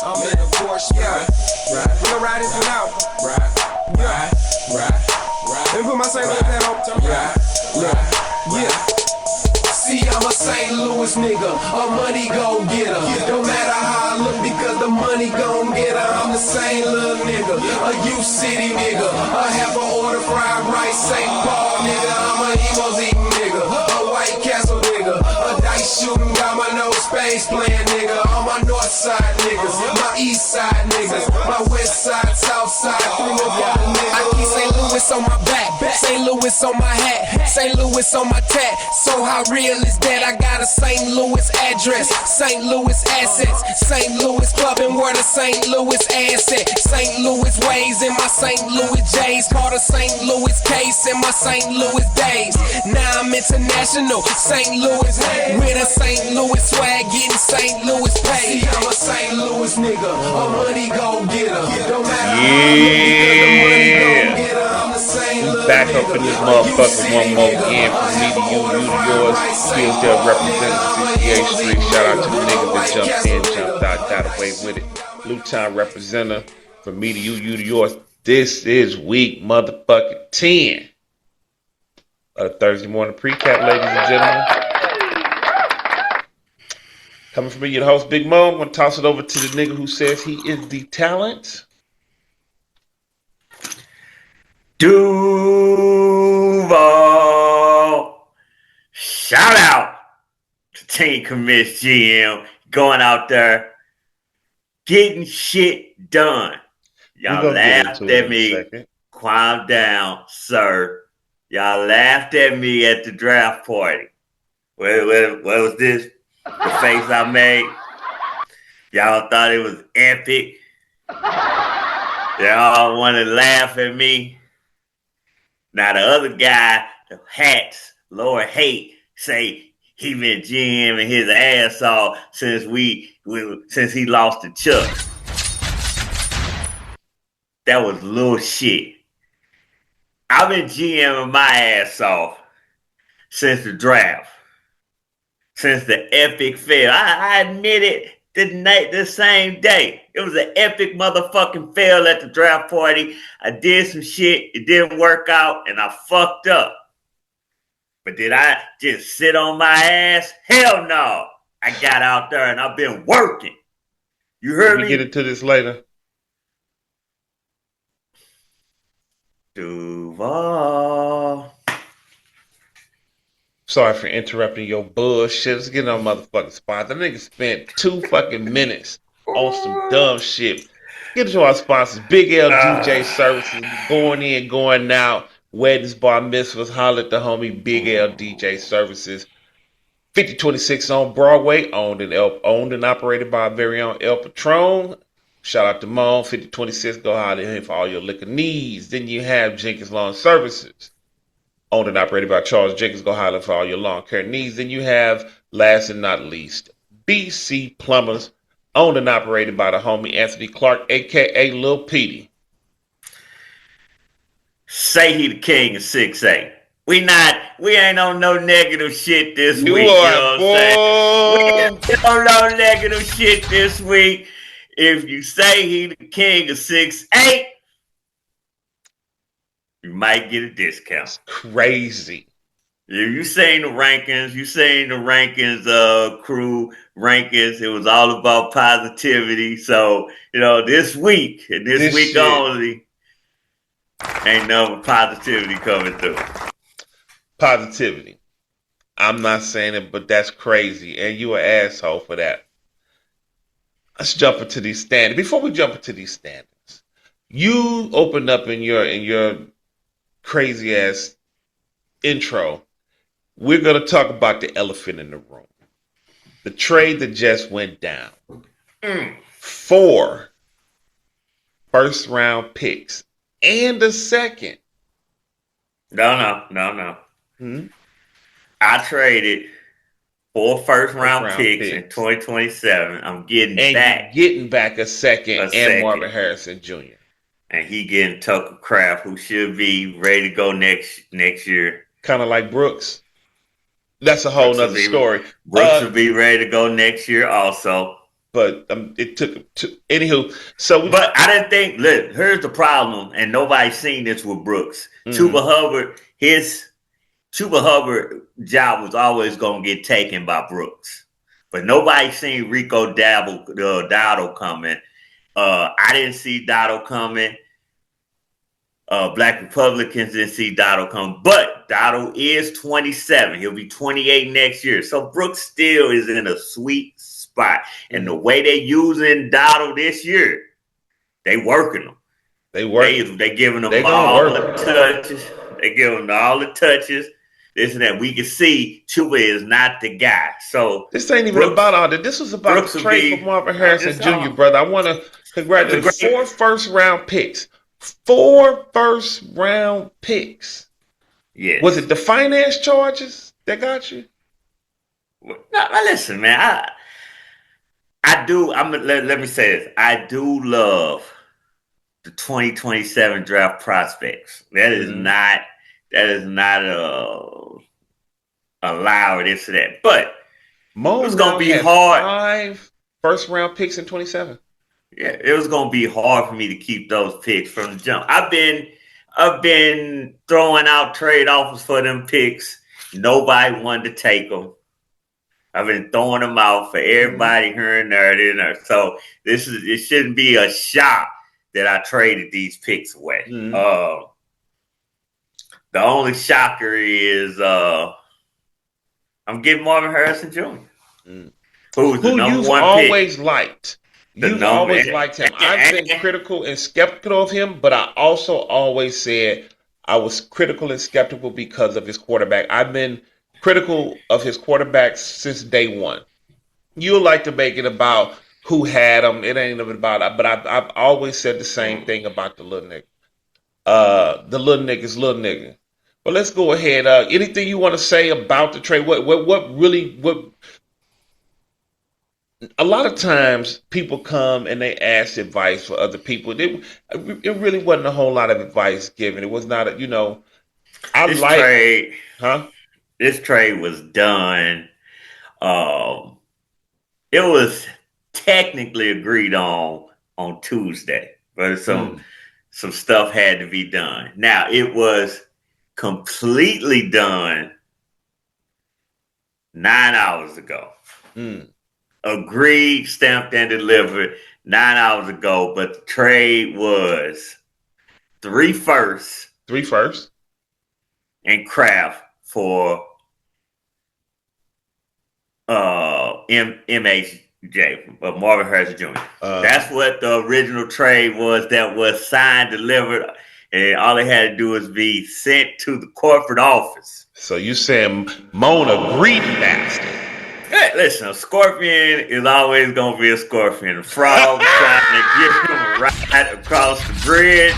I'm in the Porsche, yeah. Right. We'll ride this one out. Right. Let me put my St. Louis hat on. Yeah. See, I'm a St. Louis nigga, a money gon' getter. Don't matter how I look because the money gon' get her. I'm the same little nigga, a U City nigga, a half a order fried rice, St. Paul nigga. I'm a emos eating nigga, a White Castle nigga, a dice shooting, got my no space playing nigga. All my north side niggas, my east side niggas, my west side, south side, 305 niggas. I keep St. Louis on my back, St. Louis on my hat, St. Louis on my tat. So how real is that? I got a St. Louis address, St. Louis assets, St. Louis clubbing where the St. Louis asset, St. Louis ways in my St. Louis J's, called a St. Louis case in my St. Louis days. Now I'm international, St. Louis with a St. Louis swag, getting St. Louis paid. See, I'm a St. Louis nigga, a money gon' get her. Don't matter how I look because the money gon' get her. I'm the same little back up in this motherfucker one more again from me to you, you to yours. Hillsdale representative 68th Street. Shout out to the niggas that jumped in, jumped out, got away with it. Luton representative from me to you, you to yours. This is week motherfucking 10 of the Thursday morning pre-cap, ladies and gentlemen. Coming from me, your host, Big Mo. I'm going to toss it over to the nigga who says he is the talent. Duval. Shout out to Team Commiss GM going out there getting shit done. Y'all laughed at me. Calm down, sir. Y'all laughed at me at the draft party. What was this? The face I made? Y'all thought it was epic. Y'all want to laugh at me. Now the other guy, the hats, Lord Hate, say he been GMing his ass off since he lost to Chuck. That was little shit. I've been GMing my ass off since the draft, since the epic fail. I admit it the same day. It was an epic motherfucking fail at the draft party. I did some shit. It didn't work out, and I fucked up. But did I just sit on my ass? Hell no. I got out there, and I've been working. You heard me? We get into this later. Duval. Sorry for interrupting your bullshit. Let's get on motherfucking spot. The nigga spent 2 fucking minutes on some dumb shit. Get to our sponsors. Big L DJ Services. Going in, going out. Weddings, bar mitzvahs. Holler at the homie Big L DJ Services. 5026 on Broadway. Owned and operated by our very own El Patron. Shout out to Mon. 5026. Go holler at him for all your liquor needs. Then you have Jenkins Lawn Services. Owned and operated by Charles Jenkins. Go holler for all your lawn care needs. Then you have, last and not least, BC Plumbers. Owned and operated by the homie Anthony Clark, a.k.a. Lil Petey. Say he the king of 6'8". We ain't on no negative shit this week. You know what I'm saying? We ain't on no negative shit this week. If you say he the king of 6'8", you might get a discount. It's crazy. You seen the rankings. You seen the rankings, crew rankings. It was all about positivity. So, this week shit. only, ain't no positivity coming through. Positivity. I'm not saying it, but that's crazy. And you an asshole for that. Let's jump into these standards. Before we jump into these standards, you opened up in your crazy ass intro. We're going to talk about the elephant in the room. The trade that just went down. 4 first round picks and a second. No. I traded 4 first round picks in 2027. I'm getting back a second and Marvin Harrison Jr. And he getting Tucker Kraft, who should be ready to go next year. Kind of like Brooks. That's a whole nother story. Brooks will be ready to go next year also. But it took to anywho. So, But I didn't think. Look, here's the problem, and nobody's seen this with Brooks. mm-hmm. Chuba Hubbard job was always gonna get taken by Brooks, but nobody seen Rico Dowdle coming. I didn't see Dowdle coming. Black Republicans didn't see Dowdle come, but Dowdle is 27. He'll be 28 next year. So Brooks still is in a sweet spot. And the way they're using Dowdle this year, they working him. They giving him all the touches. They giving him all the touches. This and that. We can see Chuba is not the guy. So this ain't even about all that. This was about Brooks the trade for Marvin Harrison Jr., brother. I want to congratulate 4 first-round picks. 4 first-round picks. Yes. Was it the finance charges that got you? No, listen, man. I do. Let me say this. I do love the 2027 draft prospects. That is not. That is not allowed this or that. But Mo it's gonna be hard. 5 first-round picks in 27. Yeah, it was gonna be hard for me to keep those picks from the jump. I've been throwing out trade offers for them picks. Nobody wanted to take them. I've been throwing them out for everybody here and there. So it shouldn't be a shock that I traded these picks away. The only shocker is I'm getting Marvin Harrison Jr. Who's the number you've one always pick. Liked. You've always liked him. I've been critical and skeptical of him, but I also always said I was critical and skeptical because of his quarterback. I've been critical of his quarterback since day one. You like to make it about who had him. It ain't even about. But I've always said the same thing about the little nigga. The little nigga's little nigga. But let's go ahead. Anything you want to say about the trade? What? A lot of times people come and they ask advice for other people. It really wasn't a whole lot of advice given. It was not a, This trade was done. It was technically agreed on Tuesday, but some stuff had to be done. Now it was completely done 9 hours ago. Agreed, stamped, and delivered 9 hours ago, but the trade was 3 firsts. 3 firsts? And Kraft for MHJ, Marvin Harrison Jr. That's what the original trade was that was signed, delivered, and all they had to do was be sent to the corporate office. So you saying Mona greedy bastard? Hey, listen, a scorpion is always going to be a scorpion. A frog trying to get him a ride across the bridge,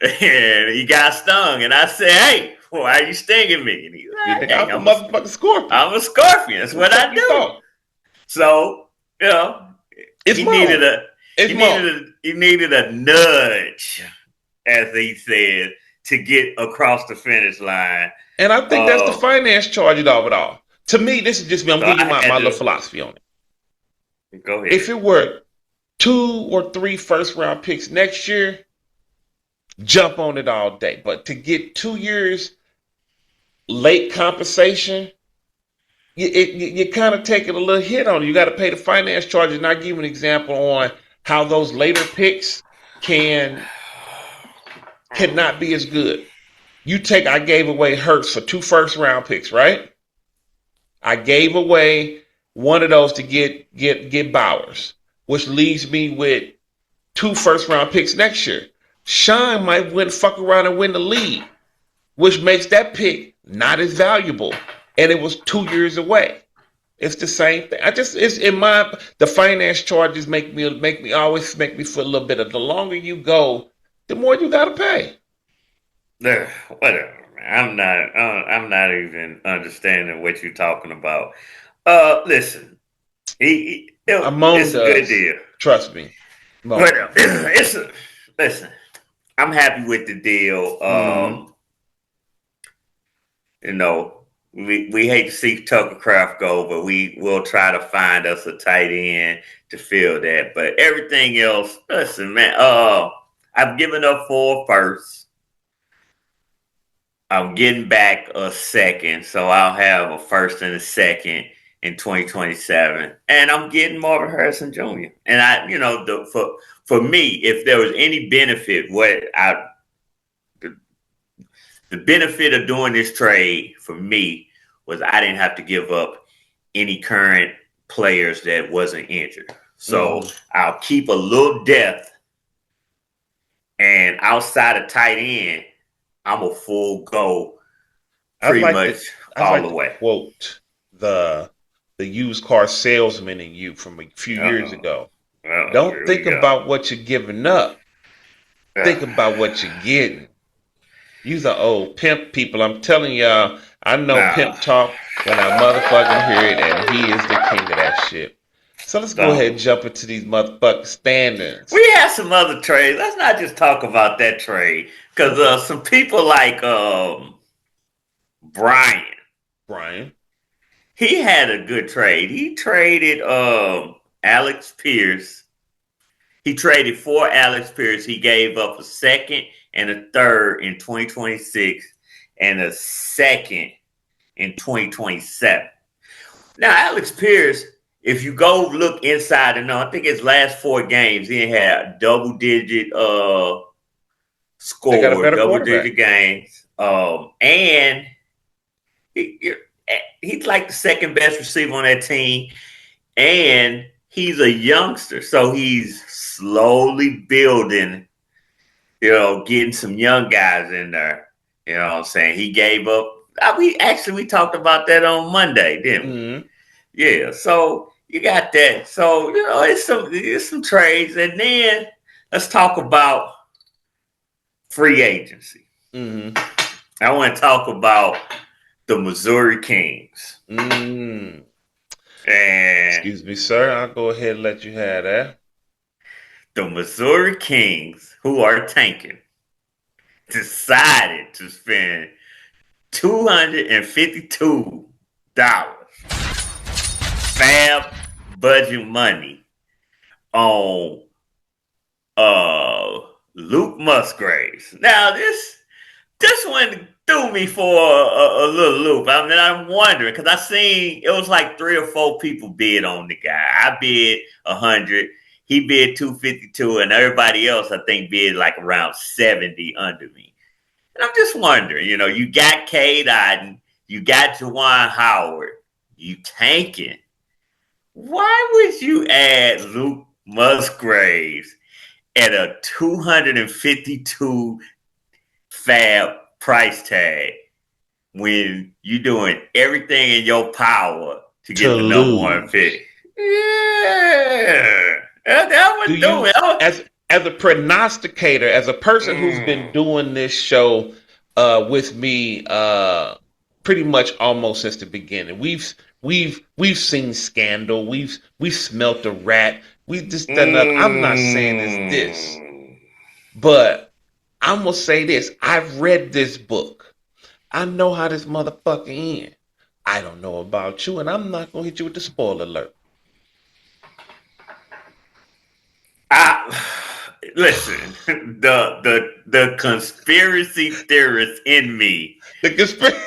and he got stung. And I said, hey, why are you stinging me? And he was like, I'm a motherfucking scorpion. I'm a scorpion. That's what I do. So, he needed a nudge, as he said, to get across the finish line. And I think that's the finance charge of it all. To me, this is just me. I'm giving you my little philosophy on it. Go ahead. If it were 2 or 3 first-round picks next year, jump on it all day. But to get 2 years late compensation, you kind of taking a little hit on it. You got to pay the finance charges. And I'll give you an example on how those later picks cannot be as good. I gave away Hurts for 2 first-round picks, right? I gave away one of those to get Bowers, which leaves me with 2 first-round picks next year. Sean might fuck around and win the league, which makes that pick not as valuable. And it was 2 years away. It's the same thing. The finance charges make me always make me feel a little bit of the longer you go, the more you gotta pay. Whatever. I'm not even understanding what you're talking about. Listen, it's a good deal. Trust me. Whatever. Listen. I'm happy with the deal. we hate to see Tucker Craft go, but we will try to find us a tight end to fill that. But everything else, listen, man. I've given up 4 firsts. I'm getting back a second, so I'll have a first and a second in 2027, and I'm getting Marvin Harrison Jr. And for me, if there was any benefit, the benefit of doing this trade for me was I didn't have to give up any current players that wasn't injured. So I'll keep a little depth, and outside of tight end, I'm a full go pretty much all the way. Quote the used car salesman in you from a few years ago. Don't think about what you're giving up. Think about what you're getting. You're the old pimp people. I'm telling y'all, I know pimp talk when I motherfucking hear it, and he is the king of that shit. So let's go ahead and jump into these motherfucking standings. We have some other trades. Let's not just talk about that trade. Because some people like Brian, he had a good trade. He traded Alex Pierce. He traded for Alex Pierce. He gave up a second and a third in 2026 and a second in 2027. Now, Alex Pierce, if you go look inside and I think his last 4 games, he had double-digit score, double-digit games. And he's like the second best receiver on that team. And he's a youngster, so he's slowly building, getting some young guys in there. You know what I'm saying? He gave up. We talked about that on Monday, didn't we? Mm-hmm. Yeah, so you got that. So, it's some trades. And then let's talk about free agency. Mm-hmm. I want to talk about the Missouri Kings. Mm-hmm. And excuse me, sir. I'll go ahead and let you have that. The Missouri Kings, who are tanking, decided to spend $252 fab budget money on Luke Musgraves. Now this one threw me for a little loop. I mean, I'm wondering because I seen it was like 3 or 4 people bid on the guy. I bid 100. He bid 252, and everybody else I think bid like around 70 under me. And I'm just wondering, you got Cade Otton, you got Juwan Howard, you tanking. Why would you add Luke Musgraves at a 252 fab price tag when you're doing everything in your power to get the number 1 pick? Yeah. As a prognosticator, as a person who's been doing this show with me pretty much almost since the beginning, we've seen scandal, we've smelt a rat, we've just done nothing. I'm not saying it's this, but I'm gonna say this: I've read this book. I know how this motherfucker ends. I don't know about you, and I'm not gonna hit you with the spoiler alert. Listen, the conspiracy theorist in me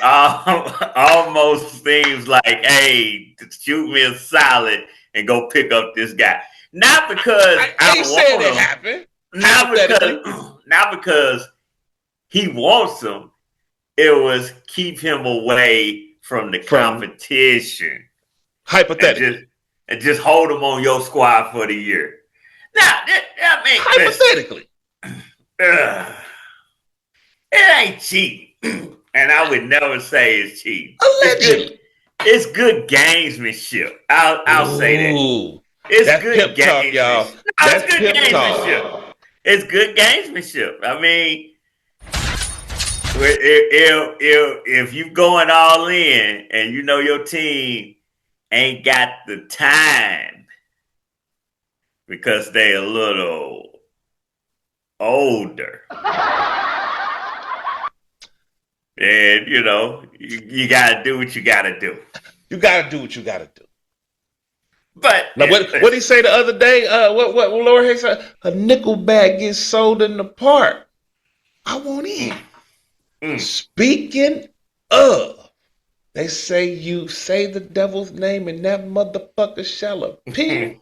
almost seems like, hey, shoot me a solid and go pick up this guy. Not because I want him. Happen. Not because he wants him. It was keep him away from the competition. Hypothetically. And just hold him on your squad for the year. Now, hypothetically, it ain't cheap, and I would never say it's cheap. Allegedly, it's good gamesmanship. I'll say that. It's good gamesmanship, y'all. It's good gamesmanship. It's good gamesmanship. I mean, if you going all in and your team ain't got the time, because they a little older. And you gotta do what you gotta do. You gotta do what you gotta do. But Now, what did he say the other day? What Lord Hayes said? A nickel bag gets sold in the park. I want in. Speaking of, they say you say the devil's name and that motherfucker shall appear.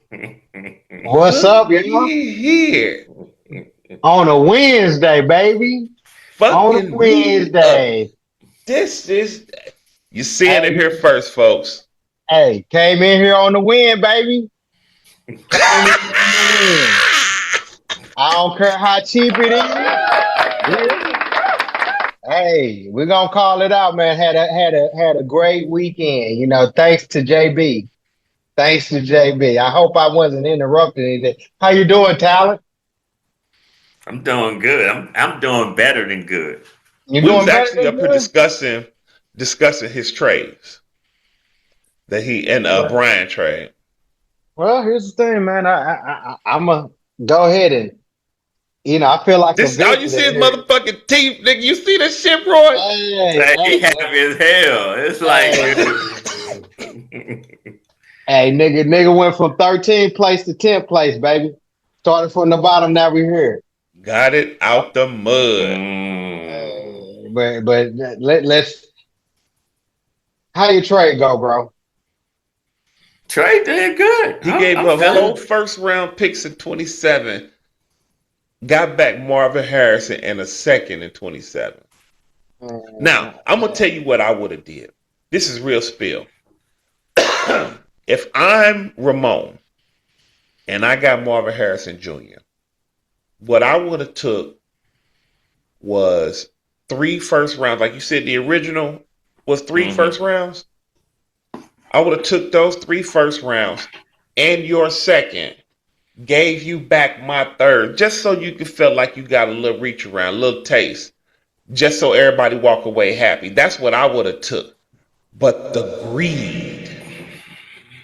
What's up, y'all? Here. On a Wednesday, baby. On a Fucking Wednesday. This is, you seeing it here first, folks. Hey, came in here on the win, baby. Came in here on the win. I don't care how cheap it is. Hey, we're gonna call it out, man. Had a great weekend. Thanks to JB. Thanks to JB. I hope I wasn't interrupting anything. How you doing, Talent? I'm doing good. I'm doing better than good. You We was doing better actually than up here discussing his trades that he and good? Brian trade. Well, here's the thing, man. I'm gonna go ahead and I feel like a This all you victim see is here. motherfucking teeth, nigga. You see that shit, Roy? Hey, He hey, happy as hell. It's like, hey, nigga went from 13th place to 10th place, baby. Started from the bottom, now we're here. Got it out the mud. But let's. How your trade go, bro? Trey did good. He gave up 4 first round picks in 27. Got back Marvin Harrison and a second in 27. Now, I'm gonna tell you what I would have did. This is real spill. If I'm Ramon and I got Marvin Harrison Jr., what I would have took was 3 first rounds. Like you said, the original was 3 first rounds. I would have took those 3 first rounds and your second, gave you back my third, just so you could feel like you got a little reach around, a little taste, just so everybody walk away happy. That's what I would have took. But the greed,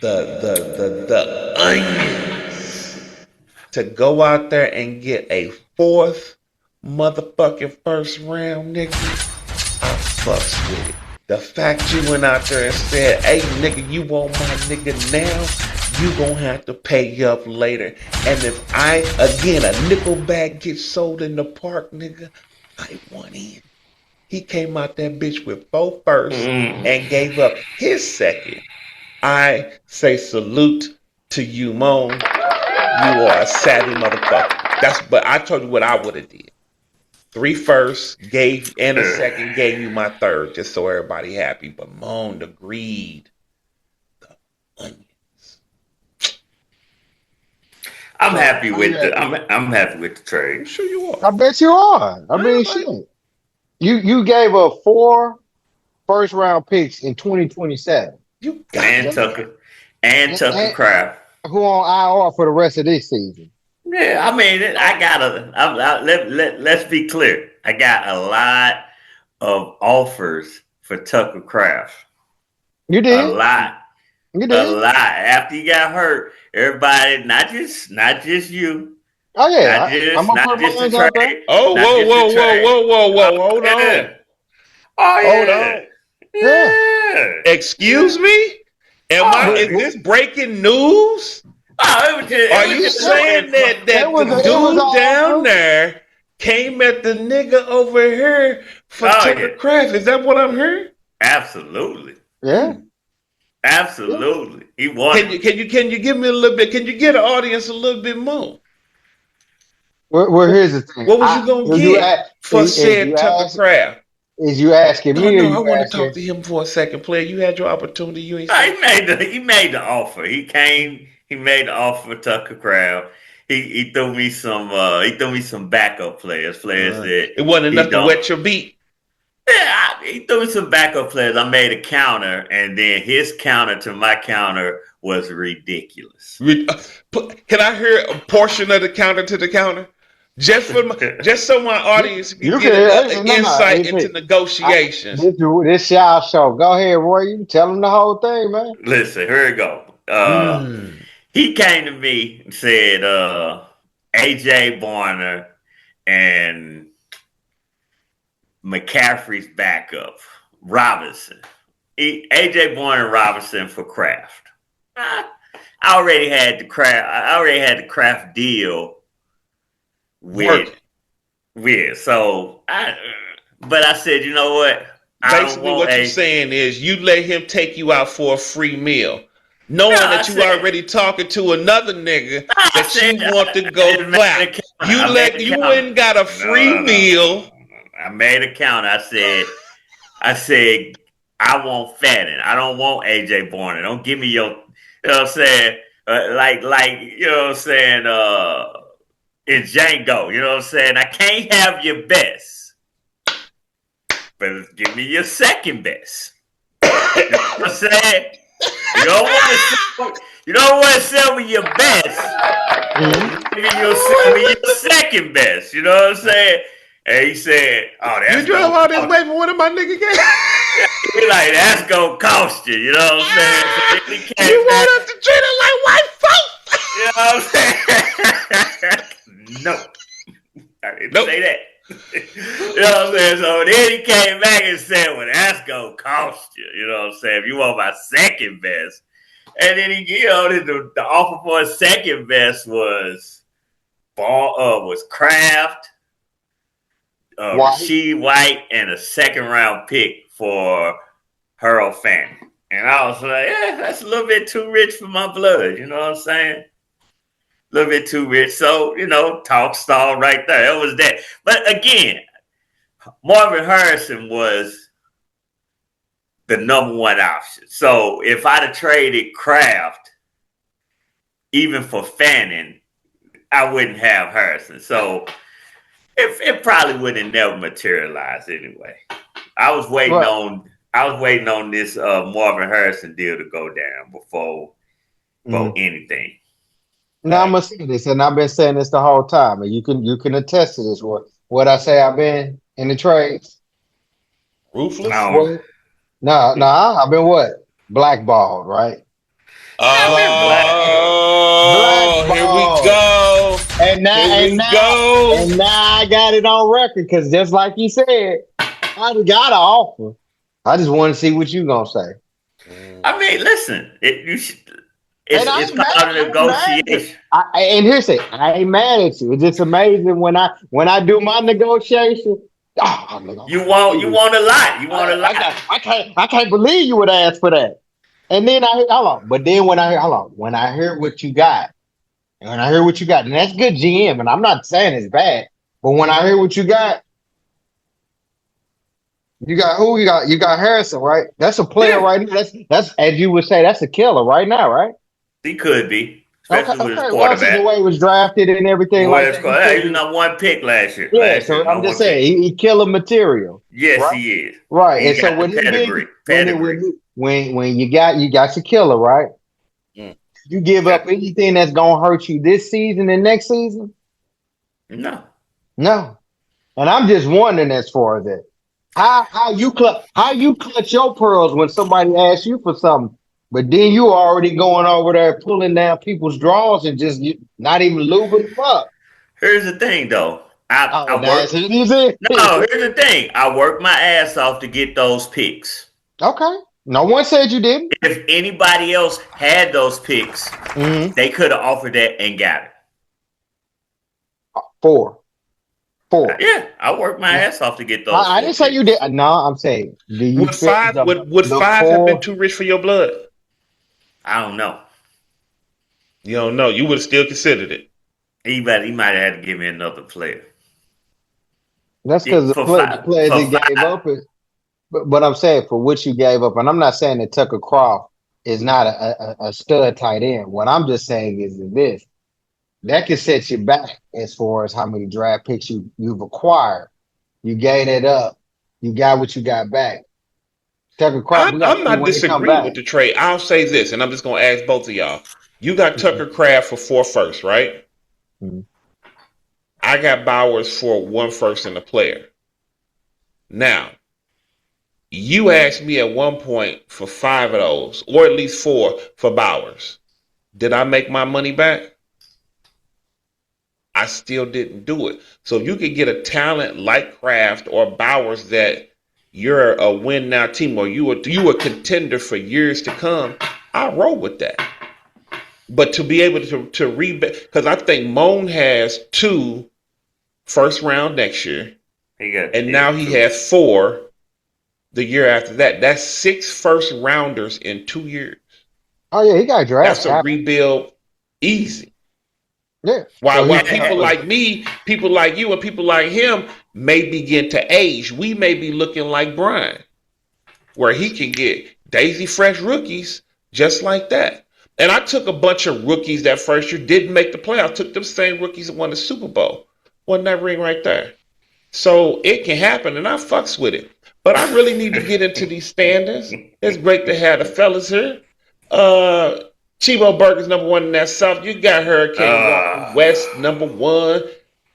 the onions, to go out there and get a 4th motherfucking first round, nigga, I fucks with it. The fact you went out there and said, hey, nigga, you want my nigga now? You gonna have to pay up later. And if a nickel bag gets sold in the park, nigga, I want in. He came out that bitch with 4 firsts and gave up his second. I say salute to you, Moan. You are a savvy motherfucker. But I told you what I would have did. 3 firsts, gave and a second, gave you my third, just so everybody happy. But Moan, the greed, the onions. I'm happy with I'm happy with the trade. I'm sure you are. I bet you are. I mean, shit. You gave up 4 first round picks in 2027. You got and it. Tucker Craft. Who on IR for the rest of this season? Yeah, I mean, let's be clear. I got a lot of offers for Tucker Craft. You did. A lot. You A did. lot. After you got hurt, everybody, not just you. Oh yeah, Not just the out there. trade. Oh, whoa. Hold on. Oh, yeah. Hold on. Yeah. Excuse me? Is this breaking news? Oh, Are you saying that the dude down there came at the nigga over here for Tucker Craft? Is that what I'm hearing? Absolutely. Yeah. Absolutely. He wanted. Can you give me a little bit? Can you get the audience a little bit more? Well, here's the thing. What was you gonna get for said Tucker Craft? Is you asking me? No, I want to talk to him for a second, player. You had your opportunity. You ain't. He made the offer. He came. He made the offer for Tucker Craft. He threw me some backup players. That it wasn't enough to wet your beat. Yeah, he threw me some backup players. I made a counter, and then his counter to my counter was ridiculous. Can I hear a portion of the counter to the counter? Just so my audience can get an insight into negotiations. This y'all show. Go ahead, Roy. You tell him the whole thing, man. Listen, here we go. He came to me and said, AJ Barner and McCaffrey's backup, Robinson. AJ Bourne and Robinson for Kraft. I already had the Kraft deal with. But I said, you know what? Basically, what you're saying is you let him take you out for a free meal, knowing that you already talking to another nigga that you want to go black. You went and got a free meal. I made a count. I said, I want Fannin. I don't want AJ Bourne. Don't give me your, you know what I'm saying? Like, you know what I'm saying? In Django, you know what I'm saying? I can't have your best. But give me your second best. You know what I'm saying? You don't want to sell me your best. Give me your second best. You know what I'm saying? And he said, "Oh, that's you drove all this way for one of my nigga games." He like, that's gonna cost you. You know what I'm saying? So you want us to treat it like white folks? You know what I'm saying? No, I didn't say that. You know what I'm saying? So then he came back and said, well, that's gonna cost you. You know what I'm saying? If you want my second best. And then the offer for a second best was Kraft, Rasheed White, and a second round pick for Harold Fannin. And I was like, yeah, that's a little bit too rich for my blood. You know what I'm saying? A little bit too rich. So, talk stall right there. It was that. But again, Marvin Harrison was the number one option. So if I'd have traded Kraft, even for Fannin, I wouldn't have Harrison. So it probably would have never materialized anyway. I was waiting on this Marvin Harrison deal to go down before anything. Now I'm gonna say this, and I've been saying this the whole time, and you can attest to this. What I say I've been in the trades. Ruthless? No, I've been what? Blackballed, right? Oh, here we go. And now I got it on record because just like you said, I got an offer. I just want to see what you gonna say. I mean, listen, it's part of negotiation. And here's it. I ain't mad at you. It's just amazing when I do my negotiation. You want a lot. You want a lot. I can't believe you would ask for that. And then when I hear what you got, and that's good GM, and I'm not saying it's bad, but when I hear what you got, you got who? You got Harrison, right? That's a player right now. That's as you would say, that's a killer right now, right? He could be, especially with his quarterback. The way he was drafted and everything like that. He was not one pick last year. Yeah, so I'm just saying he killer material. Yes, right? He is. Right, and so when you got your killer, right? You give up anything that's gonna hurt you this season and next season? No. And I'm just wondering as far as that. How you clutch your pearls when somebody asks you for something, but then you already going over there pulling down people's drawers and just not even lubing them up. Here's the thing, though. Here's the thing. I worked my ass off to get those picks. Okay. No one said you didn't. If anybody else had those picks, they could have offered that and got it. Four. Yeah, I worked my ass off to get those. I didn't say you did. No, I'm saying, do you would five have been too rich for your blood? I don't know. You don't know. You would have still considered it. He might have had to give me another player. That's because the players he gave up is. But I'm saying for what you gave up, and I'm not saying that Tucker Kraft is not a stud tight end. What I'm just saying is this. That can set you back as far as how many draft picks you've acquired. You gave it up. You got what you got back. Tucker Kraft. I'm not disagreeing with the trade. I'll say this, and I'm just going to ask both of y'all. You got Tucker Kraft for 4 firsts, right? Mm-hmm. I got Bowers for 1 first and a player. Now, you asked me at one point for 5 of those, or at least 4 for Bowers. Did I make my money back? I still didn't do it. So you could get a talent like Kraft or Bowers that you're a win now team or you a contender for years to come. I roll with that. But to be able to rebound, because I think Moan has 2 first round next year, and now he has 4 the year after that. That's 6 first rounders in 2 years. Oh yeah, he got drafted. That's a rebuild easy. Yeah. While people like me, people like you, and people like him may begin to age, we may be looking like Brian, where he can get Daisy Fresh rookies just like that. And I took a bunch of rookies that first year, didn't make the playoffs. Took them same rookies that won the Super Bowl. Wasn't that ring right there? So it can happen, and I fucks with it. But I really need to get into these standings. It's great to have the fellas here. Chibo Burgers number 1 in that South. You got Hurricane Walker West number 1.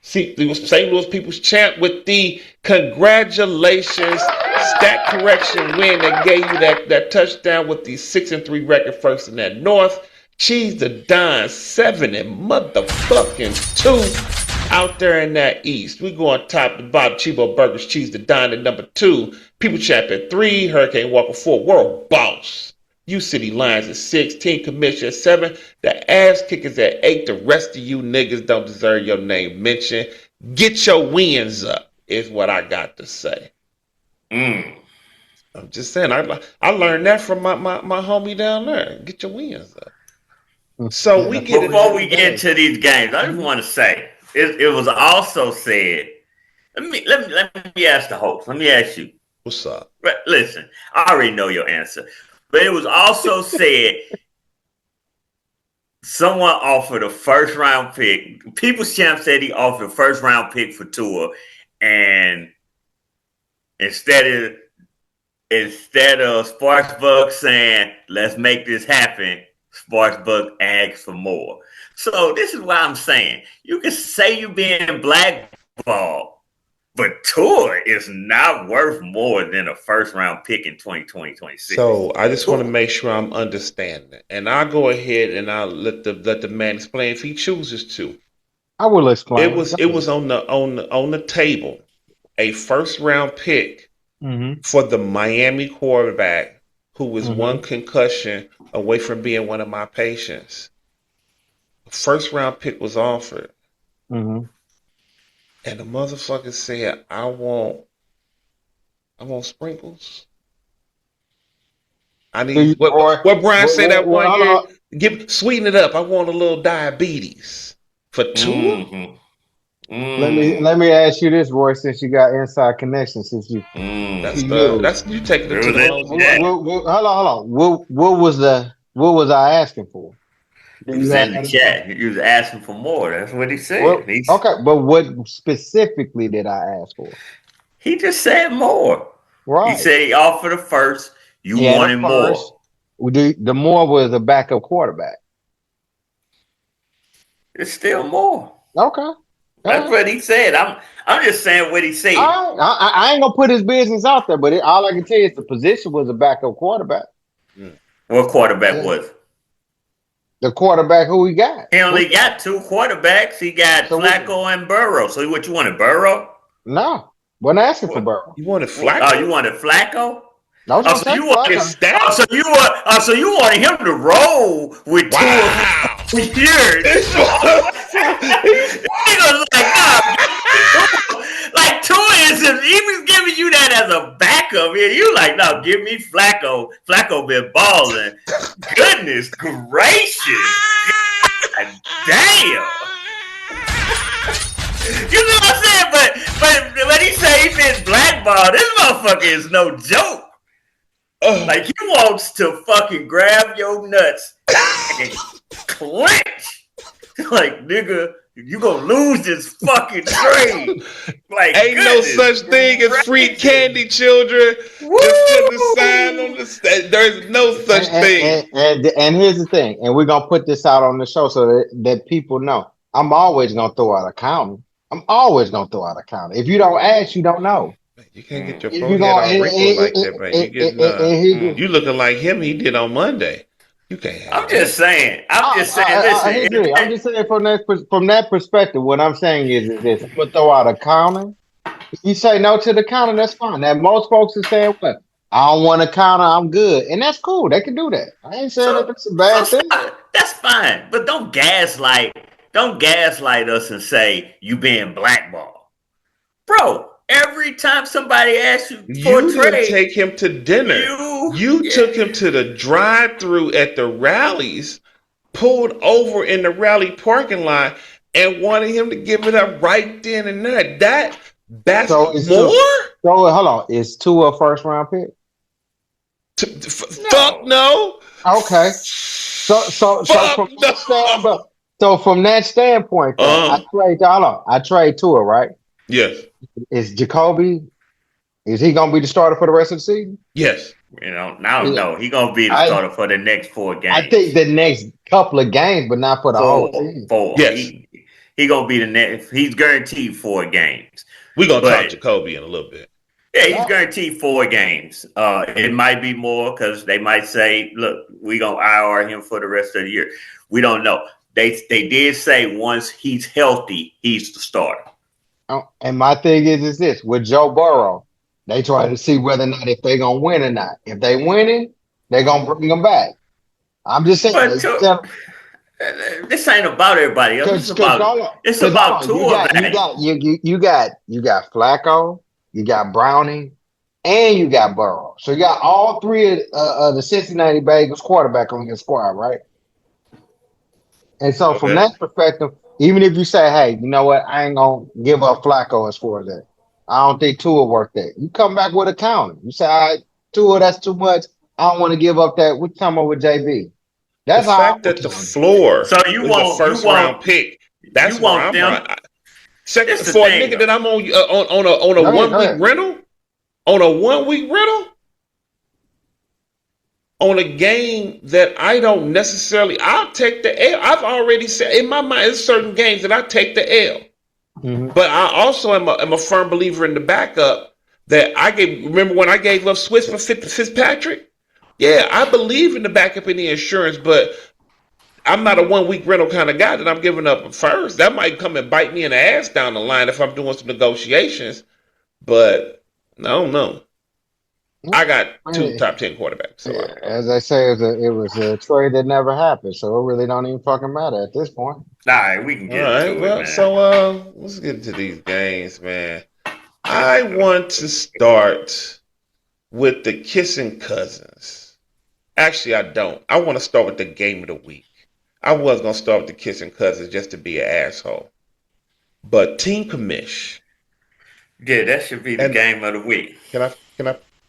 See, St. Louis People's Champ with the congratulations stat correction win that gave you that touchdown with the 6-3 record first in that North. Cheese the Don 7 and motherfucking 2 out there in that East. We go on top to bottom. Chibo Burgers, Cheese the Don at number 2. People Champ at 3. Hurricane Walker 4. World Boss. U City Lions at 6, Team Commission at 7, the Ass Kickers at 8. The rest of you niggas don't deserve your name mentioned. Get your wins up, is what I got to say. I'm just saying, I learned that from my homie down there. Get your wins up. So we get before we get into these games, I just want to say it was also said. Let me ask the host. Let me ask you. What's up? Listen, I already know your answer. But it was also said someone offered a first round pick. People's Champ said he offered a first round pick for Tua, and instead of Sportsbook saying let's make this happen, Sportsbook asked for more. So this is why I'm saying you can say you're being blackballed, but Tua is not worth more than a first round pick in 2026. So I just want to make sure I'm understanding. And I'll go ahead and I'll let the man explain if he chooses to. I will explain. It was on the table, a first round pick for the Miami quarterback who was 1 concussion away from being one of my patients. First round pick was offered. And the motherfucker said, I want sprinkles. I need what Brian said that one year. Sweeten it up. I want a little diabetes for Tua. Let me ask you this, Roy, since you got inside connection, since you that's you taking it to the hold on. What was I asking for? He was in the chat. He was asking for more. That's what he said. Okay, but what specifically did I ask for? He just said more. Right. He said he offered the first. You wanted more. The more was a backup quarterback. It's still more. Okay. That's what he said. I'm just saying what he said. I ain't gonna put his business out there, but all I can tell you is the position was a backup quarterback. What quarterback was? The quarterback who he got. He only got 2 quarterbacks. He got Flacco and Burrow. So what you wanted, Burrow? No, wasn't asking for Burrow. You wanted Flacco? Oh, you wanted Flacco? No, so you wanted him to roll with 2 years. He was like 2 is he was giving you that as a backup. And you like, no, give me Flacco. Flacco been balling. Goodness gracious. God damn. You know what I'm saying? But when he say he been blackballed, this motherfucker is no joke. Like he wants to fucking grab your nuts and clench. Like, nigga, you gonna lose this fucking trade. Like, ain't no such thing as free candy, children. Just put the sign on the there's no such thing. And here's the thing, and we're gonna put this out on the show so that people know. I'm always gonna throw out a counter. If you don't ask, you don't know. You can't get your forehead on wrinkle like that, man. You looking like him he did on Monday. You can't have I'm just saying. I'm just saying. I Listen, agree. I'm just saying from that perspective, what I'm saying is this: I'm gonna throw out a counter. If you say no to the counter, that's fine. Now most folks are saying, "What? I don't want a counter. I'm good," and that's cool. They can do that. I ain't saying that that's a so bad thing. stop. That's fine, but don't gaslight. Don't gaslight us and say you being blackballed, bro. Every time somebody asks you for a You didn't trade, take him to dinner. You yeah. took him to the drive-through at the rallies, pulled over in the rally parking lot, and wanted him to give it up right then and there. That's So it's more? two. So hold on, is two a first round pick? Fuck No. no. Okay. So Fuck from no. that standpoint, though, I Uh, trade. Hold on, I trade Tua, right? yes, Is Jacoby? Is he gonna be the starter for the rest of the season? yes. I don't Yeah. know. He gonna be the I starter for the next 4 I think games. the next couple of games, but not for the whole season. Four. Yes. He gonna be the next. He's guaranteed 4 games, We're gonna talk but Jacoby in a little bit. yeah, he's Yeah. guaranteed 4 games. It might be more because they might say, "Look, we gonna IR him for the rest of the year." We don't know. They did say once he's healthy, he's the starter. And my thing is this: with Joe Burrow, they try to see whether or not if they gonna win or not. If they winning, they gonna bring him back. I'm just saying But they tell this ain't about everybody else. It's because hold about on, Tua, man. you got Flacco, you got Browning, and you got Burrow. So you got all three of the Cincinnati Bengals quarterback on your squad, right? And so from Okay. that perspective, even if you say, hey, you know what, I ain't gonna give up Flacco as far as that. I don't think Tua worth that. You come back with a counter. You say, all right, Tua, that's too much. I don't want to give up that. We're talking about with JB. The That's how I fact would that the counter. floor So is a first round pick, you that's where want I'm them. right. Second, This the for a thing nigga though. that I'm on a Go ahead, go 1 week ahead. rental, on a 1 week rental, on a game that I don't necessarily, I'll take the L. I've already said in my mind, there's certain games that I take the L. Mhm. But I also am a firm believer in the backup that I gave. Remember when I gave up Swiss for Fitzpatrick? Yeah, I believe in the backup in the insurance, but I'm not a 1 week rental kind of guy that I'm giving up first. That might come and bite me in the ass down the line if I'm doing some negotiations. But no, no. I got two Hey, top 10 quarterbacks, so I yeah, don't know. as I say, it was a trade that never happened, so it really don't even fucking matter at this point. All right, we can All get right, into it, well, man. so let's get into these games, man. I want to start with the kissing cousins. Actually, I don't. I want to start with the game of the week. I was gonna start with the kissing cousins just to be an asshole, but Team Commish Yeah, that should be the and game of the week. can I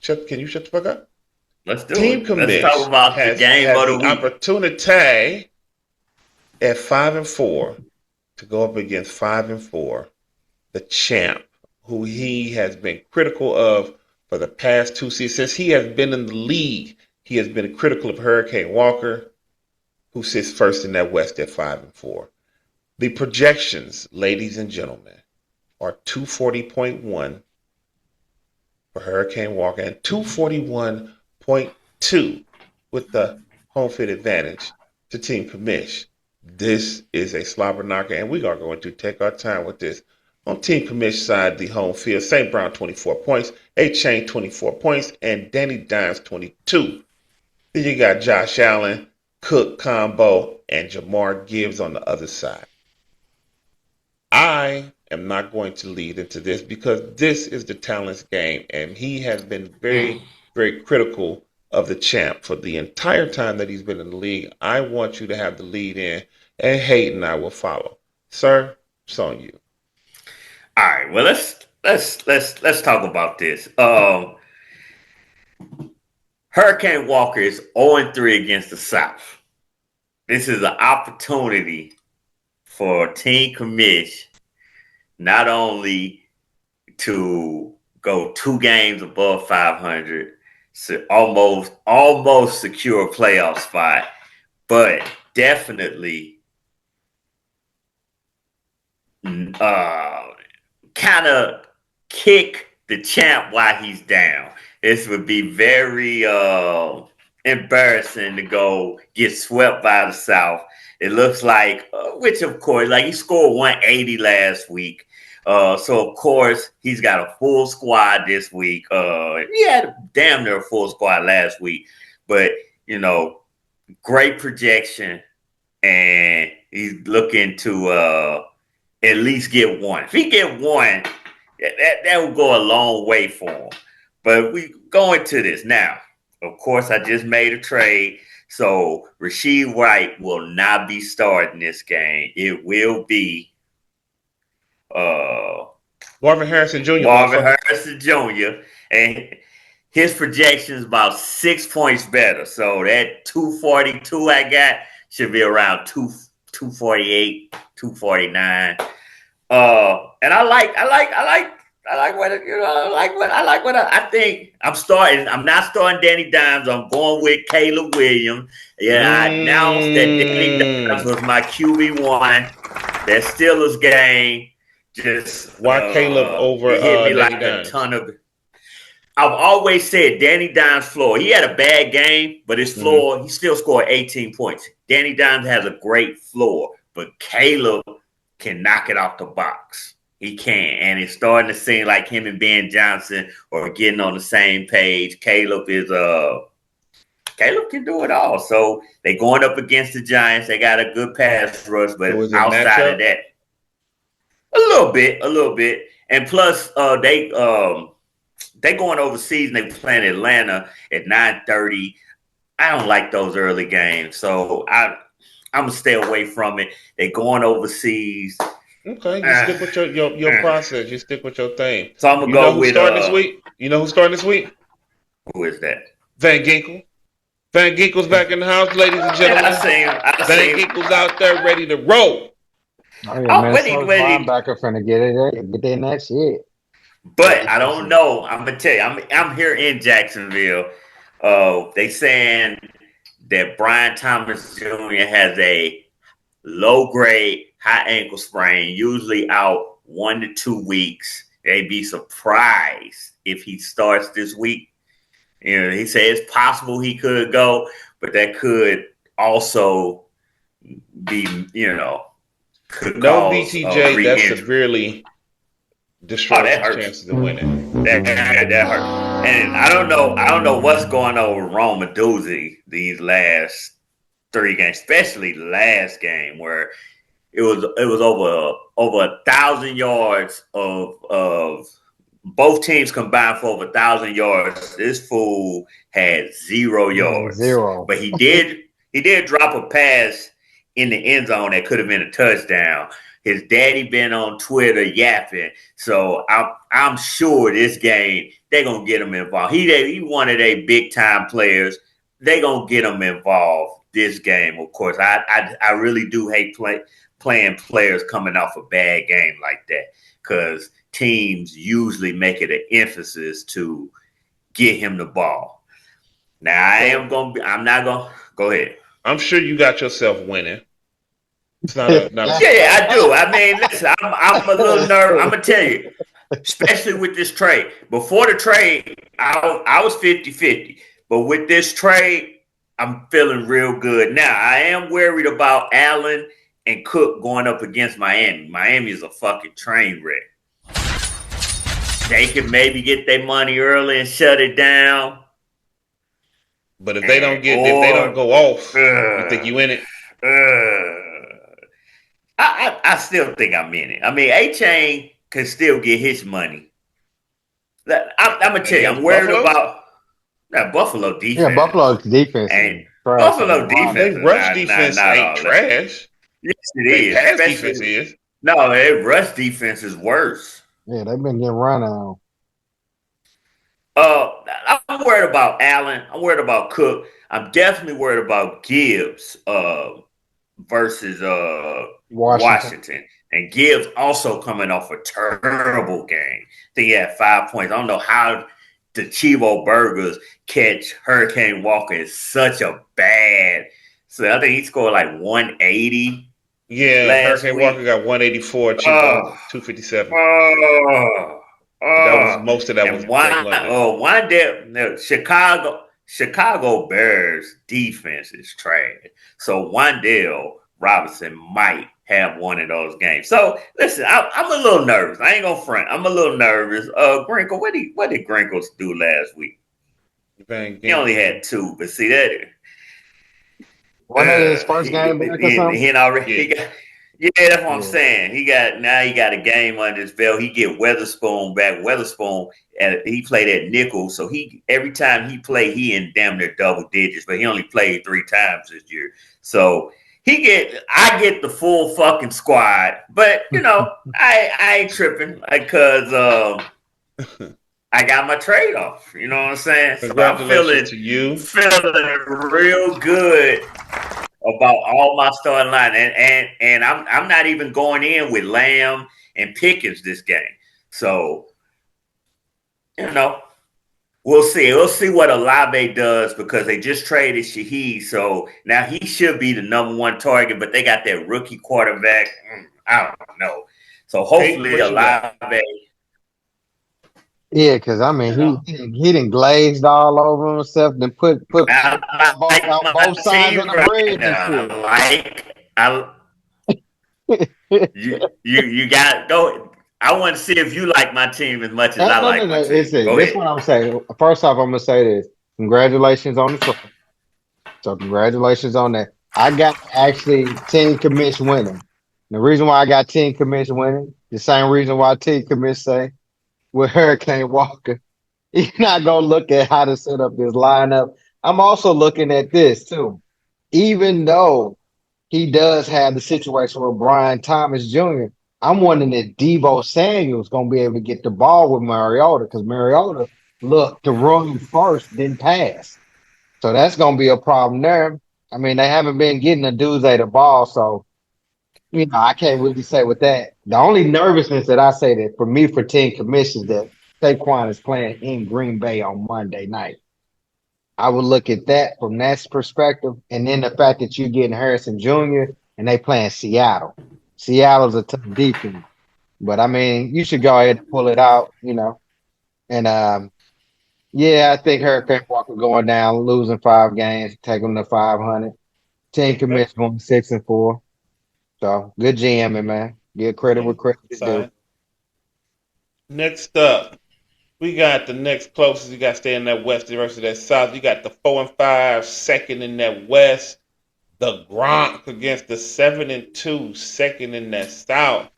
shut? Can you shut the fuck up? Let's do Team it. Let's talk Commish about the game has of the the week. opportunity at 5-4 to go up against 5-4, the champ, who he has been critical of for the past 2 seasons. Since he has been in the league, he has been critical of Hurricane Walker, who sits first in that West at 5-4. The projections, ladies and gentlemen, are 240.1 for Hurricane Walker and 241.2 with the home field advantage to Team Commish. This is a slobber knocker, and we are going to take our time with this. On Team Commish side, the home field, St. Brown 24 points, A-Chain 24 points, and Danny Dimes 22. Then you got Josh Allen, Cook Combo, and Jamar Gibbs on the other side. I am not going to lead into this because this is the talent's game, and he has been very, very critical of the champ for the entire time that he's been in the league. I want you to have the lead in, and Hayden I will follow. Sir, it's on you. All right. Well, let's talk about this. Hurricane Walker is 0-3 against the South. This is an opportunity for Team Commish not only to go 2 games above 500, so almost secure a playoff spot, but definitely kind of kick the champ while he's down. This would be very embarrassing to go get swept by the South. It looks like, which of course, like he scored 180 last week. So of course he's got a full squad this week. He had damn near a full squad last week, but you know, great projection, and he's looking to at least get one. If he get one, that will go a long way for him. But we go into this now. Of course, I just made a trade. So Rasheed White will not be starting this game. It will be Marvin Harrison Jr. Marvin Harrison Jr. And his projection is about 6 points better. So that 242 I got should be around 248, 249. And I think I'm starting. I'm not starting Danny Dimes. I'm going with Caleb Williams. Yeah, I announced that Danny Dimes was my QB1. That Steelers game just why Caleb over hit me Danny like Dimes? a ton of. I've always said Danny Dimes' floor. He had a bad game, but his floor, he still scored 18 points. Danny Dimes has a great floor, but Caleb can knock it off the box. He can, and it's starting to seem like him and Ben Johnson are getting on the same page. Caleb can do it all. So they going up against the Giants. They got a good pass rush, but outside of that, a little bit, and plus they going overseas and they playing Atlanta at 9:30. I don't like those early games, so I'm gonna stay away from it. They going overseas. Okay, you stick with your process. You stick with your thing. So I'm gonna go with starting this week. You know who's starting this week? Who is that? Van Ginkel. Van Ginkel's back in the house, ladies and gentlemen. Van Ginkel's out there ready to roll. Oh, yeah, Minnesota's linebacker finna get their next hit. But I don't know. I'm gonna tell you, I'm here in Jacksonville. They saying that Brian Thomas Jr. has a low grade high ankle sprain, usually out 1 to 2 weeks. They'd be surprised if he starts this week. You know, he said it's possible he could go, but that could also be, could no cause BTJ. That severely destroys his chances of winning. That hurt. And I don't know what's going on with Rome Doozy these last 3 games, especially the last game where it was over 1,000 yards of both teams combined for over 1,000 yards. This fool had 0 yards. But he did drop a pass in the end zone that could have been a touchdown. His daddy been on Twitter yapping, so I'm sure this game they're gonna get him involved. He one of their big time players. They gonna get him involved this game. Of course, I really do hate playing players coming off a bad game like that, because teams usually make it an emphasis to get him the ball. Now I'm not gonna go ahead. I'm sure you got yourself winning. It's not yeah, I do. I mean, listen, I'm a little nervous. I'm gonna tell you, especially with this trade. Before the trade, I was 50-50. But with this trade, I'm feeling real good. Now, I am worried about Allen and Cook going up against Miami. Miami is a fucking train wreck. They could maybe get their money early and shut it down. But if they don't go off, you think you in it? I still think I'm in it. I mean, A-Chain can still get his money. I'm gonna tell you, I'm worried about that Buffalo defense. Yeah, Buffalo's defense. And Buffalo defense. They rush defense ain't trash. Yes, it is. Pass defense is. No, their rush defense is worse. Yeah, they've been getting run on. I'm worried about Allen. I'm worried about Cook. I'm definitely worried about Gibbs versus Washington. And Gibbs also coming off a terrible game. I think he had 5 points. I don't know how the Chivo Burgers catch Hurricane Walker is such a bad. So I think he scored like 180. Yeah, Hurricane Walker got 184, Chivo 257. That was most of that was Chicago. Chicago Bears defense is trash. So Wan'Dale Robinson might have one of those games. So listen, I'm a little nervous. I ain't gonna front. I'm a little nervous. Grinkle, what did Grinkles do last week? He only had 2, but see that. Wasn't that his first game back or something? He already Yeah. he got. Yeah, that's what I'm Yeah. saying. He got a game under his belt. He get Weatherspoon back. Weatherspoon, and he played at nickel, so every time he played, he in damn near double digits. But he only played 3 times this year, so I get the full fucking squad. But I ain't tripping because I got my trade off. You know what I'm saying? So I'm Congratulations to you. feeling real good about all my starting line, and I'm not even going in with Lamb and Pickens this game. So we'll see. We'll see what Olave does because they just traded Shaheed, so now he should be the number 1 target. But they got that rookie quarterback. I don't know. So hopefully Hey, what you got? Olave. Yeah, because I mean, You know, he done glazed all over himself, then put I like on my both sides of team the right bread now. and You got go. I want to see if you like my team as much as I No, like no, my no. team. Go This is ahead. what I'm saying. First off, I'm gonna say this. Congratulations on the trophy. So congratulations on that. I got actually 10 commits winning. The reason why I got 10 commits winning, the same reason why 10 commits say with Hurricane Walker, you're not gonna look at how to set up this lineup. I'm also looking at this too. Even though he does have the situation with Brian Thomas Jr., I'm wondering if Debo Samuel's gonna be able to get the ball with Mariota because Mariota looked to run first, then pass. So that's gonna be a problem there. I mean, they haven't been getting the dudes the ball, so I can't really say with that. The only nervousness that I say that for me for 10 commissions that Saquon is playing in Green Bay on Monday night. I would look at that from that perspective, and then the fact that you're getting Harrison Jr. and they playing Seattle. Seattle's a tough defense, but I mean, you should go ahead and pull it out. And yeah, I think Hurricane Walker going down, losing 5 games, take them to 500. 10 commits going 6-4. So good GMing, man. Give credit where credit is due. Side. Next up, we got the next closest. You got to stay in that West versus that South. You got the 4-5 second in that West. The Gronk against the 7-2 second in that South.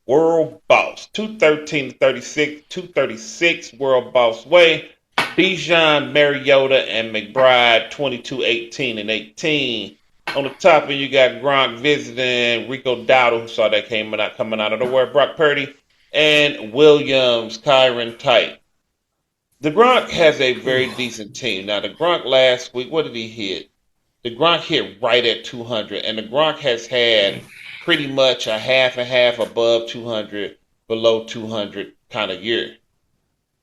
World Boss 213-36, 236 World Boss way. Bijan, Mariota, and McBride 22-18 and 18. On the top end, you got Gronk visiting Rico Dowdle, who saw that coming out of the word, Brock Purdy, and Williams, Kyron Tight. The Gronk has a very decent team. Now, the Gronk last week, what did he hit? The Gronk hit right at 200, and the Gronk has had pretty much a half and half above 200, below 200 kind of year.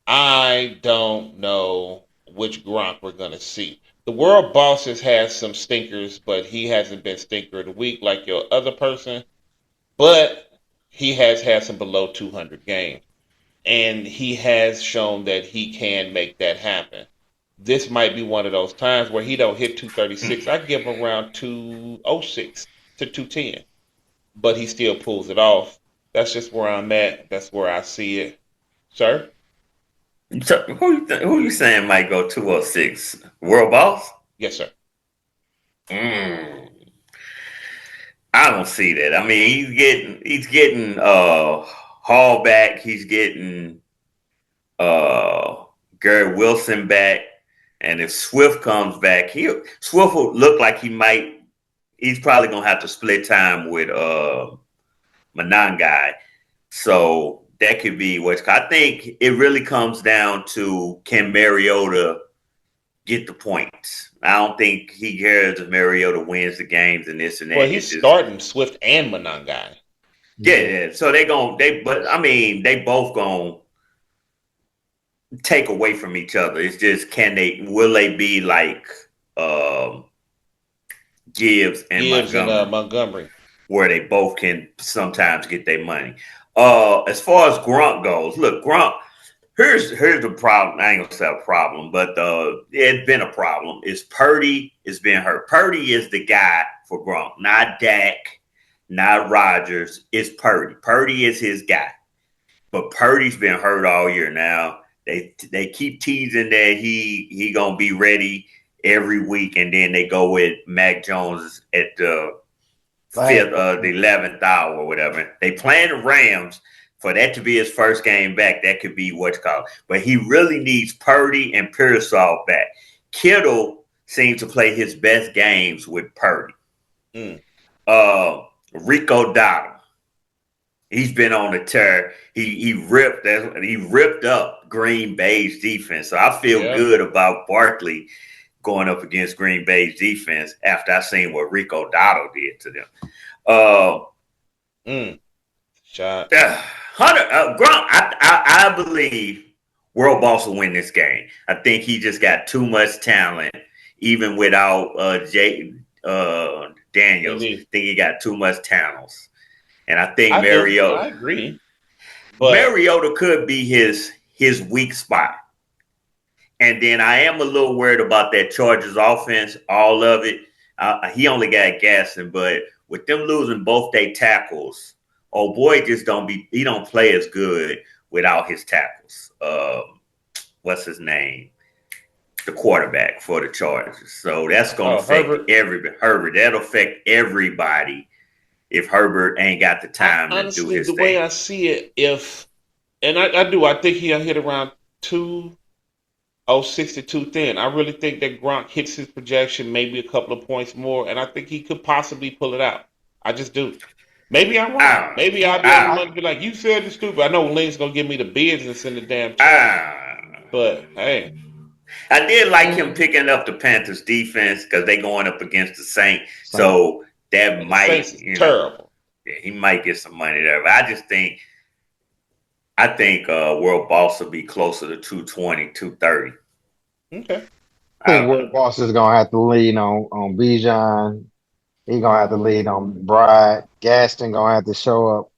I don't know which Gronk we're going to see. The World Boss has had some stinkers, but he hasn't been stinker of the week like your other person. But he has had some below 200 games. And he has shown that he can make that happen. This might be one of those times where he don't hit 236. I give him around 206 to 210. But he still pulls it off. That's just where I'm at. That's where I see it. Sir? So who you saying might go 206? World Boss? Yes, sir. Mm, I don't see that. I mean, he's getting Hall back. He's getting Gary Wilson back. And if Swift comes back, Swift will look like he's probably gonna have to split time with Manangai. So that could be I think it really comes down to can Mariota get the points. I don't think he cares if Mariota wins the games and this and that. Well, he's starting Swift and Manangai. Yeah. So they both gonna take away from each other. It's just will they be like Gibbs and Montgomery, where they both can sometimes get their money. As far as Gronk goes, look, Gronk Here's the problem. I ain't gonna say a problem, but it's been a problem. Is Purdy is being hurt. Purdy is the guy for Gronk, not Dak, not Rodgers. It's Purdy. Purdy is his guy. But Purdy's been hurt all year now. They keep teasing that he gonna be ready every week, and then they go with Mac Jones at the fifth, the 11th hour or whatever. They playing the Rams. For that to be his first game back, that could be what's called. But he really needs Purdy and Pearsall back. Kittle seems to play his best games with Purdy. Rico Dottle, he's been on a tear. He ripped up Green Bay's defense. So I feel good about Barkley going up against Green Bay's defense after I seen what Rico Dottle did to them. Shot. Gronk, I believe World Boss will win this game. I think he just got too much talent, even without Daniels. I think he got too much talent. And I think Mariota. I agree. But Mariota could be his weak spot. And then I am a little worried about that Chargers offense, all of it. He only got gassing, but with them losing both their tackles, oh boy, he don't play as good without his tackles. What's his name? The quarterback for the Chargers. So that's gonna affect everybody. Herbert. That'll affect everybody if Herbert ain't got the time to do his thing. The way I see it, I think he'll hit around 206 to 210. I really think that Gronk hits his projection, maybe a couple of points more, and I think he could possibly pull it out. I just do. Maybe I'm wrong. Maybe I'll be able to be like, you said it's stupid. I know Link's going to give me the business in the damn chat. But, hey. I did like him picking up the Panthers defense because they going up against the Saints. So that might, terrible. Yeah, he might get some money there. But I think World Boss will be closer to 220, 230. Okay. I think World Boss is going to have to lean on Bijan. He gonna have to lead on Bride. Gaston gonna have to show up.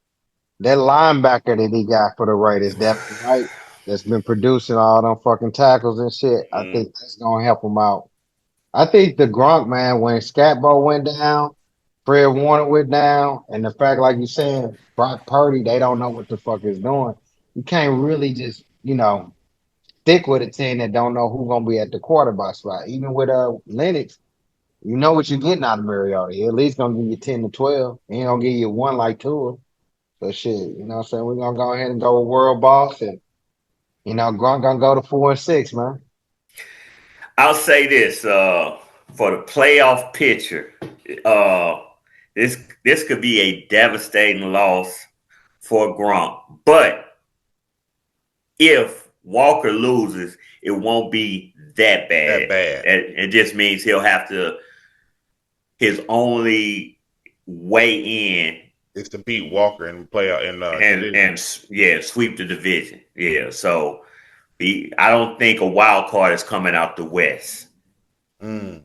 That linebacker that he got for the Raiders, definitely right. That's been producing all them fucking tackles and shit. I think that's gonna help him out. I think the Gronk, man, when Scatbo went down, Fred Warner went down, and the fact, like you saying, Brock Purdy, they don't know what the fuck is doing. You can't really just, stick with a team that don't know who gonna be at the quarterback spot. Even with Lennox. You know what you're getting out of Mariota. He at least gonna give you 10 to 12. He ain't gonna give you one like two. So shit, you know what I'm saying? We're gonna go ahead and go with World Boss and Gronk gonna go to 4-6, man. I'll say this, for the playoff picture, this could be a devastating loss for Gronk. But if Walker loses, it won't be that bad. It just means he'll have to. His only way in is to beat Walker and play out and sweep the division. Yeah, so I don't think a wild card is coming out the West. Well,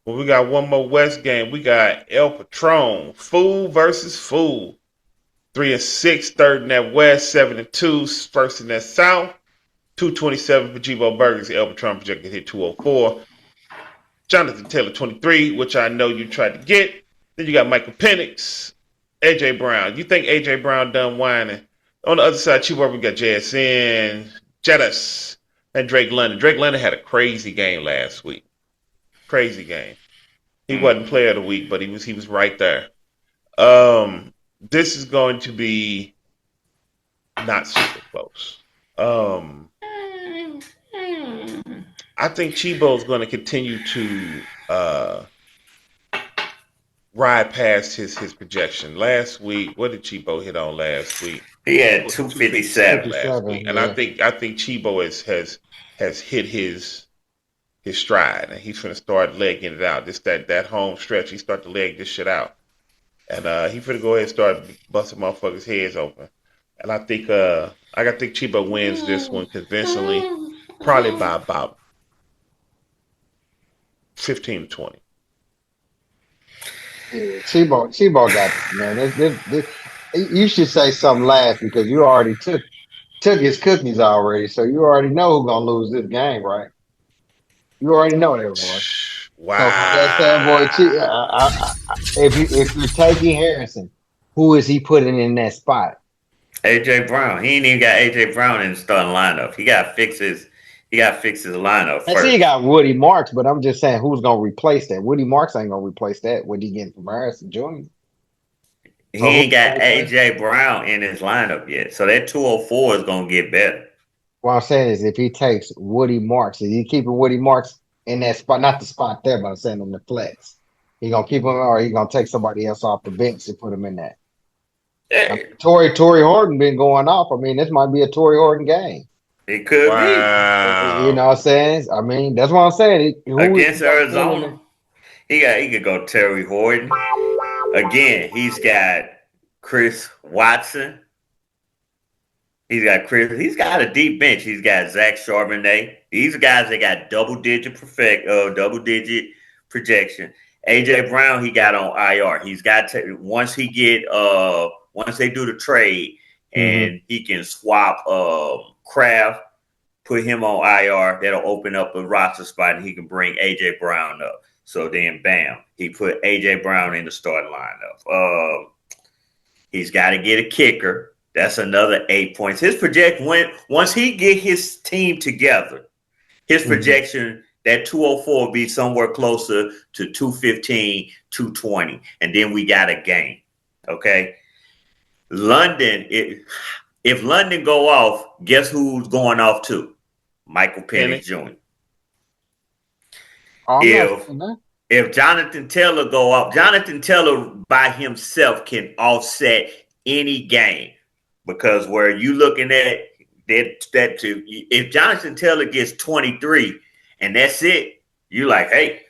we got one more West game. We got El Patron, Fool versus Fool. 3-6, third in that West, 7-2, first in that South. 227 for G-Bo Burgers. El Patron projected to hit 204. Jonathan Taylor, 23, which I know you tried to get. Then you got Michael Penix, A.J. Brown. You think A.J. Brown done whining? On the other side, Chief we got JSN, Jettis, and Drake London. Drake London had a crazy game last week. Crazy game. He wasn't player of the week, but he was right there. This is going to be not super close. I think Chibo is going to continue to ride past his projection. Last week, what did Chibo hit on last week? He had 257 last week, and I think Chibo has hit his stride, and he's going to start legging it out. This that home stretch, he start to leg this shit out, and he's going to go ahead and start busting motherfuckers' heads open. And I think Chibo wins this one convincingly, probably by about 15 to 20. Chibo got it, man. You should say something last because you already took. took his cookies already, so you already know who's gonna lose this game, right? You already know that, boy. So from that standpoint, Wow. if you're taking Harrison, who is he putting in that spot? AJ Brown. He ain't even got AJ Brown in the starting lineup. He got to fix his lineup I see you first. got Woody Marks, but I'm just saying who's gonna replace that? Woody Marks ain't gonna replace that. What he getting from Harrison Jr. He So ain't who's gonna got replace? AJ Brown in his lineup yet. So that 204 is gonna get better. What I'm saying is if he takes Woody Marks, is he keeping Woody Marks in that spot? Not the spot there, but I'm saying on the flex. He gonna keep him, or he gonna take somebody else off the bench and put him in that. I Yeah, mean, Tory Horton been going off. I mean, this might be a Tory Horton game. it could be You Wow. know what I'm saying? I mean, that's what I'm saying. Who is he against gonna put in Arizona. there? He could go Terry Horton. Again, he's got Chris Watson. He's got a deep bench. He's got Zach Charbonnet. These are guys that got double digit projection. AJ Brown, he got on IR. He's got to once they do the trade Hmm. and he can swap Kraft, put him on IR, that'll open up a roster spot and he can bring AJ Brown up. So then bam, he put AJ Brown in the starting lineup. He's got to get a kicker. That's another 8 points. His project once he get his team together, his Hmm. projection that 204 will be somewhere closer to 215, 220, and then we got a game. Okay, if London go off, guess who's going off too? Michael Penix Penny. Jr. Oh, I'm not If saying that. if Jonathan Taylor go off, Jonathan Taylor by himself can offset any game because where you looking at if Jonathan Taylor gets 23 and that's it, you like, hey,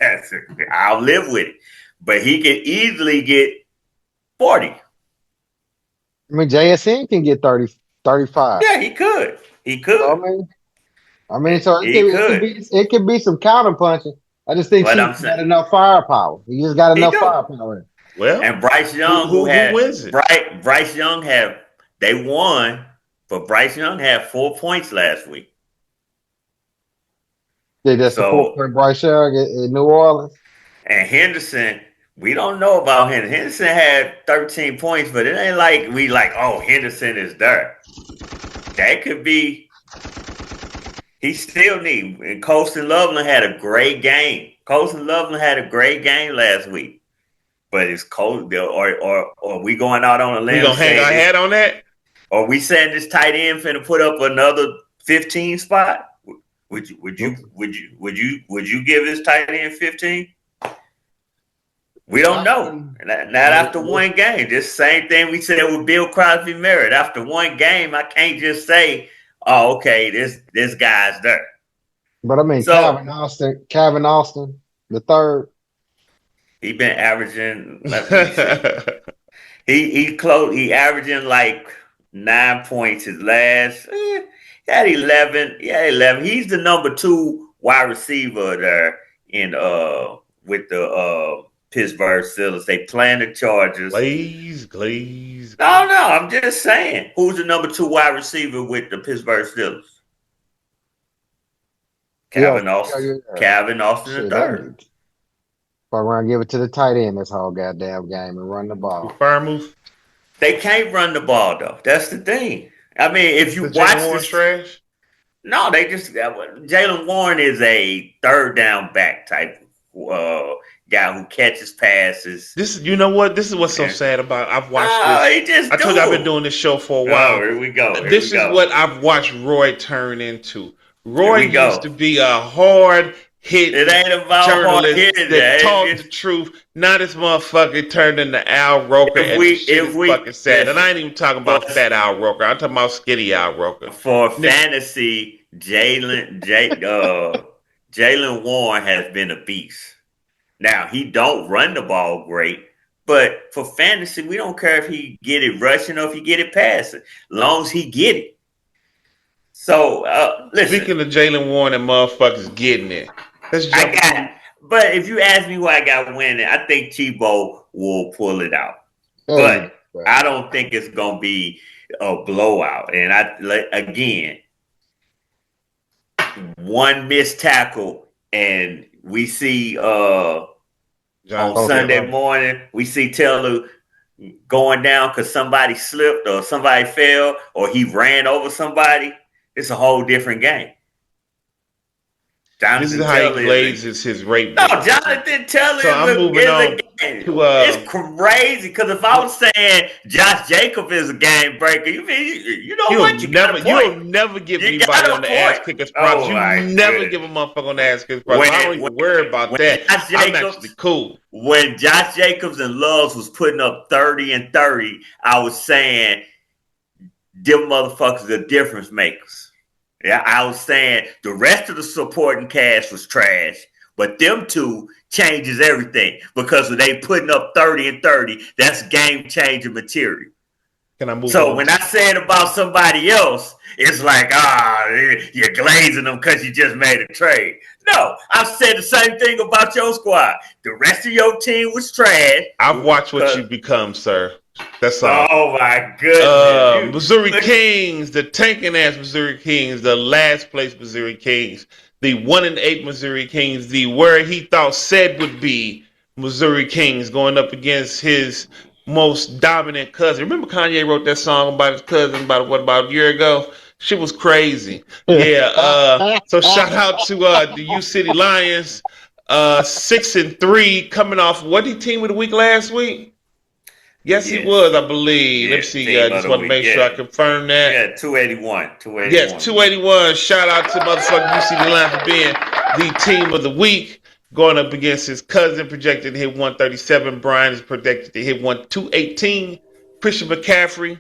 that's it. I'll live with it. But he can easily get 40. I mean, JSN can get 30, 35. Yeah, he could. He So could. so He could. it could be some counter punching. I just think But Chiefs I'm got saying enough firepower. He just got he enough do. firepower. Well, And Bryce who Young, who who wins it? Bryce Young they won, but Bryce Young had 4 points last week. They just support So for Bryce Young in New Orleans. and Henderson, we don't know about Henderson. Henderson had 13 points, but it ain't like we like, oh, Henderson is there. That could be he still need and Colston Loveland had a great game. Colston Loveland had a great game last week. But it's cold or we going out on a We limb gonna hang our saying this hat on that? or we saying this tight end finna put up another 15 spot? Would you give this tight end 15? We don't know. Not after one game. This same thing we said with Bill Crosby Merritt. After one game, I can't just say, "Oh, okay, this guy's there." But I mean, So Calvin Austin, the third. he been averaging. Let me see. He close. He averaging like 9 points. His last, he had 11. Yeah, 11. He's the number 2 wide receiver there in with the Pittsburgh Steelers. They playing the Chargers. Glaze. No, I'm just saying. Who's the number 2 wide receiver with the Pittsburgh Steelers? Yeah, Calvin Austin. yeah. Calvin Austin the Shit, third. if I run, give it to the tight end this whole goddamn game and run the ball. Fire move. They can't run the ball though. That's the thing. I mean, if you The watch Jalen Warren this, trash. no, they just Jalen Warren is a third down back type guy who catches passes. You know what? This is what's so Yeah. sad about. I've watched Oh, this. he just I told you I've been do. doing this show for a Oh, while. here we go. This is what I've watched Roy turn into. Roy Here we go. used to be a hard hit It ain't about hard journalist hitting. that talked It's- the truth. Now this motherfucker turned into Al Roker, and this shit is fucking sad. And I ain't even talking about But- fat Al Roker. I'm talking about skinny Al Roker. For fantasy, Jalen Warren has been a beast. Now he don't run the ball great, but for fantasy, we don't care if he get it rushing or if he get it passing, long as he get it. So listen, Speaking of Jalen Warren and motherfuckers getting it, let's jump. but if you ask me who I got winning, I think Tebow will pull it out. Hey, But I don't think it's gonna be a blowout. And again, one missed tackle, and we see on Sunday morning, we see Taylor going down because somebody slipped or somebody fell or he ran over somebody. It's a whole different game. This is how he glazes his rape. No, Jonathan Taylor so I'm moving on to it's crazy because if I was saying Josh Jacobs is a game breaker, you know what? You'll never give anybody on the ass kickers props. You never give a motherfucker on the ass kickers props. I don't even worry about that. I'm actually cool. When Josh Jacobs and Loves was putting up 30 and 30, I was saying them motherfuckers are difference makers. Yeah, I was saying the rest of the supporting cast was trash, but them two changes everything because when they putting up 30 and 30, that's game-changing material. Can I move so on? When I say it about somebody else, it's like, you're glazing them because you just made a trade. No, I've said the same thing about your squad. The rest of your team was trash. I've watched what you become, sir. That's all. Oh my goodness. Missouri Kings, the tanking ass Missouri Kings, the last place Missouri Kings, the 1-8 Missouri Kings, the where he thought said would be Missouri Kings going up against his most dominant cousin. Remember Kanye wrote that song about his cousin about a year ago? Shit was crazy. Yeah. So shout out to the U City Lions, 6-3, coming off. What did he team of the week last week? Yes, he was, I believe. Let's see. Just want to make sure I confirm that. Yeah, 281. Yes, 281. Shout out to motherfucking UCD Line for being the team of the week. Going up against his cousin, projected to hit 137. Brian is projected to hit 218. Christian McCaffrey,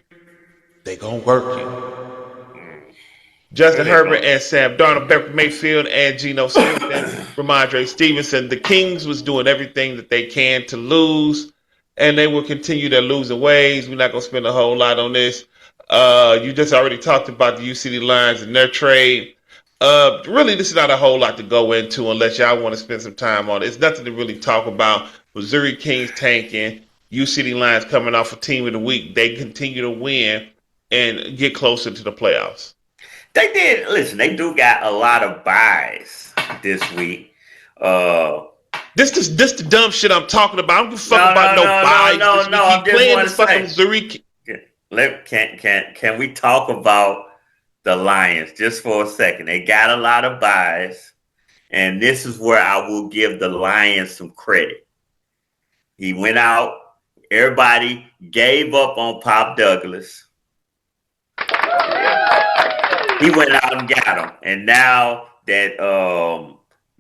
they gonna work you. Justin Herbert and Sam Darnold, Baker Mayfield and Geno Smith and Ramondre Stevenson. The Kings was doing everything that they can to lose. And they will continue their losing ways. We're not going to spend a whole lot on this. You just already talked about the UCD Lions and their trade. Really, this is not a whole lot to go into unless y'all want to spend some time on it. It's nothing to really talk about. Missouri Kings tanking, UCD Lions coming off a team of the week. They continue to win and get closer to the playoffs. They did. Listen, they do got a lot of buys this week. This the dumb shit I'm talking about. I don't give a fuck about no buys. No. I'm playing this fucking Missouri. Can we talk about the Lions just for a second? They got a lot of buys, and this is where I will give the Lions some credit. He went out. Everybody gave up on Pop Douglas. He went out and got him, and now that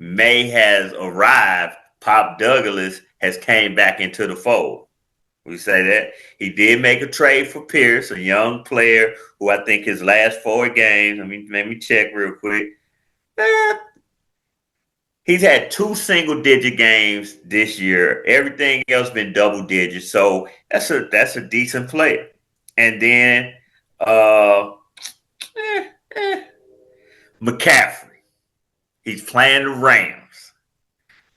May has arrived, Pop Douglas has came back into the fold. We say that. He did make a trade for Pierce, a young player who I think his last 4 games, let me check real quick. He's had 2 single-digit games this year. Everything else been double digits. So that's a decent player. And then McCaffrey. He's playing the Rams.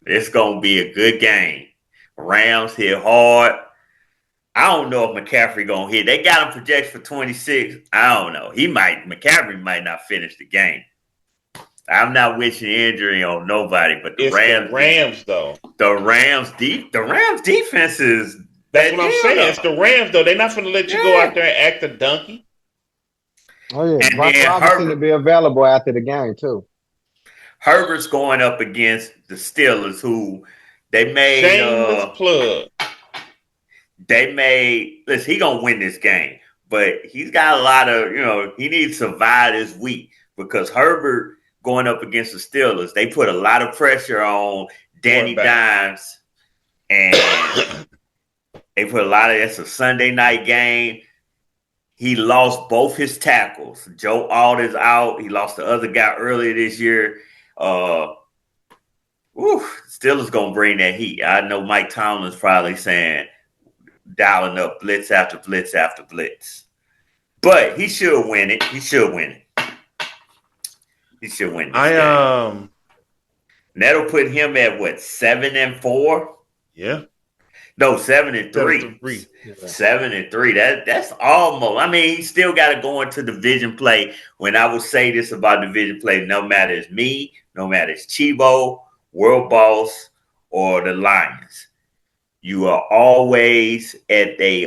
It's going to be a good game. Rams hit hard. I don't know if McCaffrey going to hit. They got him projected for 26. I don't know. McCaffrey might not finish the game. I'm not wishing injury on nobody, but the Rams though. The Rams defense is. That's what I'm saying. It's the Rams though. They're not going to let you go out there and act a donkey. Oh yeah, Brock Robinson to be available after the game too. Herbert's going up against the Steelers, who they made. Shameless plug. Listen, he gonna win this game, but he's got a lot of, he needs to survive this week because Herbert going up against the Steelers, they put a lot of pressure on Danny Dimes, and they put it's a Sunday night game. He lost both his tackles. Joe Alden's out. He lost the other guy earlier this year. Steelers gonna bring that heat. I know Mike Tomlin's probably saying, dialing up blitz after blitz after blitz. But he should win it. He should win this game. That'll put him at 7-4? Yeah. No, 7-3. 7-3. 7-3. That's almost. I mean, he still got to go into division play. When I would say this about division play, no matter it's me, no matter it's Chibo, World Boss, or the Lions, you are always at a.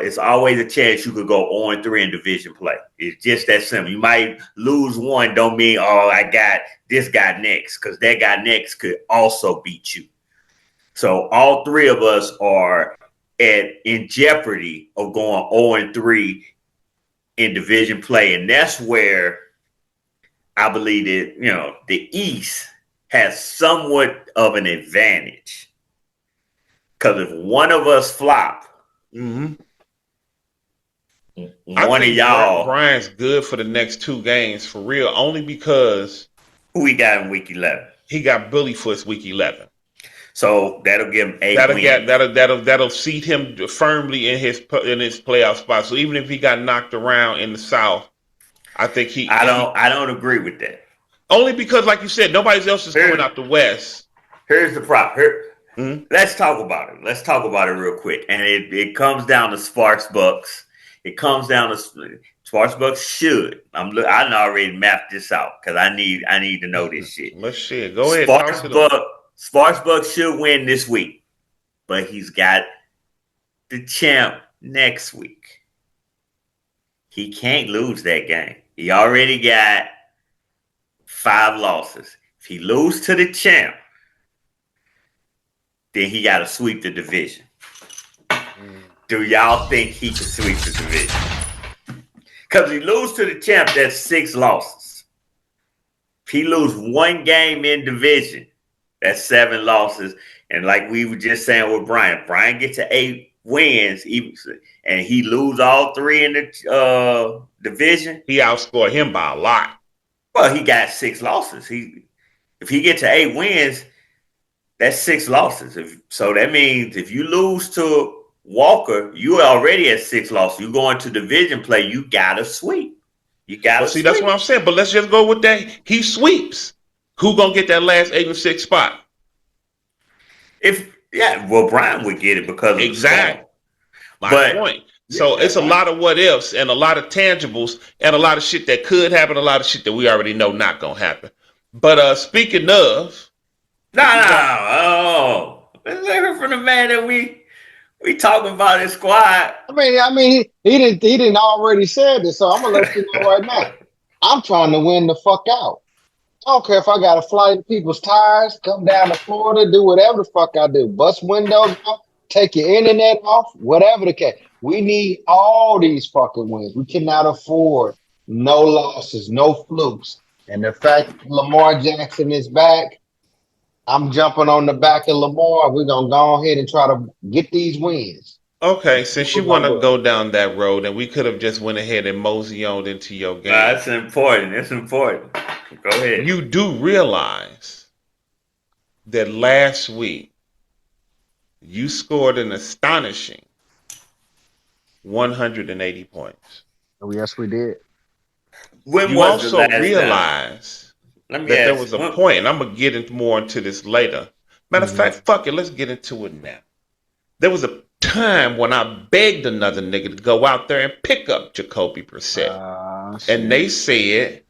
It's always a chance you could go 0-3 in division play. It's just that simple. You might lose one, don't mean I got this guy next, because that guy next could also beat you. So all three of us are in jeopardy of going 0-3 in division play. And that's where I believe that, the East has somewhat of an advantage. Because if one of us flop, Mm-hmm. one of y'all, Brian's good for the next 2 games for real, only because who we got in week 11. he got Bully Foot's week 11. So that'll give him 8 wins. That'll seat him firmly in his playoff spot. So even if he got knocked around in the South, I think I don't agree with that. Only because, like you said, nobody else is coming out the West. Here's the problem. Let's talk about it. Let's talk about it real quick. And it comes down to Sparks Bucks. It comes down to Sparks Bucks should. I already mapped this out because I need to know this shit. Let's shit. Go ahead. Sparks Bucks should win this week, but he's got the champ next week. He can't lose that game. He already got 5 losses. If he loses to the champ, then he got to sweep the division. Do y'all think he can sweep the division? Because he loses to the champ, that's 6 losses. If he loses 1 game in division, that's 7 losses. And like we were just saying with Brian gets to 8 wins, and he lose all 3 in the division. He outscored him by a lot. Well, he got 6 losses. If he gets to 8 wins, that's 6 losses. So that means if you lose to Walker, you already at 6 losses. You go into division play, you gotta sweep. You gotta see. That's what I'm saying. But let's just go with that. He sweeps. Who gonna get that last 8 and 6 spot? Brian would get it because exactly. My point. So it's a lot of what ifs and a lot of tangibles and a lot of shit that could happen, a lot of shit that we already know not gonna happen. But speaking of, let's hear from the man that we talking about his squad. I mean, he didn't already said this, so I'm gonna let you know right now. I'm trying to win the fuck out. I don't care if I got to fly people's tires, come down to Florida, do whatever the fuck I do, bust windows off, take your internet off, whatever the case. We need all these fucking wins. We cannot afford no losses, no flukes. And the fact Lamar Jackson is back, I'm jumping on the back of Lamar. We're going to go ahead and try to get these wins. Okay, since you want to go down that road, and we could have just went ahead and mosey on into your game. That's important. It's important. Go ahead. You do realize that last week you scored an astonishing 180 points. Oh, yes, we did. You also realize that there was a point, and I'm going to get into more into this later. Matter of fact, fuck it, let's get into it now. There was a time when I begged another nigga to go out there and pick up Jacoby Brissett. And they said,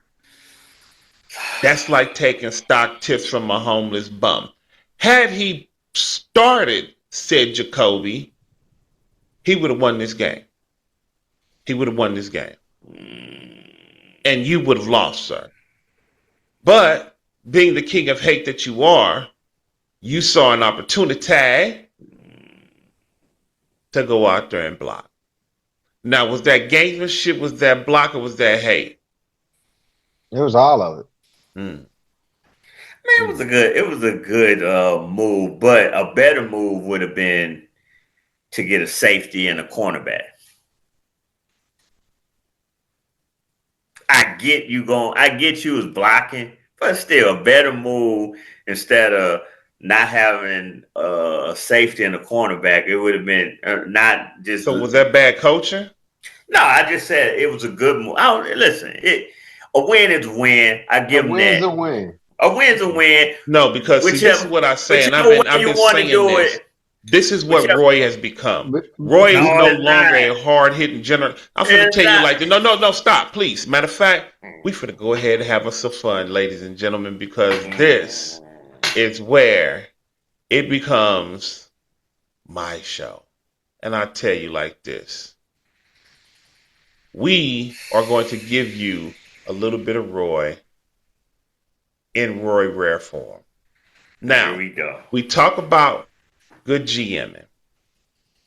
that's like taking stock tips from a homeless bum. Had he started, said Jacoby, he would have won this game. He would have won this game. And you would have lost, sir. But being the king of hate that you are, you saw an opportunity to go out there and block. Now, was that gamesmanship, was that block, or was that hate? It was all of it. Man, it was a good move, but a better move would have been to get a safety and a cornerback. I get you as blocking, but still a better move instead of not having a safety and a cornerback. It would have been not just. So was that bad coaching? No, I just said it was a good move. A win is a win. I give them that. A win. A win's a win. No, because this is what I say, and I've been saying this. This is what Roy has become. But- Roy is No, no it's longer not. a hard-hitting general. I'm finna It's tell you not. like, no, stop, please. Matter of fact, we finna go ahead and have us some fun, ladies and gentlemen, because this is where it becomes my show. And I tell you like this. We are going to give you a little bit of Roy in Roy rare form. Now, Here we go. we talk about good GMing,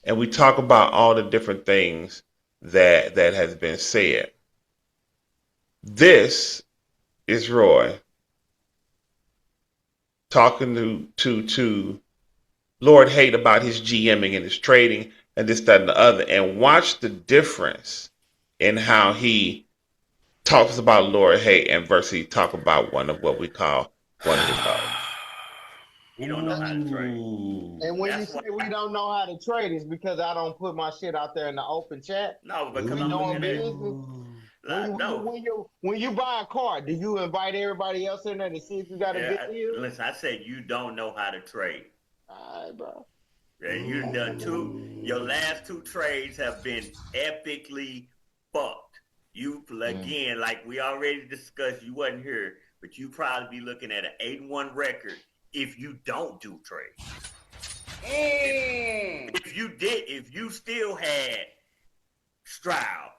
and we talk about all the different things that has been said. This is Roy talking to Lord Haight about his GMing and his trading and this, that, and the other, and watch the difference in how he talks about Lord Haight and versus he talk about one of what we call one of his dogs. You don't know how to trade. Ooh. And when That's you say we don't know how to trade, it's because I don't put my shit out there in the open chat. No, because We I'm know looking at it. business. No. When you buy a car, do you invite everybody else in there to see if you got a good deal? Listen, I said you don't know how to trade. All right, bro. Yeah, you've done your last two trades have been epically fucked. You, again, like we already discussed, you wasn't here, but you probably be looking at an 8-1 record if you don't do trades. If you still had Stroud,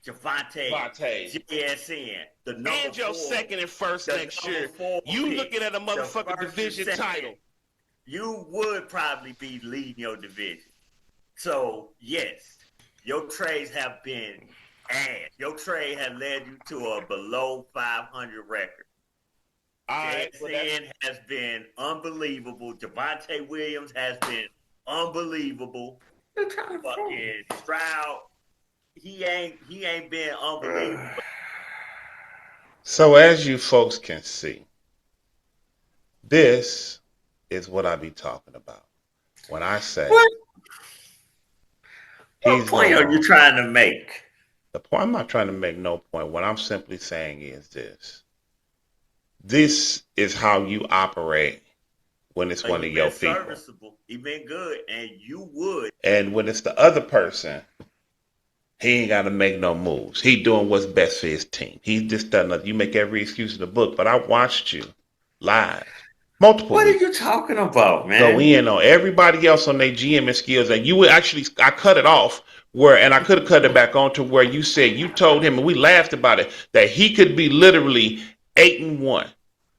Javante, JSN, the number And your 4, second and first the next number year. 4 You pick, looking at a the motherfucking first division and second, title. you would probably be leading your division. So, yes, your trades have been ass. Your trade has led you to a below 500 record. JSN has been unbelievable. Javante Williams has been unbelievable. Fucking Stroud, he ain't been unbelievable. So as you folks can see, this is what I be talking about when I say What he's point are you trying to make? the point. I'm not trying to make no point. What I'm simply saying is this. This is how you operate when it's one of your people. Serviceable. He been good, and you would. And when it's the other person, he ain't got to make no moves. He doing what's best for his team. He just doesn't. You make every excuse in the book, but I watched you live multiple What are weeks. you talking about, man? Go in on everybody else on their GM skills, and you would actually. I cut it off and I could have cut it back on to where you said you told him, and we laughed about it, that he could be literally 8-1.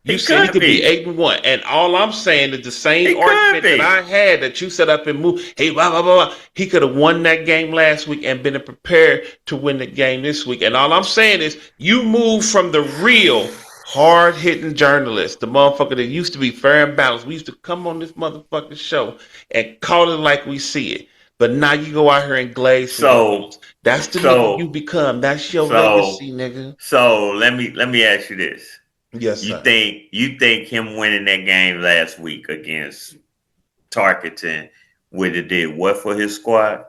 You said he could be 8-1, and all I'm saying is the same argument that I had that you set up and moved. Hey, blah blah blah. He could have won that game last week and been prepared to win the game this week. And all I'm saying is you moved from the real hard-hitting journalist, the motherfucker that used to be fair and balanced. We used to come on this motherfucking show and call it like we see it. But now you go out here and glaze. That's the nigga you become. That's your legacy, nigga. So let me ask you this. Yes, sir. You think him winning that game last week against Tarkenton would have did what for his squad?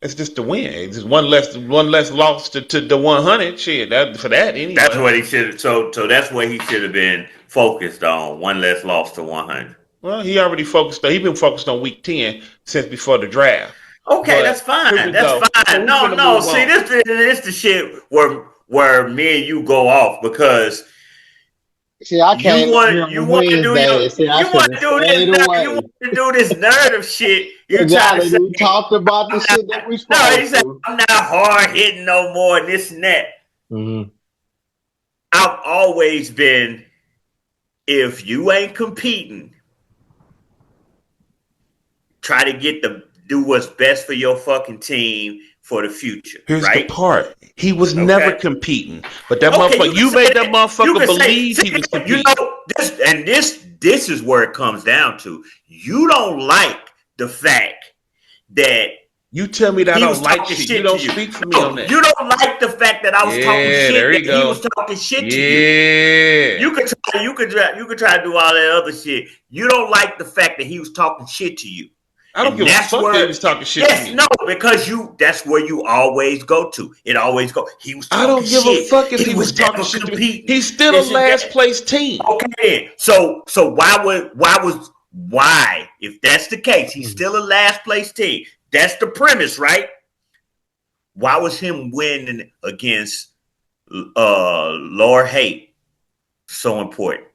It's just the win. It's just one less loss to the 100. Shit, for that anyway. That's what he should. So that's what he should have been focused on. One less loss to 100. Well, he already focused. He been focused on week 10 since before the draft. Okay, that's fine. That's fine. No. See, this the shit where me and you go off because. See, I can't. You want to do this narrative shit. You trying to say, we talked about the shit that we spoke. No, he said I'm not hard hitting no more. This and that. Mm-hmm. I've always been. If you ain't competing, try to do what's best for your fucking team for the future. Here's right? the part. He was never competing. But that motherfucker, you made that motherfucker believe he was competing. This is where it comes down to. You don't like the fact that you tell me that I don't like shit. You don't speak for me on that. You don't like the fact that I was talking shit. There you go. He was talking shit to you. You could try to do all that other shit. You don't like the fact that he was talking shit to you. I don't give a fuck that he was talking shit to me. No, because that's where you always go to. It always go. He was talking I don't give shit. a fuck if he was talking shit to me. He's still a last place team. Okay, then. So why was why, if that's the case, he's still a last place team. That's the premise, right? Why was him winning against Lord Hate so important?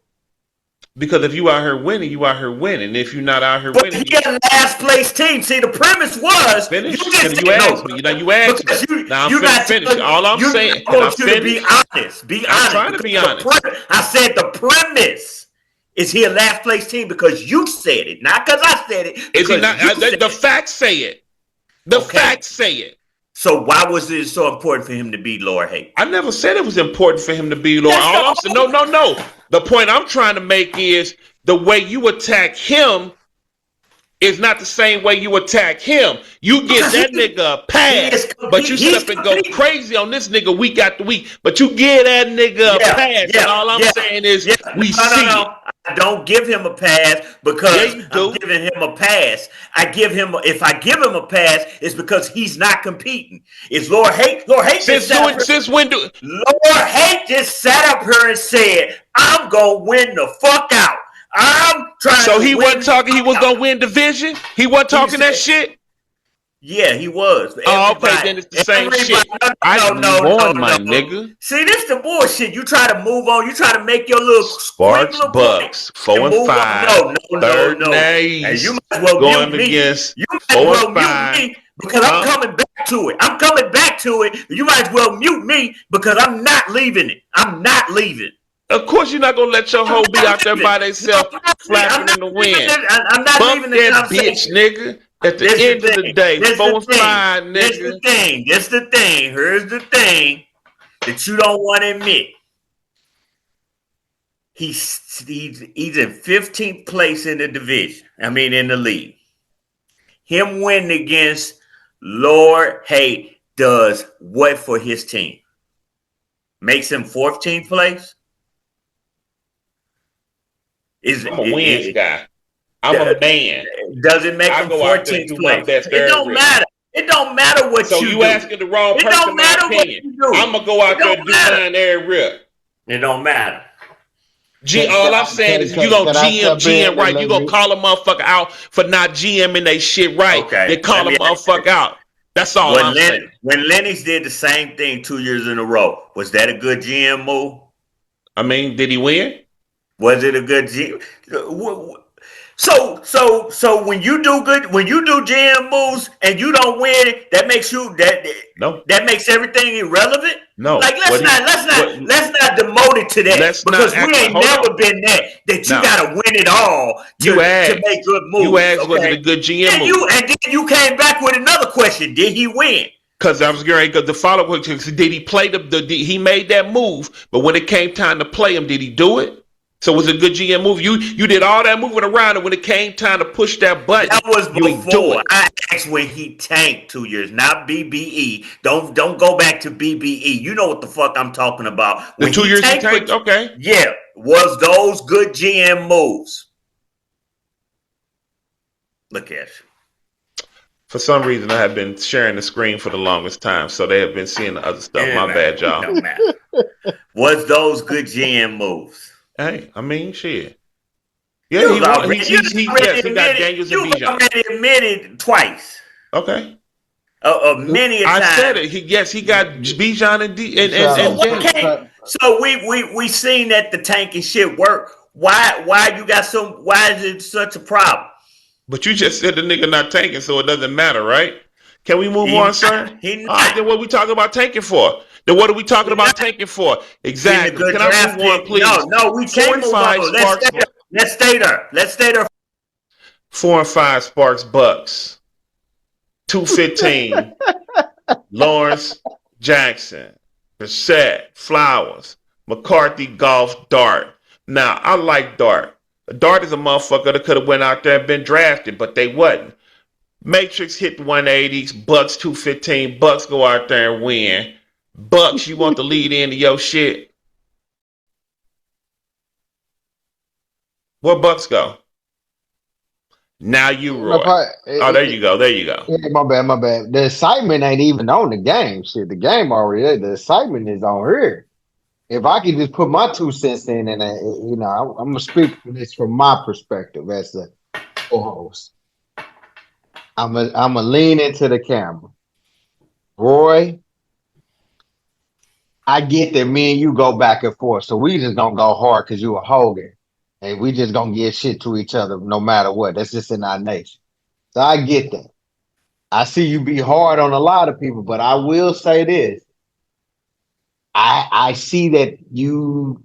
Because if you out here winning, you out here winning. If you're not out here But winning, he had a last place team. See, the premise was finish. you Can just you ask me? Now you asked me. Now I'm finna finish. All I'm saying, I can I want you to be finish? honest. Be I'm honest. trying to be honest. I said the premise is he a last place team because you said it, not because I said it. Is he Because not? you said The it. facts say it. The Okay. facts say it. So why was it so important for him to beat Lord Hate? I never said it was important for him to be Lord. That's All the I'm saying, no. The point I'm trying to make is the way you attack him is not the same way you attack him. You get that nigga a pass, but you sit up and go crazy on this nigga week after week. But you give that nigga a pass, and all I'm saying is we see it. I don't give him a pass Yeah, because you I'm do. giving him a pass. If I give him a pass, it's because he's not competing. It's Lord Hate. Since when do? Lord Hate just sat up here and said, "I'm gonna win the fuck out. I'm trying." So to he win wasn't talking. He was gonna win division. He wasn't talking that shit. Yeah, he was. Oh, okay, then it's the same shit. No. My nigga. See, this the bullshit. You try to move on. You try to make your little Sparks squiggler Bucks point 4-5. No. Third And Ace you might as well going mute me. against You might as well 4-5. mute me because I'm coming back to it. I'm coming back to it. You might as well mute me because I'm not leaving it. I'm not leaving. Of course, you're not gonna let your hoe be out there by themselves flapping in the wind. I'm not Fuck leaving the that conversation. bitch, nigga. At the end of the day, 4-5, nigga. This the thing. Here's the thing that you don't want to admit. He's in 15th place in the division. I mean, in the league. Him winning against Lord Hate does what for his team? Makes him 14th place? I'm a wins guy. I'm a man. Does it make I him go out there and 14th do my place? best It don't every matter. It don't matter what So you you do. asking the wrong It person don't my matter what opinion. you do. I'm gonna go out there and do mine every rip. It don't matter. All I'm saying is you gonna GM right. You gonna call a motherfucker out for not GMing they shit right. Okay, They call a motherfucker out. That's all I'm saying. When Lennox did the same thing 2 years in a row, was that a good GM move? I mean, did he win? Was it a good GM? So when you do GM moves and you don't win, that makes you that makes everything irrelevant. No. Like let's not demote it to that because we ain't never been that you gotta win it all to make good moves. You asked was it a good GM move? And then you came back with another question: did he win? Because I was going to the follow-up question: did he play he made that move, but when it came time to play him, did he do it? So was it a good GM move? You did all that moving around, and when it came time to push that button, that was before. I asked when he tanked 2 years, not BBE. Don't go back to BBE. You know what the fuck I'm talking about. The 2 years he tanked, okay. Yeah, was those good GM moves? Look at you. For some reason, I have been sharing the screen for the longest time, so they have been seeing the other stuff. My bad, y'all. Don't matter. Was those good GM moves? Hey, I mean, shit. Yeah, he got Daniels and Bijan. You already admitted twice. Okay. Many a time. I said it. He got Bijan and Daniels. So we seen that the tank and shit work. Why is it such a problem? But you just said the nigga not tanking, so it doesn't matter, right? Can we move on, sir? All right, then what are we talking about tanking for? Then what are we talking about tanking for? Exactly. Can I move on, please? No, we can't move on. Let's stay there. 4 and 5 Sparks Bucks. 215. Lawrence Jackson. Brissett, Flowers, McCarthy, Golf, Dart. Now, I like Dart. Dart is a motherfucker that could have went out there and been drafted, but they wasn't. Matrix hit the 180s. Bucks 215. Bucks go out there and win. Bucks, you want the lead into your shit? Where Bucks go? Now you Roy. There you go. Yeah, my bad. The excitement ain't even on the game. Shit, the game already there. The excitement is on here. If I could just put my 2 cents in, and I'm gonna speak for this from my perspective as co-host. I'm a lean into the camera. Roy, I get that me and you go back and forth, so we just gonna go hard because you a Hogan, and we just gonna get shit to each other no matter what. That's just in our nature. So I get that. I see you be hard on a lot of people, but I will say this: I see that you,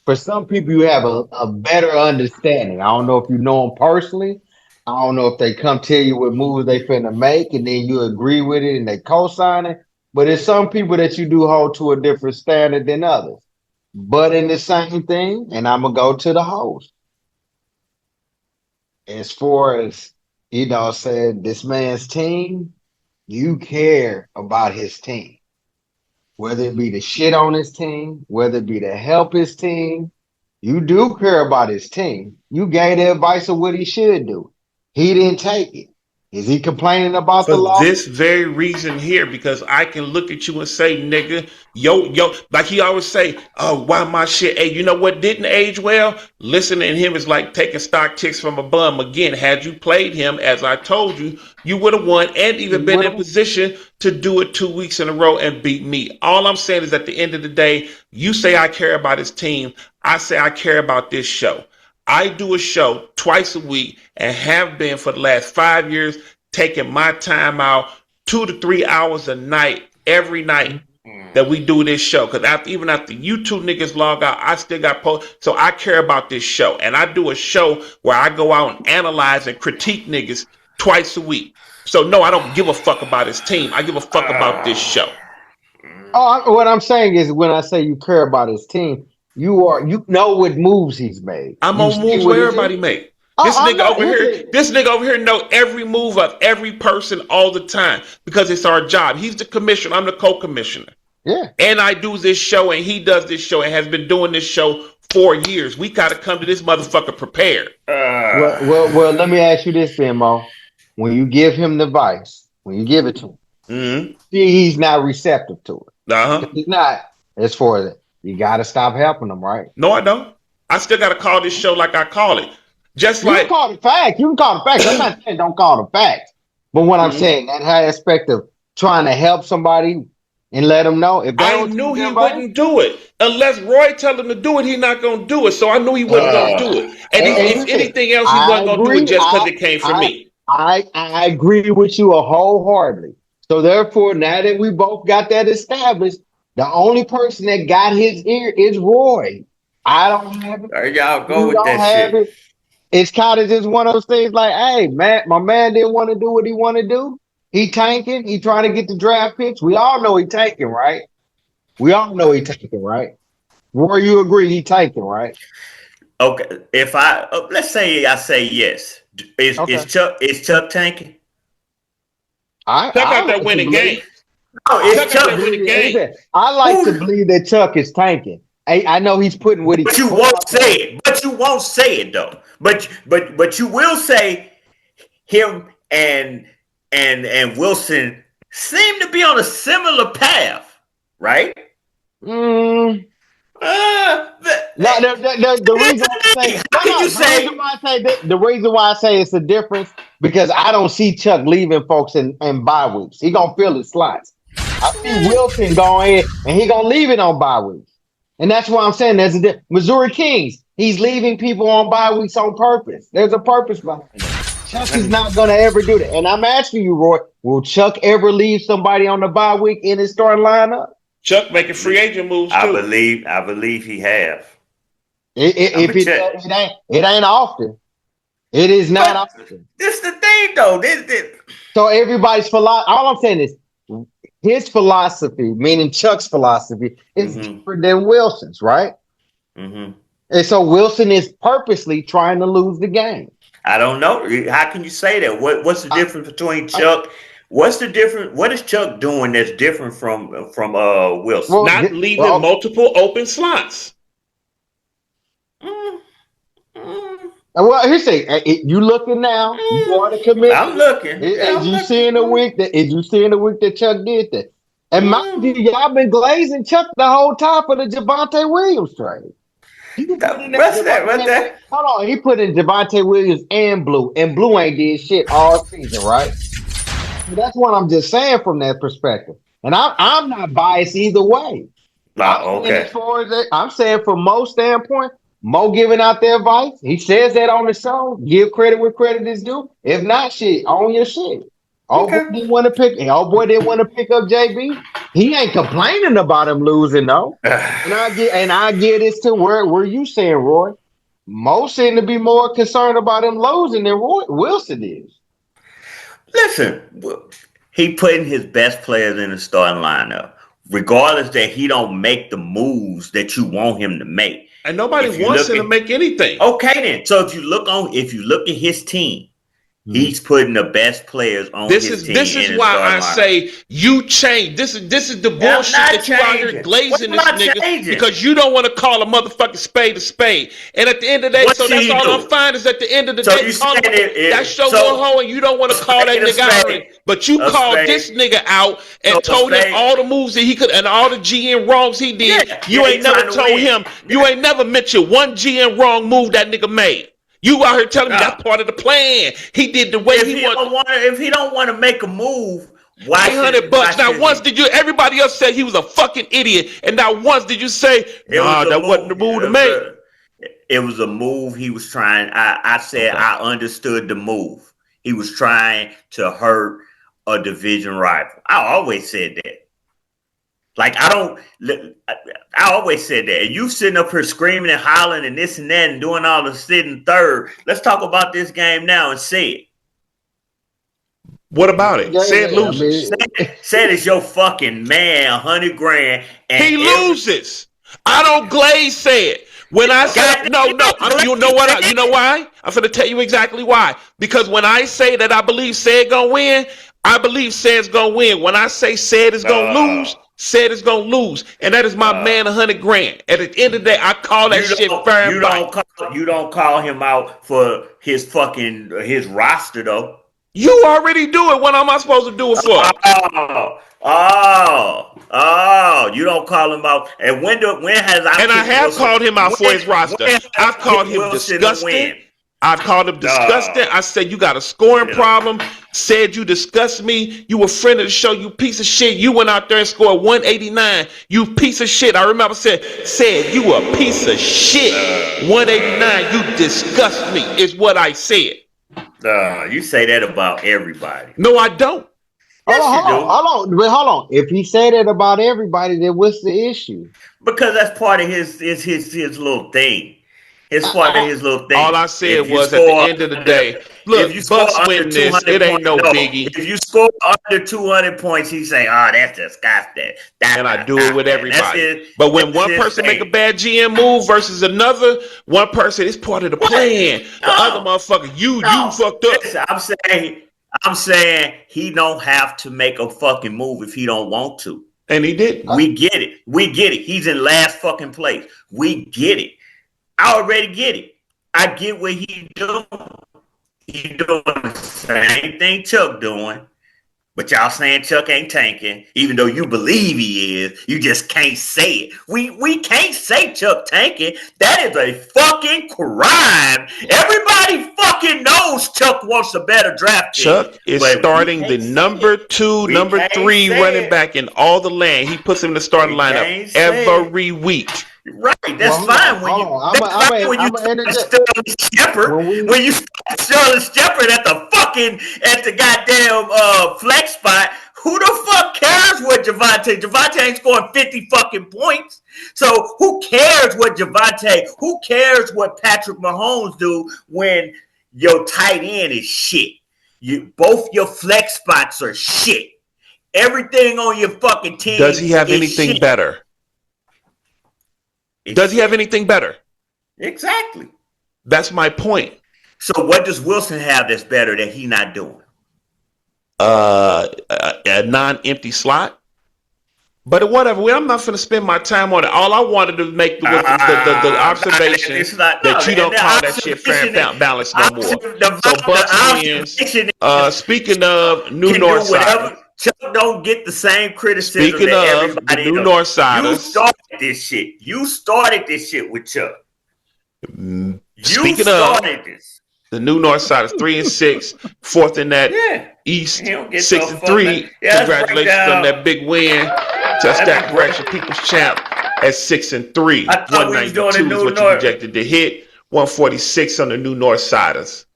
for some people, you have a better understanding. I don't know if you know them personally. I don't know if they come tell you what moves they finna make, and then you agree with it and they co-sign it. But it's some people that you do hold to a different standard than others. But in the same thing, and I'm gonna go to the host. As far as said this man's team, you care about his team, whether it be to shit on his team, whether it be to help his team. You do care about his team. You gave the advice of what he should do. He didn't take it. Is he complaining about For the law? this very reason here, because I can look at you and say, nigga, yo, like he always say, oh, why my shit? Hey, you know what didn't age well? Listening to him is like taking stock ticks from a bum. Again, had you played him, as I told you, you would have won and even been in position to do it 2 weeks in a row and beat me. All I'm saying is at the end of the day, you say I care about his team. I say I care about this show. I do a show twice a week and have been for the last 5 years, taking my time out 2 to 3 hours a night, every night that we do this show. Because even after you two niggas log out, I still got post. So I care about this show. And I do a show where I go out and analyze and critique niggas twice a week. So no, I don't give a fuck about his team. I give a fuck about this show. What I'm saying is when I say you care about his team, you know what moves he's made. I'm You on see moves what where he everybody did? make. Oh, This I'm nigga not over here, listen. this nigga over here know every move of every person all the time because it's our job. He's the commissioner. I'm the co-commissioner. Yeah. And I do this show and he does this show and has been doing this show 4 years. We gotta come to this motherfucker prepared. Well. Let me ask you this, then, Mo. When you give him the advice, when you give it to him, Mm-hmm. see he's not receptive to it. Uh-huh. He's not. As far as you got to stop helping him, right? No, I don't. I still gotta call this show like I call it. Just You can like call it fact. You can call it facts. I'm not saying don't call it facts. But what I'm Mhm. saying, that aspect of trying to help somebody and let them know if they I don't knew take he the advice, wouldn't do it. Unless Roy tell him to do it, he not gonna do it. So I knew he wasn't gonna do it. And and if listen, anything else, he I wasn't gonna do it agree. just because it came from me. I agree with you wholeheartedly. So therefore, now that we both got that established, the only person that got his ear is Roy. I don't have it. There y'all go You with don't that have shit. it. It's kind of just one of those things like, hey, man, my man didn't want to do what he want to do. He tanking. He trying to get the draft picks. We all know he tanking, right? We all know he tanking, right? Roy, you agree he tanking, right? Okay, if let's say I say yes, Okay. is Chuck tanking? Chuck I out there like to winning believe. games. No, I it's Chuck out Chuck. there winning games. listen, I like to Who? believe that Chuck is tanking. I know he's putting what he But can you put won't out say there. it. But you won't say it though. But you will say him and Wilson seem to be on a similar path, right? Mm, The, no, the here's reason the why I say thing. How can you the reason say why I say that, the reason why I say it's a difference because I don't see Chuck leaving folks in bye weeks. He gonna fill his slots. I see Wilson going in and he gonna leave it on bye weeks, and that's why I'm saying there's a Missouri Kings. He's leaving people on bye weeks on purpose. There's a purpose behind it. Chuck is not gonna ever do that. And I'm asking you, Roy, will Chuck ever leave somebody on the bye week in his starting lineup? Chuck making free agent moves I too. believe he have. If I'ma check. it ain't often. It is not But often. this is the thing though. This So everybody's philosophy. All I'm saying is his philosophy, meaning Chuck's philosophy, is different than Wilson's, right? mm-hmm. And so Wilson is purposely trying to lose the game. I don't know. How can you say that? What's the difference between Chuck? What's the difference? What is Chuck doing that's different from Wilson? Not leaving multiple open slots. Mm, mm, Well, here's the you looking now. You are the commissioner. I'm looking. As you see in the week that Chuck did that. And mind you, y'all been glazing Chuck the whole time for the Javante Williams trade. You put in What's that? What's that? hold on, he put in Javante Williams and Blue ain't did shit all season, right? So that's what I'm just saying from that perspective. And I'm not biased either way. I'm Oh, saying as okay. far as that, I'm saying from Mo's standpoint, Mo giving out their advice. He says that on the show. Give credit where credit is due. If not, shit, own your shit. Oh boy Okay. didn't want to pick. Oh boy didn't want to pick up JB. He ain't complaining about him losing though. And I get this to where you saying, Roy. Mo seemed to be more concerned about him losing than Roy Wilson is. Listen, he putting his best players in the starting lineup, regardless that he don't make the moves that you want him to make. And nobody If you wants look him to at- make anything. Okay, then. So if you look at his team, he's putting the best players on This his is team. this in is his why starting I lineup. say you change. This is the I'm bullshit not that you out here changing. glazing What this am I nigga changing? because you don't want to call a motherfucking spade a spade. And at the end of the day, What so should that's he all do? I'm finding is at the end of the So day, you call him saying that's your so one hoe, and you don't want a to call that spade, a nigga out. spade, But you a called spade. this nigga out and So a told him spade. all the moves that he could and all the GM wrongs he did. Yeah, You yeah, ain't he never trying to told win. him. You ain't never mentioned one GM wrong move that nigga made. You out here telling me No. that's part of the plan. He did the way If he he wanted. don't want to make a move, why $800. Not once did you. Everybody else said he was a fucking idiot, and not once did you say, It was "Nah, a that wasn't the move. move to make." It was a move he was trying. I said Okay. I understood the move. He was trying to hurt a division rival. I always said that. Like I always said that. And you sitting up here screaming and hollering and this and that and doing all the sitting third. Let's talk about this game now and say it. What about it? Yeah, Said yeah, I loses. mean, Said it's your fucking man, 100 grand. And He loses. I don't glaze say it. When I say Goddamn, you know what? You know why? I'm gonna tell you exactly why. Because when I say that I believe said gonna win, I believe said's gonna win. When I say said is gonna lose, said is gonna lose, and that is my man, 100 grand. At the end of the day, I call that shit fair and right. You don't call him out for his roster though. You already do it. What am I supposed to do it for? You don't call him out. And when has I? And I have Wilson, called him out for his roster. I've called him Wilson disgusting. I've called him disgusting. I said, you got a scoring problem. Said you disgust me. You a friend of the show, you piece of shit. You went out there and scored 189. You piece of shit. I remember said you a piece of shit. 189. You disgust me, is what I said. You say that about everybody. No, I don't. hold on. If he said it about everybody, then what's the issue? Because that's part of his little thing. It's part of his little thing. All I said was at the end of the day, look, Bucks win this. It ain't no biggie. If you score under 200 points, he say, "Oh, that's disgusting." And I do it with everybody. But when one person make a bad GM move versus another, one person is part of the plan. The other motherfucker, you fucked up. Listen, I'm saying he don't have to make a fucking move if he don't want to. And he didn't. We get it. He's in last fucking place. We get it. I already get it. I get what he doing. He doing the same thing Chuck doing. But y'all saying Chuck ain't tanking, even though you believe he is. You just can't say it. We can't say Chuck tanking. That is a fucking crime. Everybody fucking knows Chuck wants a better draft pick. Chuck is starting the number 2, number 3 running back in all the land. He puts him in the starting lineup every week. Right, that's fine when you Sterling Shepard at the goddamn flex spot. Who the fuck cares what Javante? Javante ain't scoring 50 fucking points. So who cares what Javante? Who cares what Patrick Mahomes do when your tight end is shit? Both your flex spots are shit. Everything on your fucking team. Does he have anything shit. better? Does he have anything better? Exactly. That's my point. So what does Wilson have that's better that he not doing? A non-empty slot. But whatever. I'm not going to spend my time on it. All I wanted to make was the observation that you don't call that shit fair and balanced no more. So Bucks wins. Speaking of New North Side. Chuck don't get the same criticism. Speaking that of everybody the New North Siders. You started this shit with Chuck. You Speaking of, started this. the new North Side is 3-6, fourth in that Yeah. East, He don't get 6-3. Yeah, let's break Congratulations down. on that big win. Touch that correction, People's Champ at 6-3. I thought we was doing the 192 is New what you North. projected to hit. 146 on the new North Siders.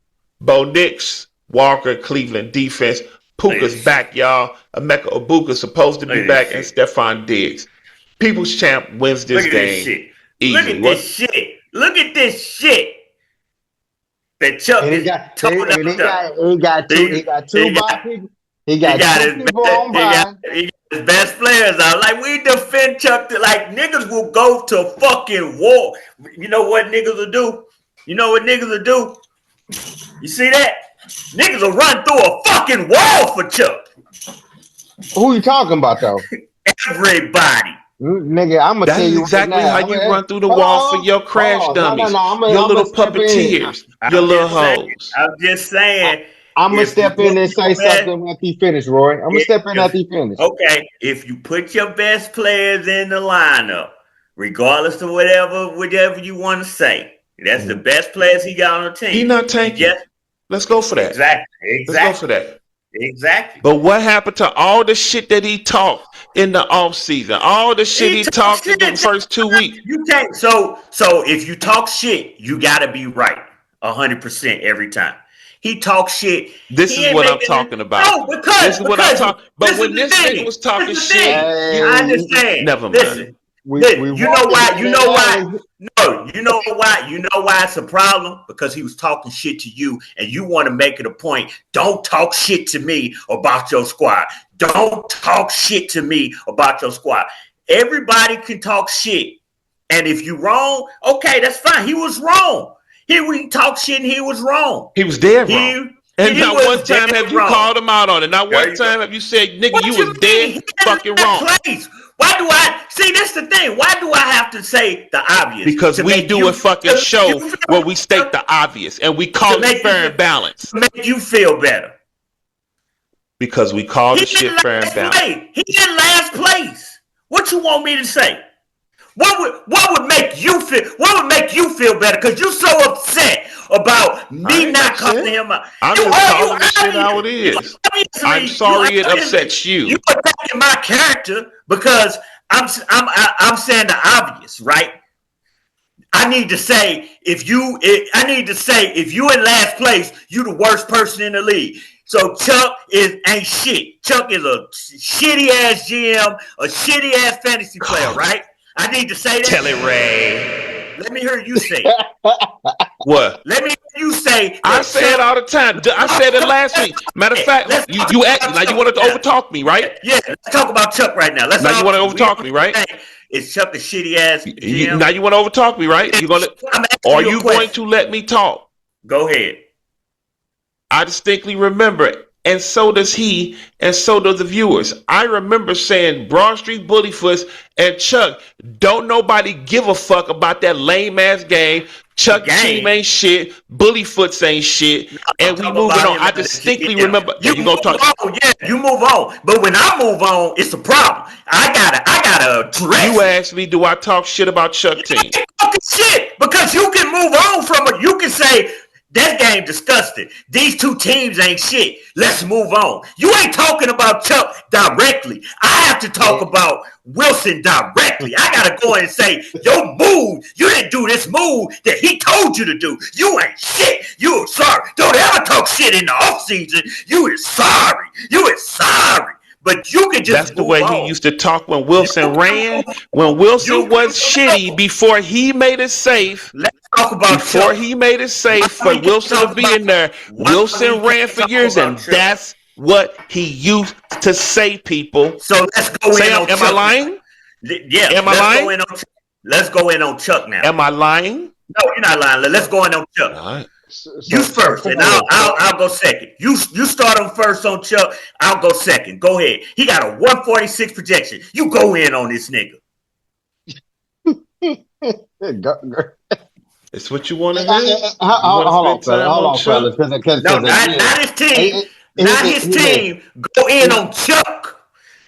Bo Nix, Walker, Cleveland defense. Puka's Yes. back, y'all. Emeka Ibuka supposed to be Look at back, this and Stephon Diggs. People's Champ wins this Look at game this shit. easily. Look at this shit. Look at this shit. That Chuck And he is got, told and he up. got, he got two, he got two He got- bye people. He got two people on bye. he got his best players out. Like, we defend Chuck. Like, niggas will go to fucking war. You know what niggas will do? You know what niggas will do? You see that? Niggas will run through a fucking wall for Chuck. Who you talking about though? Everybody. Nigga, I'm gonna That's tell you exactly right now. how you run through the wall for your crash dummies. Your little puppeteers, your little hoes. I'm just saying. I'm gonna If step you in and put say your best- something after he finish, Roy. I'm gonna step in after he finish. Okay, if you put your best players in the lineup, regardless of whatever you want to say, that's the best players he got on the team. He not tanking. Yes, Let's go for that. exactly. Let's go for that. Exactly. But what happened to all the shit that he talked in the off season? All the shit he talked in the first 2 weeks. You can't. So if you talk shit, you gotta be right 100% every time. He talks shit. This He is ain't what I'm making- talking about. No, because This is what I'm talking. But this when is the this thing. nigga was talking This is the shit, thing. I understand. Never mind. Listen, you know why? You know why? No, you know why? You know why it's a problem? Because he was talking shit to you, and you want to make it a point. Don't talk shit to me about your squad. Don't talk shit to me about your squad. Everybody can talk shit, and if you wrong, okay, that's fine. He was wrong. We talk shit, and he was wrong. he was dead wrong. And he not was one time dead have you wrong. called him out on it. Not There one you go. time have you said, nigga, What you you was mean? dead He fucking in that wrong. place. Why do I see? That's the thing. Why do I have to say the obvious? Because To we make do you- a fucking to show make you feel- where we state the obvious and we call make it you fair feel- and balanced. to make you feel better. Because we call the He shit in fair and last balanced. place. He in last place. What you want me to say? What would make you feel? What would make you feel better? Because you're so upset about I me ain't not upset. calling him out. I'm You just are- calling you the shit how it obviously- is. obviously- I'm sorry it obviously- upsets you. You attacking my character because I'm saying the obvious, right? I need to say if you in last place, you the worst person in the league. So Chuck ain't shit. Chuck is a shitty ass GM, a shitty ass fantasy player, right? I need to say that. Tell it, Ray. Let me hear you say it. What? Let me hear you say. I that say it all the time. I said it last week. Matter of fact, you act like you wanted to overtalk me, right? Yeah, let's talk about Chuck right now. Now you want to overtalk me, right? Is Chuck a shitty ass GM? Now you want to overtalk me, right? You gonna? I'm asking Are you a you going question. to let me talk? Go ahead. I distinctly remember, and so does he, and so do the viewers. I remember saying Broad Street Bullyfoots and Chuck, don't nobody give a fuck about that lame ass game. Chuck team ain't shit, Bullyfoots ain't shit, and we Talk moving about on. him I as a distinctly GM. remember. You move gonna talk? on, yeah, you move on. But when I move on, it's a problem. I gotta address You it. asked me, do I talk shit about Chuck team? Fucking shit, because you can move on from it. You can say that game disgusting. These two teams ain't shit. Let's move on. You ain't talking about Chuck directly. I have to talk about Wilson directly. I gotta go in and say, your move, you didn't do this move that he told you to do. You ain't shit. You are sorry. Don't ever talk shit in the offseason. You is sorry. You is sorry. But you can just That's the move way on. he used to talk when Wilson ran. When Wilson was shitty before he made it safe. Let's talk about Before Chuck. he made it safe for Why we Wilson to can't be talk in there, about- why Wilson we ran can't for talk years, about and Chuck? that's what he used to say, people. So let's go in Sam, on am Chuck. I lying? Yeah. Am I let's lying? Go in on Chuck. Let's go in on Chuck now. Am I lying? No, you're not lying. Let's go in on Chuck. All right. You first, and I'll go second. You start on first on Chuck. I'll go second. Go ahead. He got a 146 projection. You go in on this nigga. It's what you want to hear. Hold on, fellas. No, not his team. Not his team. Go in on Chuck.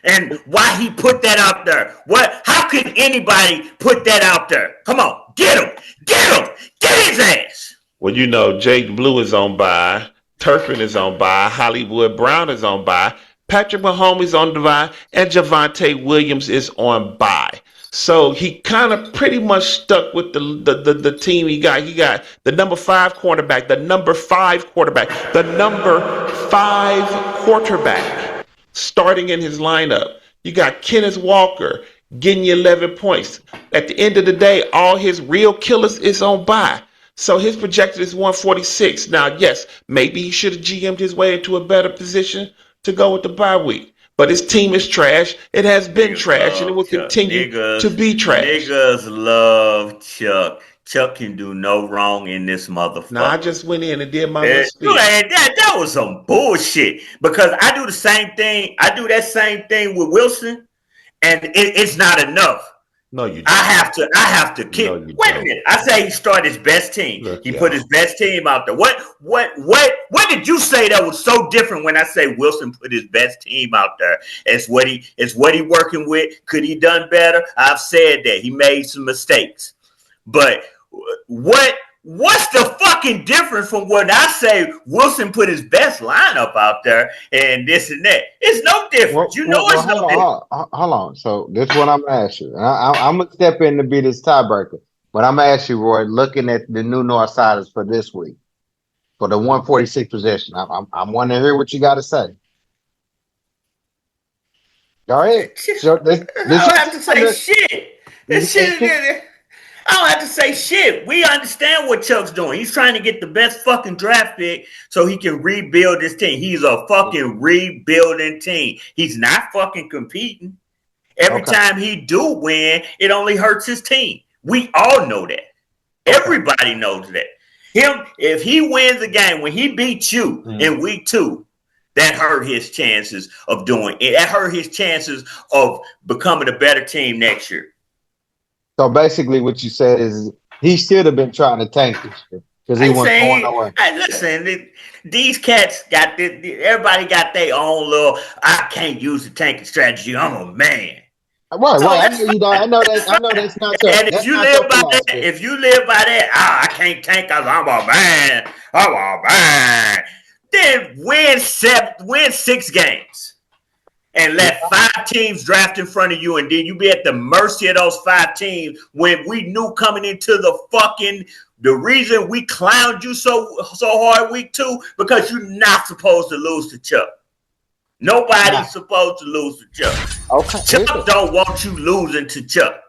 And why he put that out there? What? How could anybody put that out there? Come on, get him, get his ass. Well, you know, Jake Blue is on bye, Turpin is on bye, Hollywood Brown is on bye, Patrick Mahomes is on bye, and Javonte Williams is on bye. So he kind of pretty much stuck with the team he got. He got the number 5 quarterback, the number 5 quarterback, the number 5 quarterback starting in his lineup. You got Kenneth Walker getting you 11 points. At the end of the day, all his real killers is on bye. So his projected is 146. Now, yes, maybe he should have GM'd his way into a better position to go with the bye week. But his team is trash. It has been trash, and it will continue to be trash. Niggas love Chuck. Chuck can do no wrong in this motherfucker. Now, I just went in and did my little speech. That was some bullshit. Because I do the same thing. I do that same thing with Wilson, and it's not enough. No, you don't. I have to kick. No, Wait a minute. I say he started his best team. Look, he put his best team out there. What did you say that was so different when I say Wilson put his best team out there? It's what he working with. Could he done better? I've said that. He made some mistakes. But what's the fucking difference from when I say Wilson put his best lineup out there and this and that? It's no different. It's no different. Hold on. So this is what I'm gonna ask you. I'm gonna step in to be this tiebreaker. But I'm gonna ask you, Roy, looking at the new Northsiders for this week, for the 146 possession. I'm wanting to hear what you got to say. Go ahead. So I don't have to say shit. This shit. I don't have to say shit. We understand what Chuck's doing. He's trying to get the best fucking draft pick so he can rebuild this team. He's a fucking rebuilding team. He's not fucking competing. Every time he do win, it only hurts his team. We all know that. Everybody knows that. If he wins the game, when he beats you in week 2, that hurt his chances of doing it. That hurt his chances of becoming a better team next year. So basically, what you said is he should have been trying to tank this year because he wasn't going nowhere. Listen, these cats got this. Everybody got their own little. I can't use the tanking strategy. I'm a man. Right. I know that's not your. And if you live by that, I can't tank because I'm a man. I'm a man. Then win 6 games. And let 5 teams draft in front of you, and then you be at the mercy of those 5 teams when we knew coming into the reason we clowned you so hard week 2, because you're not supposed to lose to Chuck. Nobody's supposed to lose to Chuck. Okay. Chuck don't want you losing to Chuck.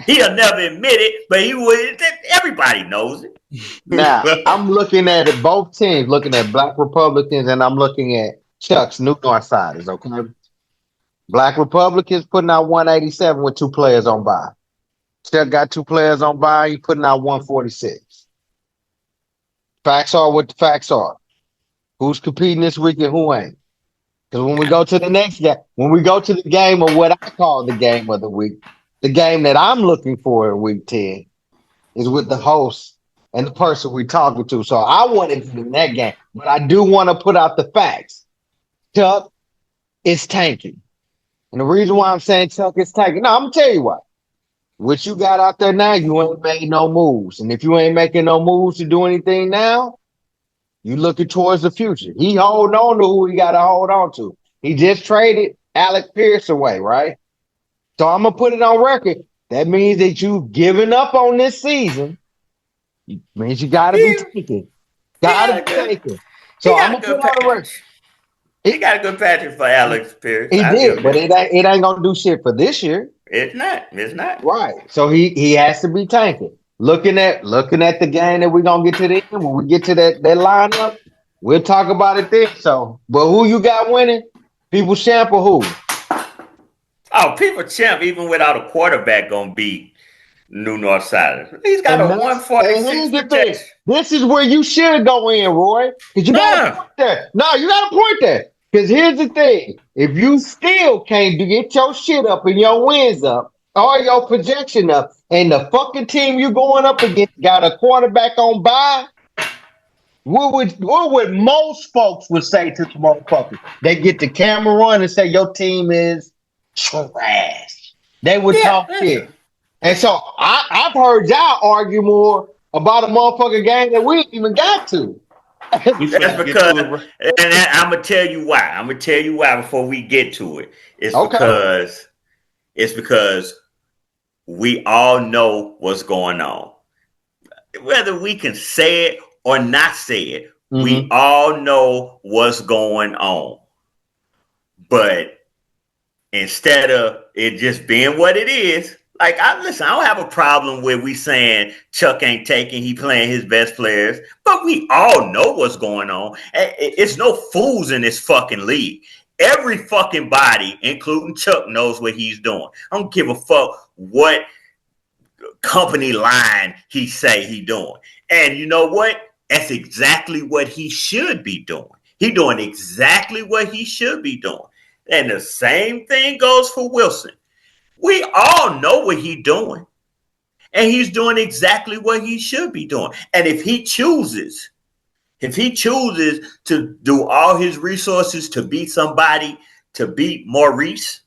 He'll never admit it, but he would. Everybody knows it. Now, I'm looking at it, both teams, looking at Black Republicans, and I'm looking at Chuck's new Northsiders, okay? Black Republicans putting out 187 with 2 players on bye. Chuck got 2 players on bye. He putting out 146. Facts are what the facts are. Who's competing this week and who ain't? Because when we go to the next game, when we go to the game of what I call the game of the week, the game that I'm looking for in week 10 is with the host and the person we talking to. So I want to be in that game, but I do want to put out the facts. Chuck is tanking. And the reason why I'm saying Chuck is tanking, no, I'm going to tell you why. What you got out there now, you ain't made no moves. And if you ain't making no moves to do anything now, you looking towards the future. He holding on to who he got to hold on to. He just traded Alec Pierce away, right? So I'm going to put it on record. That means that you've given up on this season. It means you got to be taking. Got to be taking. So I'm going to put it on record. He got a good package for Alex Pierce. He did, but it ain't gonna do shit for this year. It's not. Right. So he has to be tanking. Looking at the game that we're gonna get to the end, when we get to that lineup, we'll talk about it then. So, but who you got winning? People champ or who? Oh, people champ, even without a quarterback, gonna beat New Northsiders. He's got a 146. This is where you should go in, Roy. Because you got a point there. No, you got a point there. Because here's the thing. If you still can't get your shit up and your wins up, or your projection up, and the fucking team you going up against got a quarterback on bye, what would most folks would say to the motherfucker? They get the camera on and say your team is trash. They would Yeah, talk shit. And so I've heard y'all argue more about a motherfucking game that we ain't even got to. We that's finna get because, to it. and I'm gonna tell you why. I'm gonna tell you why before we get to it. Okay. It's because we all know what's going on. Whether we can say it or not say it, we all know what's going on. But instead of it just being what it is, like I don't have a problem with we saying Chuck ain't taking, he playing his best players, but we all know what's going on. It's no fools in this fucking league. Every fucking body, including Chuck, knows what he's doing. I don't give a fuck what company line he say he doing. And you know what? That's exactly what he should be doing. He doing exactly what he should be doing. And the same thing goes for Wilson. We all know what he's doing. And he's doing exactly what he should be doing. And if he chooses to do all his resources to beat somebody, to beat Maurice,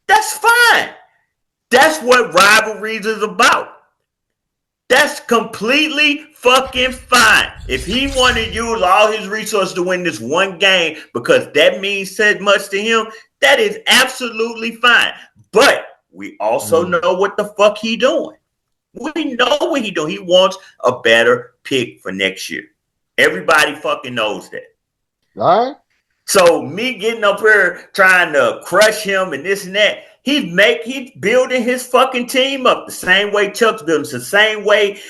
that's fine. That's what rivalries is about. That's completely fucking fine. If he wanted to use all his resources to win this one game because that means so much to him, that is absolutely fine. But we also know what the fuck he doing. We know what he doing. He wants a better pick for next year. Everybody fucking knows that. All right. So me getting up here trying to crush him and this and that, he's building his fucking team up the same way Chuck's building. It's the same way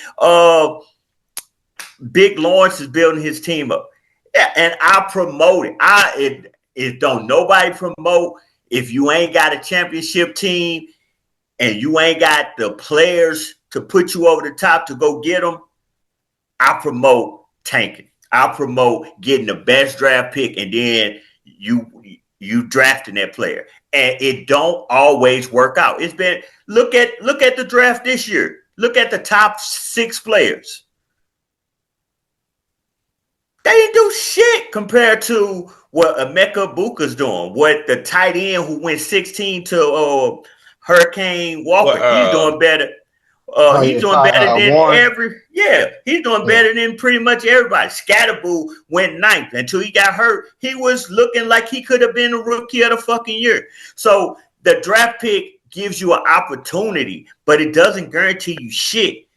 Big Lawrence is building his team up. Yeah, and I promote it. It don't nobody promote if you ain't got a championship team and you ain't got the players to put you over the top to go get them. I promote tanking. I promote getting the best draft pick and then you drafting that player. And it don't always work out. It's been look at the draft this year. Look at the top 6 players. They didn't do shit compared to what Emeka Buka's doing. What the tight end who went 16 to Hurricane Walker, he's doing better. He's doing better than Warren. he's doing better than pretty much everybody. Scatterboo went 9th until he got hurt. He was looking like he could have been a rookie of the fucking year. So the draft pick gives you an opportunity, but it doesn't guarantee you shit.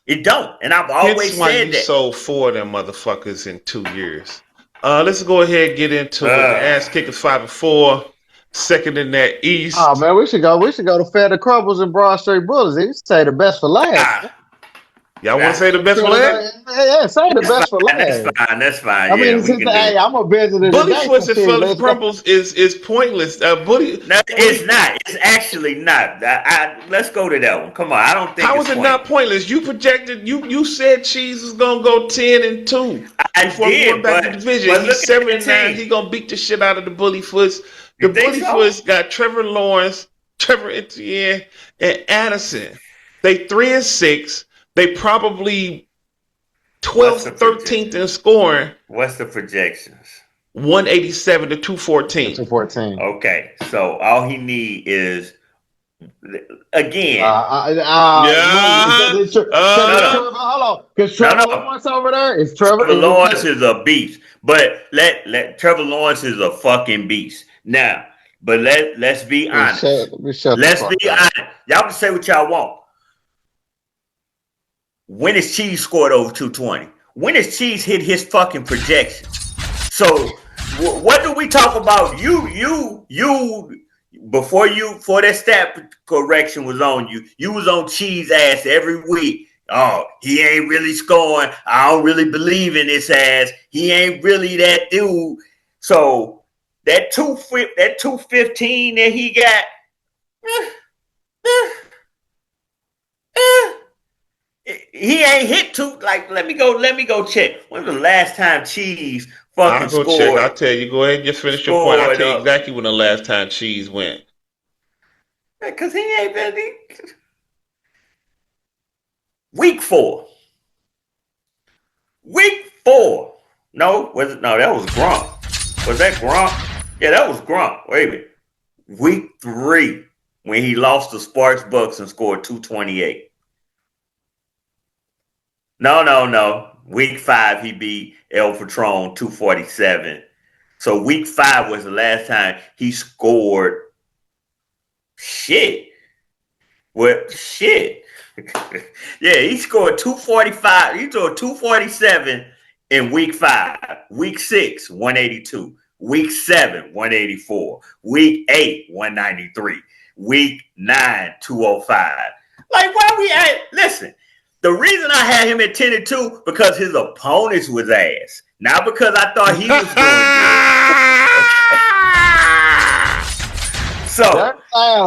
It don't. And I've always said that. Sold 4 of them motherfuckers in 2 years. Let's go ahead and get into it. The ass kickers 5-4. Second in that East. Oh man, we should go to Fed the Crumbles and Broad Street Bullets. They say the best for last. Y'all want to say the best for last? Yeah, say the best for last. That's fine. I mean, hey, I'm a visitor. Bullyfoots and Fellas Crumbles is pointless. No, it's not. It's actually not. Let's go to that one. Come on, I don't think. How is it not pointless? You projected. You said Cheese was gonna go 10-2 before we went back to the division. He's 7-9. He's gonna beat the shit out of the Bullyfoots. The Bullyfoots got Trevor Lawrence, Trevor Etienne, and Addison. They 3-6. They probably 12th, 13th in scoring. What's the projections? 187 to 214. 214. Okay, so all he need is again. Hold on, because Trevor Lawrence over there is Trevor Lawrence is a beast, but let Trevor Lawrence is a fucking beast. Now, but let's be honest. Let's be honest. Y'all can say what y'all want. When has Cheese scored over 220? When has Cheese hit his fucking projections? So what do we talk about? You before that stat correction was on you was on Cheese ass every week. Oh, he ain't really scoring. I don't really believe in his ass. He ain't really that dude. So that 215 that he got, he ain't hit two. Like, let me go check. When was the last time Cheese fucking scored? I'll go check. I'll tell you. Go ahead and just finish your point. I'll tell you exactly when the last time Cheese went. Because he ain't been. Week 4. Week 4. No, was it? No, that was Gronk. Was that Gronk? Yeah, that was Gronk. Wait a minute. Week 3, when he lost to Sparks Bucks and scored 228. No. Week 5, he beat El Patron 247. So week 5 was the last time he scored shit. Well, shit. Yeah, he scored 245. He scored 247 in week 5. Week 6, 182. Week 7, 184. Week 8, 193. Week 9, 205. Like, why we at? Listen, the reason I had him at 10-2 because his opponents was ass. Not because I thought he was doing good. So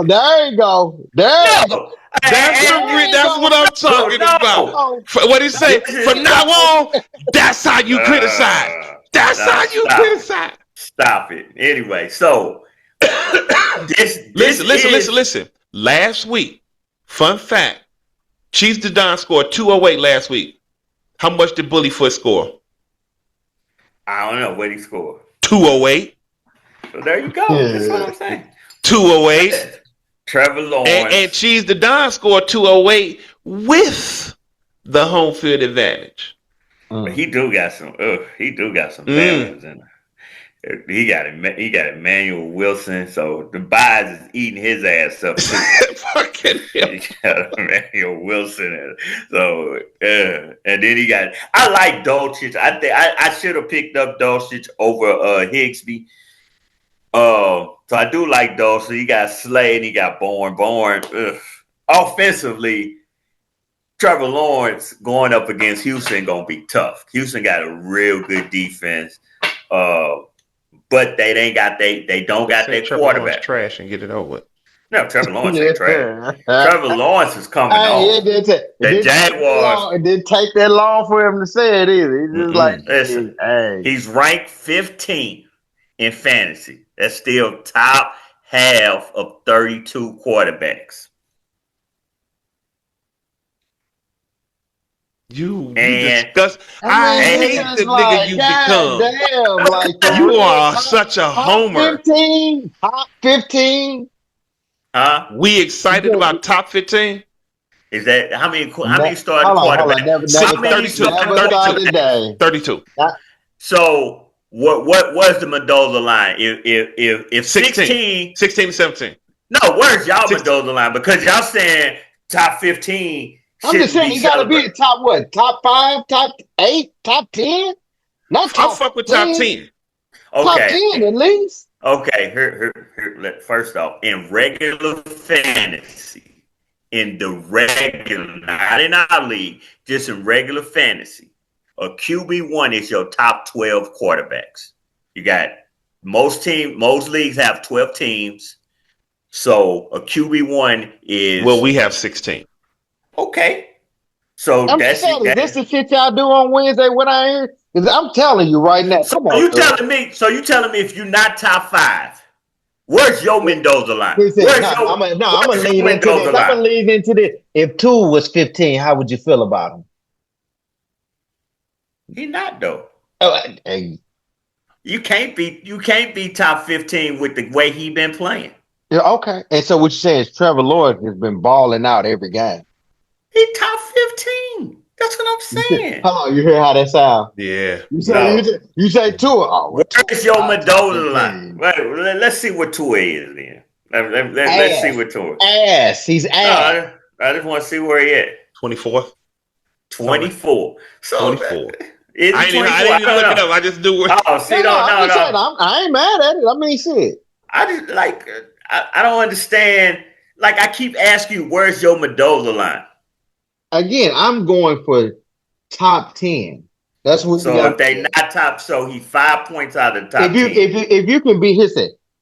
there you go. There you go. That's what I'm talking about. What he say? From now on, that's how you criticize. That's how you criticize. Stop it. Anyway, so listen. Last week, fun fact, Chiefs to Don scored 208 last week. How much did Bullyfoot score? I don't know what he scored. 208. So there you go. That's what I'm saying. 208. Trevor Lawrence. And Cheese the Don scored 208 with the home field advantage. But he do got some balance in there. He got Emmanuel Wilson, so the bias is eating his ass up too. Fucking hell. He got Emmanuel Wilson, so and then he got. I like Dulcich. I think I should have picked up Dulcich over Higsby. So I do like Dulcich. He got Slay and he got Bourne. Offensively, Trevor Lawrence going up against Houston gonna be tough. Houston got a real good defense. But they don't got their quarterback. Trash and get it over with. No, Trevor Lawrence ain't trash. Trevor Lawrence is coming on. The Jaguars. It didn't take that long for him to say it either. He's just like, listen, he's ranked 15th in fantasy. That's still top half of 32 quarterbacks. You disgust. I hate the nigga you become. Damn, like, you are such a homer. Top 15. Huh? We excited about top 15? Is that how many starting quarterbacks? 32. So what was the Mendoza line? If 16 to 17. No, where's y'all Mendoza line? Because y'all saying top 15. I'm just saying you gotta be top what? Top 5, top 8, top 10? Not top. I'll fuck with top 10. Okay. Top 10 at least. Okay, here, first off, in regular fantasy, not in our league, just in regular fantasy, a QB1 is your top 12 quarterbacks. You got most leagues have 12 teams. So a QB1 is. Well, we have 16. Okay. So this the shit y'all do on Wednesday when I hear? Because I'm telling you right now. So you telling me if you're not top 5, where's your Mendoza line? I'm gonna lean into this. If 2 was 15, how would you feel about him? He not though. Hey. You can't be top 15 with the way he been playing. Yeah, okay. And so what you're saying is Trevor Lawrence has been balling out every game. He top 15. That's what I'm saying. Hold on, you hear how that sounds? Yeah. You say Tua. Oh, where's your Mendoza line? Let's see what Tua is then. Let's see what Tua is. He's ass. I just want to see where he at. 24. 24. So 24. I didn't even look it up. I just do it. Oh, see, no. I ain't mad at it. I mean, shit. I just like. I don't understand. Like, I keep asking you, where's your Mendoza line? Again, I'm going for top 10. That's what. So if they not top, so he 5 points out of the top 10. If you can be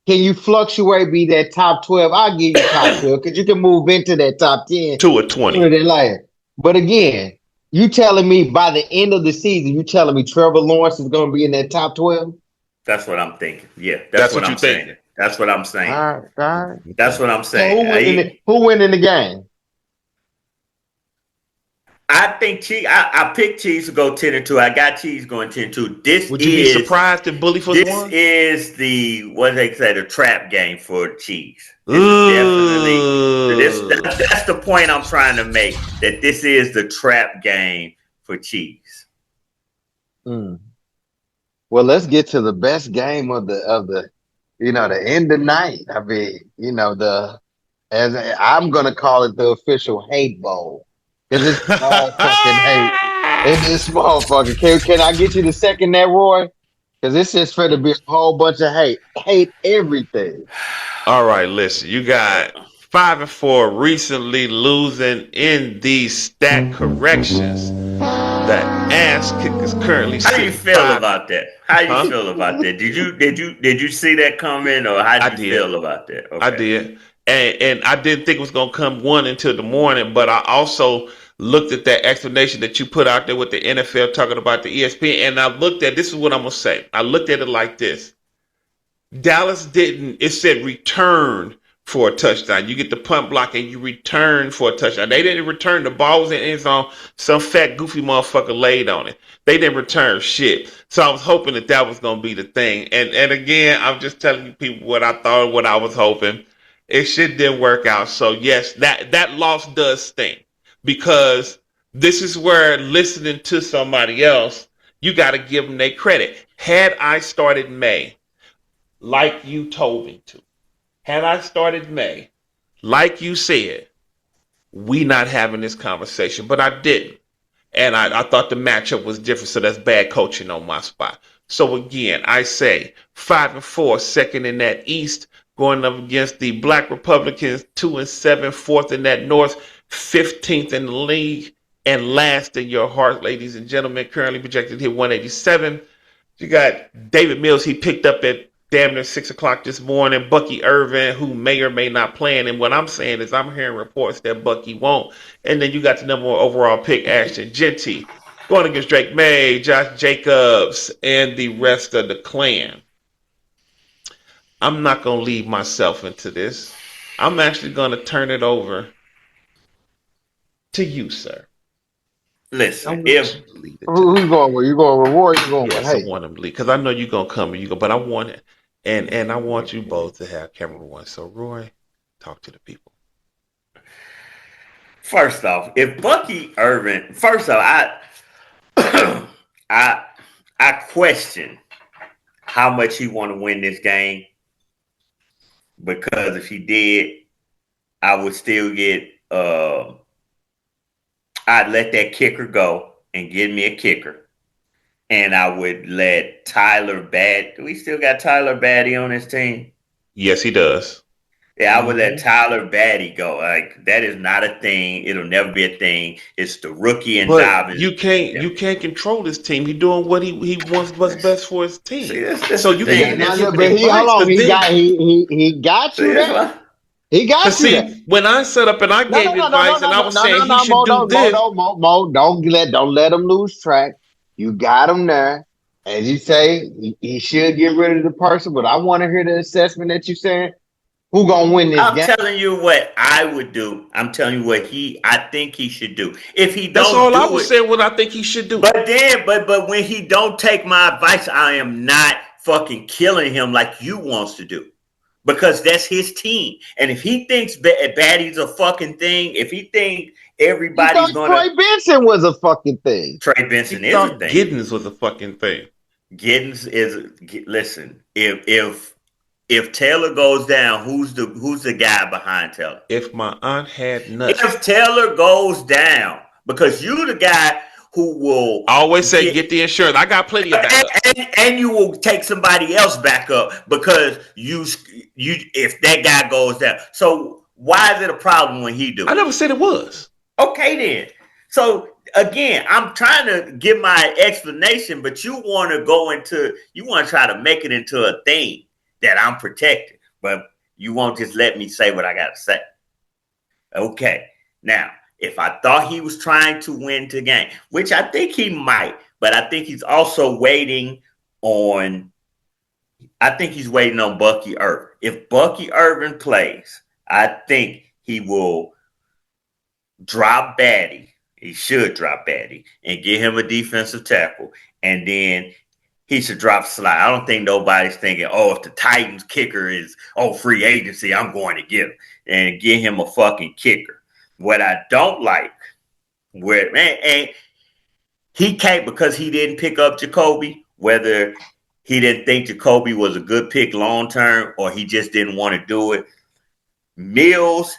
can you fluctuate, be that top 12? I'll give you top 12 because you can move into that top 10 to a 20. But again, you telling me by the end of the season, you telling me Trevor Lawrence is going to be in that top 12? That's what I'm thinking. Yeah, that's what I'm saying. Thinking. That's what I'm saying. All right. That's what I'm saying. So who win in the game? I think Chiefs. I picked Chiefs to go 10-2. I got Chiefs going 10-2. Would you be surprised if Bully was This won? is the what they say the trap game for Chiefs. This is Ooh. that's the point I'm trying to make. That this is the trap game for Chiefs. Mm. Well, let's get to the best game of the the end of night. I mean, I'm gonna call it the official hate bowl because it's all fucking hate in this motherfucker. Can I get you to second that, Roy? Because it's just for to be a whole bunch of hate everything. All right, listen. You got 5-4 recently losing in these stat corrections. The ass kick is currently. How do you feel about that? How do you Huh? feel about that? Did you see that coming, or how did you feel about that? Okay. I did. And I didn't think it was going to come one until the morning, but I also looked at that explanation that you put out there with the NFL talking about the ESPN, and I looked at, this is what I'm going to say. I looked at it like this. Dallas didn't, it said return for a touchdown. You get the punt block and you return for a touchdown. They didn't return. The ball was in the end zone. Some fat, goofy motherfucker laid on it. They didn't return shit. So I was hoping that was going to be the thing. And again, I'm just telling you people what I thought, what I was hoping. It shit didn't work out. So yes, that loss does sting because this is where listening to somebody else, you got to give them their credit. Had I started May, like you told me to, had I started May, like you said, we not having this conversation, but I didn't. And I thought the matchup was different, so that's bad coaching on my spot. So again, I say 5-4, second in that East, going up against the Black Republicans, 2-7, fourth in that North, 15th in the league, and last in your heart, ladies and gentlemen, currently projected to hit 187. You got David Mills, he picked up at damn near 6 o'clock this morning. Bucky Irvin, who may or may not play. And what I'm saying is I'm hearing reports that Bucky won't. And then you got the number one overall pick, Ashton Genty, going against Drake May, Josh Jacobs, and the rest of the clan. I'm not going to leave myself into this. I'm actually going to turn it over to you, sir. Listen, who's going with you? Going with Roy? You going yes, with Hey? I want him to lead because I know you're gonna come and you go, but I want it, and I want you both to have camera one. So Roy, talk to the people. First off, if Bucky Irvin, I question how much he want to win this game, because if he did, I would still get I'd let that kicker go and get me a kicker. And I would let Tyler Batty. Do we still got Tyler Batty on his team? Yes, he does. Yeah, I would let Tyler Batty go. Like, that is not a thing. It'll never be a thing. It's the rookie and Dobbins. You can't control his team. He's doing what he wants what's best for his team. See, that's so you thing. can't. But he got you there. He got you there. When I set up and I gave advice and I was saying he should do this. Mo, don't let him lose track. You got him there. As you say, he should get rid of the person, but I want to hear the assessment that you're saying. Who gonna win this game? I'm telling you what I would do. I'm telling you what I think he should do. If he don't, that's all I was saying. What I think he should do. But when he don't take my advice, I am not fucking killing him like you wants to do, because that's his team. And if he thinks Batty's a fucking thing, if he think everybody's gonna, Trey Benson was a fucking thing. Trey Benson is a thing. Giddens was a fucking thing. Giddens is. Listen, if Taylor goes down, who's the guy behind Taylor? If my aunt had nuts. If Taylor goes down, because you the guy who will I always say get the insurance. I got plenty of backup. And you will take somebody else back up because you if that guy goes down. So why is it a problem when he do? I never said it was. Okay then. So again, I'm trying to give my explanation, but you want to try to make it into a thing that I'm protected, but you won't just let me say what I got to say. Okay. Now, if I thought he was trying to win the game, which I think he might, but I think he's also waiting on Bucky Irvin. If Bucky Irvin plays, I think he will drop Batty. He should drop Batty and get him a defensive tackle, and then he should drop Slye. I don't think nobody's thinking, oh, if the Titans kicker is free agency, I'm going to get him and get him a fucking kicker. What I don't like, and he can't, because he didn't pick up Jacoby, whether he didn't think Jacoby was a good pick long term or he just didn't want to do it. Mills,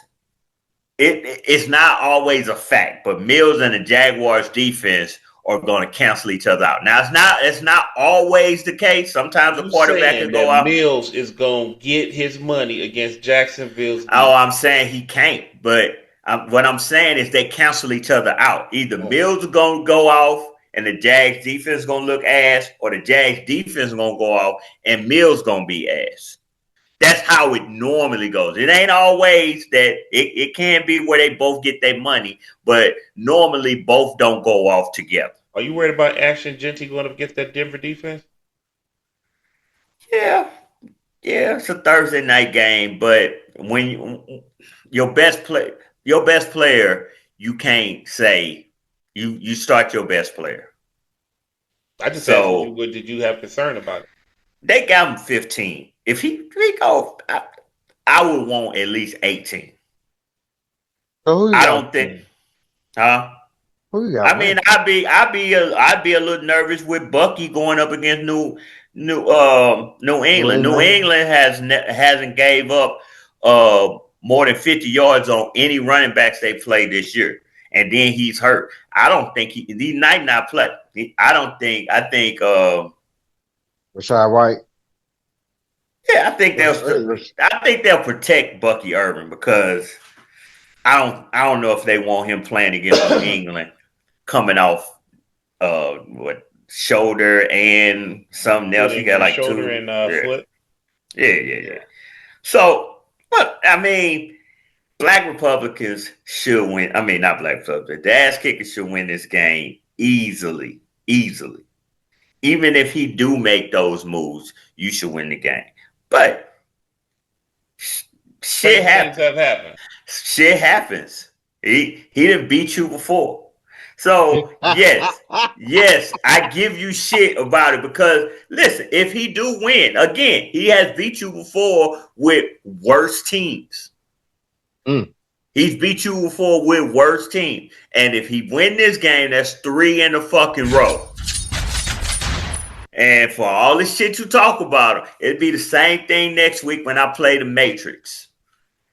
it's not always a fact, but Mills and the Jaguars defense are going to cancel each other out. Now, it's not always the case. Sometimes the quarterback can go out. Mills is going to get his money against Jacksonville's defense. Oh, I'm saying he can't. But what I'm saying is they cancel each other out. Either Mills is going to go off and the Jags defense is going to look ass, or the Jags defense is going to go off and Mills going to be ass. That's how it normally goes. It ain't always that. It can be where they both get their money, but normally both don't go off together. Are you worried about Ashton Genty going up against that Denver defense? Yeah, it's a Thursday night game, but when your best player, you can't say you start your best player. I just asked you, what did you have concern about it? They got him 15. If he go, I would want at least 18. So I don't think, huh? I mean, I'd be a little nervous with Bucky going up against New England. New England hasn't gave up more than 50 yards on any running backs they played this year, and then he's hurt. I don't think he might not play. I think Rashad White. Yeah, I think they'll protect Bucky Irvin, because I don't know if they want him playing against New England coming off shoulder and something else. He got like shoulder and foot. Yeah. So, look, I mean, Black Republicans should win. I mean, not Black Republicans. The ass kickers should win this game easily. Even if he do make those moves, you should win the game. But shit happens. Shit happens. He didn't beat you before. So yes, I give you shit about it, because listen, if he do win, again, he has beat you before with worse teams. He's beat you before with worse teams. And if he win this game, that's 3 in a fucking row. And for all this shit you talk about, it'd be the same thing next week when I play the Matrix.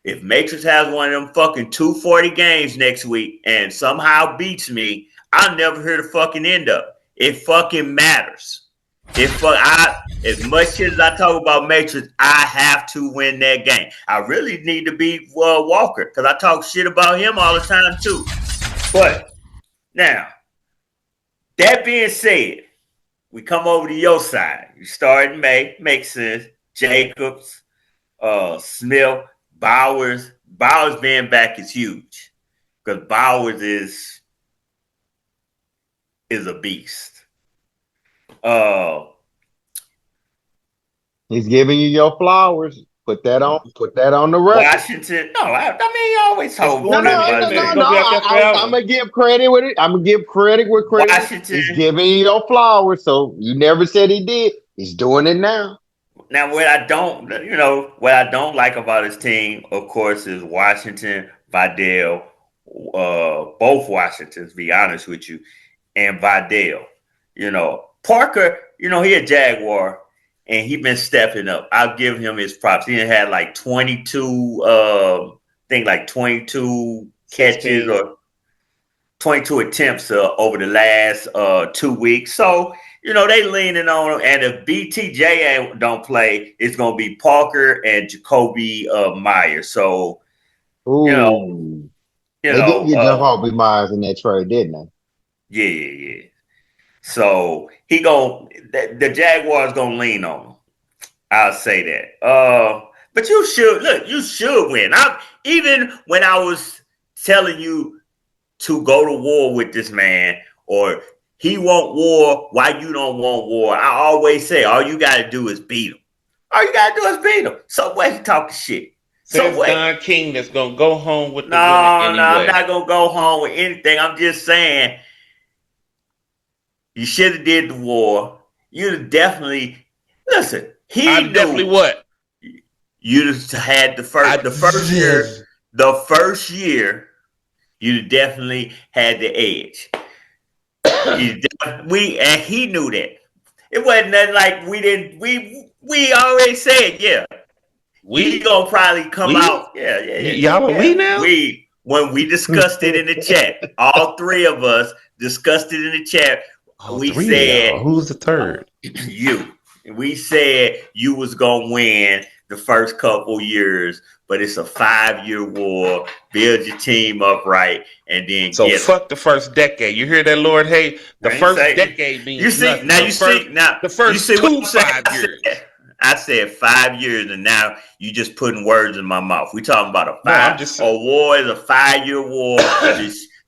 If Matrix has one of them fucking 240 games next week and somehow beats me, I'll never hear the fucking end of it. It fucking matters. As much shit as I talk about Matrix, I have to win that game. I really need to beat Walker, because I talk shit about him all the time too. But now, that being said, we come over to your side. You start in May, makes sense. Jacobs, Smith, Bowers. Bowers being back is huge, because Bowers is a beast. He's giving you your flowers. Put that on the record. Washington. No, I mean, you always hope. No. I'm gonna give credit with it. I'm gonna give credit where credit. Washington. He's giving you your flowers, so you never said he did. He's doing it now. Now, what I don't like about his team, of course, is Washington, Vidal, both Washingtons, to be honest with you, and Vidal. Parker, he a Jaguar, and he been stepping up. I'll give him his props. He had like 22, 22 catches or 22 attempts over the last 2 weeks. So, they leaning on him. And if BTJ don't play, it's going to be Parker and Jacoby Myers. So, they did get Jacoby Myers in that trade, didn't they? Yeah. So the Jaguars gonna lean on him. I'll say that. But you should win. Even when I was telling you to go to war with this man, or he want war, why you don't want war, I always say all you gotta do is beat him. So what he talking shit? Says what? Don King that's gonna go home with the No, winner no, I'm anyway. not gonna go home with anything. I'm just saying you should have did the war. You'd have definitely listen. He I definitely knew what? you'd have had the first year. The first year, you'd definitely had the edge. He knew that. It wasn't nothing like we didn't. We already said he We gonna probably come we out. Yeah. y'all are we now? When we discussed it in the chat, all three of us discussed it in the chat. All We three said of y'all. Who's the third? you. We said you was gonna win the first couple years, but it's a 5-year war. Build your team up right, and then So get 'em. fuck the first decade. You hear that, Lord? Hey, the I ain't first say- decade means You see nothing. now. The first you see what 2 I'm saying? 5 years. I said 5 years, and now you just putting words in my mouth. We talking about a No, I'm five. just A war is a 5-year war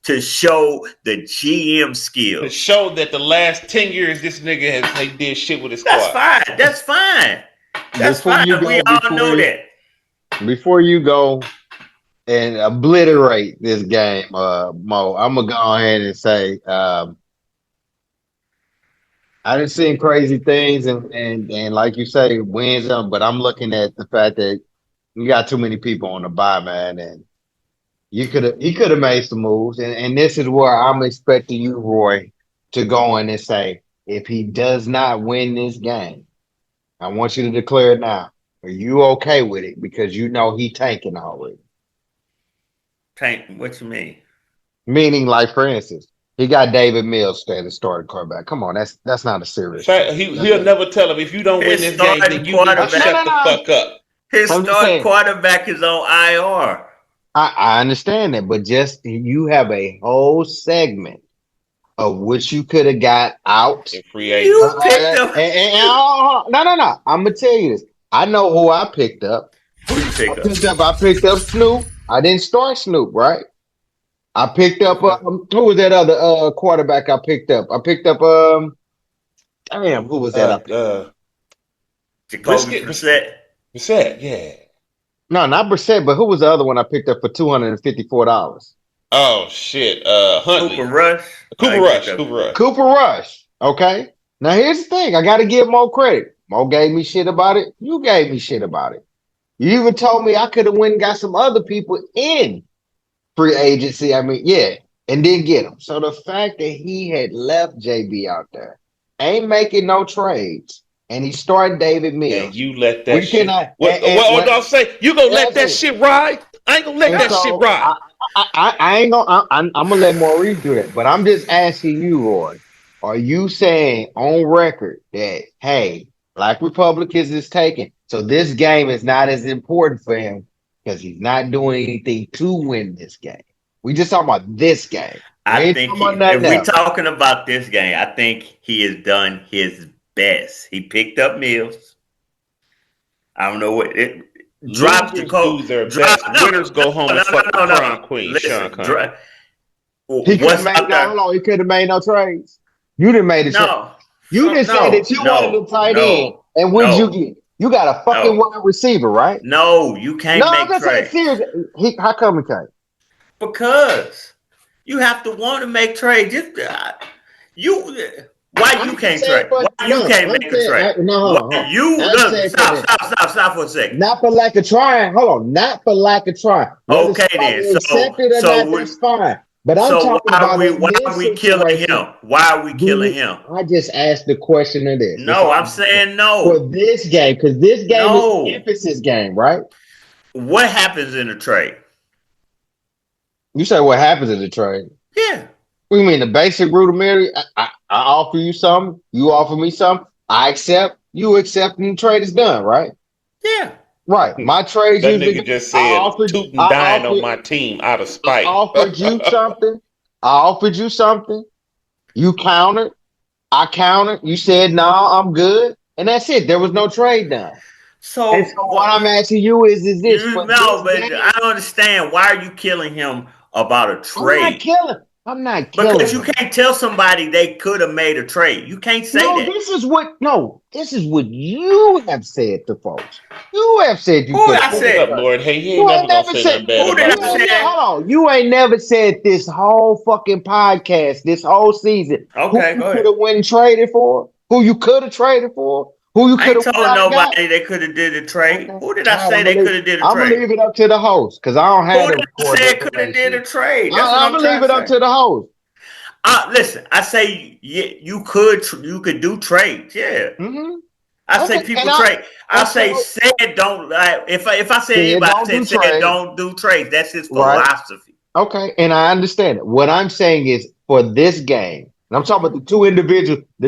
to show the GM to skills. show that the last 10 years this nigga has did shit with his That's squad. fine. That's fine. That's Before fine. you go, We all know that. before you go and obliterate this game, Mo, I'm gonna go ahead and say, I done seen crazy things and like you say, wins them, but I'm looking at the fact that you got too many people on the buy, man, and he could have made some moves, and this is where I'm expecting you, Roy, to go in and say, if he does not win this game, I want you to declare it now. Are you okay with it? Because you know he tanking already. Tank, what you mean? Meaning, like for instance, he got David Mills standing starting quarterback. Come on, that's not a serious thing. He'll never tell him if you don't win His this game, starting then you need to quarterback. shut the fuck up. His I'm just starting saying. quarterback is on IR. I understand that, but just you have a whole segment of which you could have got out. In free agent. You picked up. No. I'm gonna tell you this. I know who I picked up. Who you pick up? I picked up Snoop. I didn't start Snoop, right? I picked up who was that other quarterback I picked up? I picked up damn, who was that? Jacoby Brissett. Brissett, yeah. No, not Brissett, but who was the other one I picked up for $254? Oh shit. Huntley. Cooper Rush. Cooper Rush. Okay. Now here's the thing. I got to give Mo credit. Mo gave me shit about it. You gave me shit about it. You even told me I could have went and got some other people in free agency. I mean, yeah, and didn't get them. So the fact that he had left JB out there, ain't making no trades, and he started David Mills. And you let that shit. What I'll say? You gonna let that shit ride? I ain't gonna let that shit ride. I ain't gonna. I'm gonna let Maurice do that. But I'm just asking you, Roy. Are you saying on record that hey, Black Republicans is taking, so this game is not as important for him because he's not doing anything to win this game? We just talking about this game. I think if we're talking about this game, I think he has done his best. He picked up Mills. I don't know what it. Drop the coach. Winners go home and fuck the prom queen. Listen, he could have made no trades. You didn't make a trade. You didn't say that you wanted a tight end. And what did you get? You got a fucking wide receiver, right? No, you can't make trades. Seriously. How come he can't? Because you have to want to make trades. Why you can't trade? Why you can't make a trade? Stop for a second. Not for lack of trying. Hold on. Not for lack of trying. Okay then. That's fine. But I'm talking about why are we killing him? Why are we killing him? I just asked the question of this. No, I'm saying no. For this game, because this game is an emphasis game, right? What happens in a trade? You say what happens in the trade? Yeah. What do you mean the basic rudimentary? I offer you something, you offer me something, I accept, you accept, and the trade is done, right? Yeah. Right. My trade. That nigga just said tootin' dying on my team out of spite. I offered you something. You countered. I countered. You said no, I'm good, and that's it. There was no trade done. So what I'm asking you is this? No, but I don't understand. Why are you killing him about a trade? I'm not killing. I'm not killing Because you them. can't tell somebody they could have made a trade. You can't say No, that. this is what you have said to folks. You have said you Who could I have What's made a up, said? trade. Lord? Hey, he ain't You never ain't gonna never say said nothing bad Who did about I Lord. say? hold on. You ain't never said this whole fucking podcast, this whole season, who Okay, you go could ahead. have went and traded for, who you could have traded for, who you I could ain't have went told out and got. nobody they could have did a trade. Okay. Who did I All right, say they could have did a I'm gonna trade? leave it up to the host because I don't have Who the did I recorded say could have did a information. trade? That's what I'm I'm gonna leave trying it to up say. to the host. Listen, I say you could do trades. Yeah, Hmm. I say Okay, people trade. I okay. say said don't like if I said Said anybody don't do said trade, don't do trades. That's his right? philosophy. Okay, and I understand it. What I'm saying is for this game, and I'm talking about the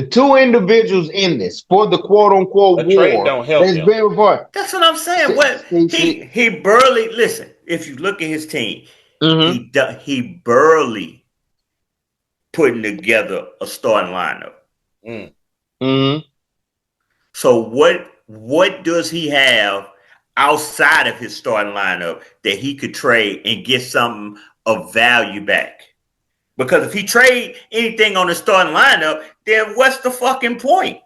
two individuals in this for the quote unquote A trade war don't help that's him. been before. That's what I'm saying. See, What see, see. he barely listen. If you look at his team, Mm-hmm. he barely putting together a starting lineup. Mm. Mm-hmm. So what does he have outside of his starting lineup that he could trade and get something of value back? Because if he trade anything on the starting lineup, then what's the fucking point?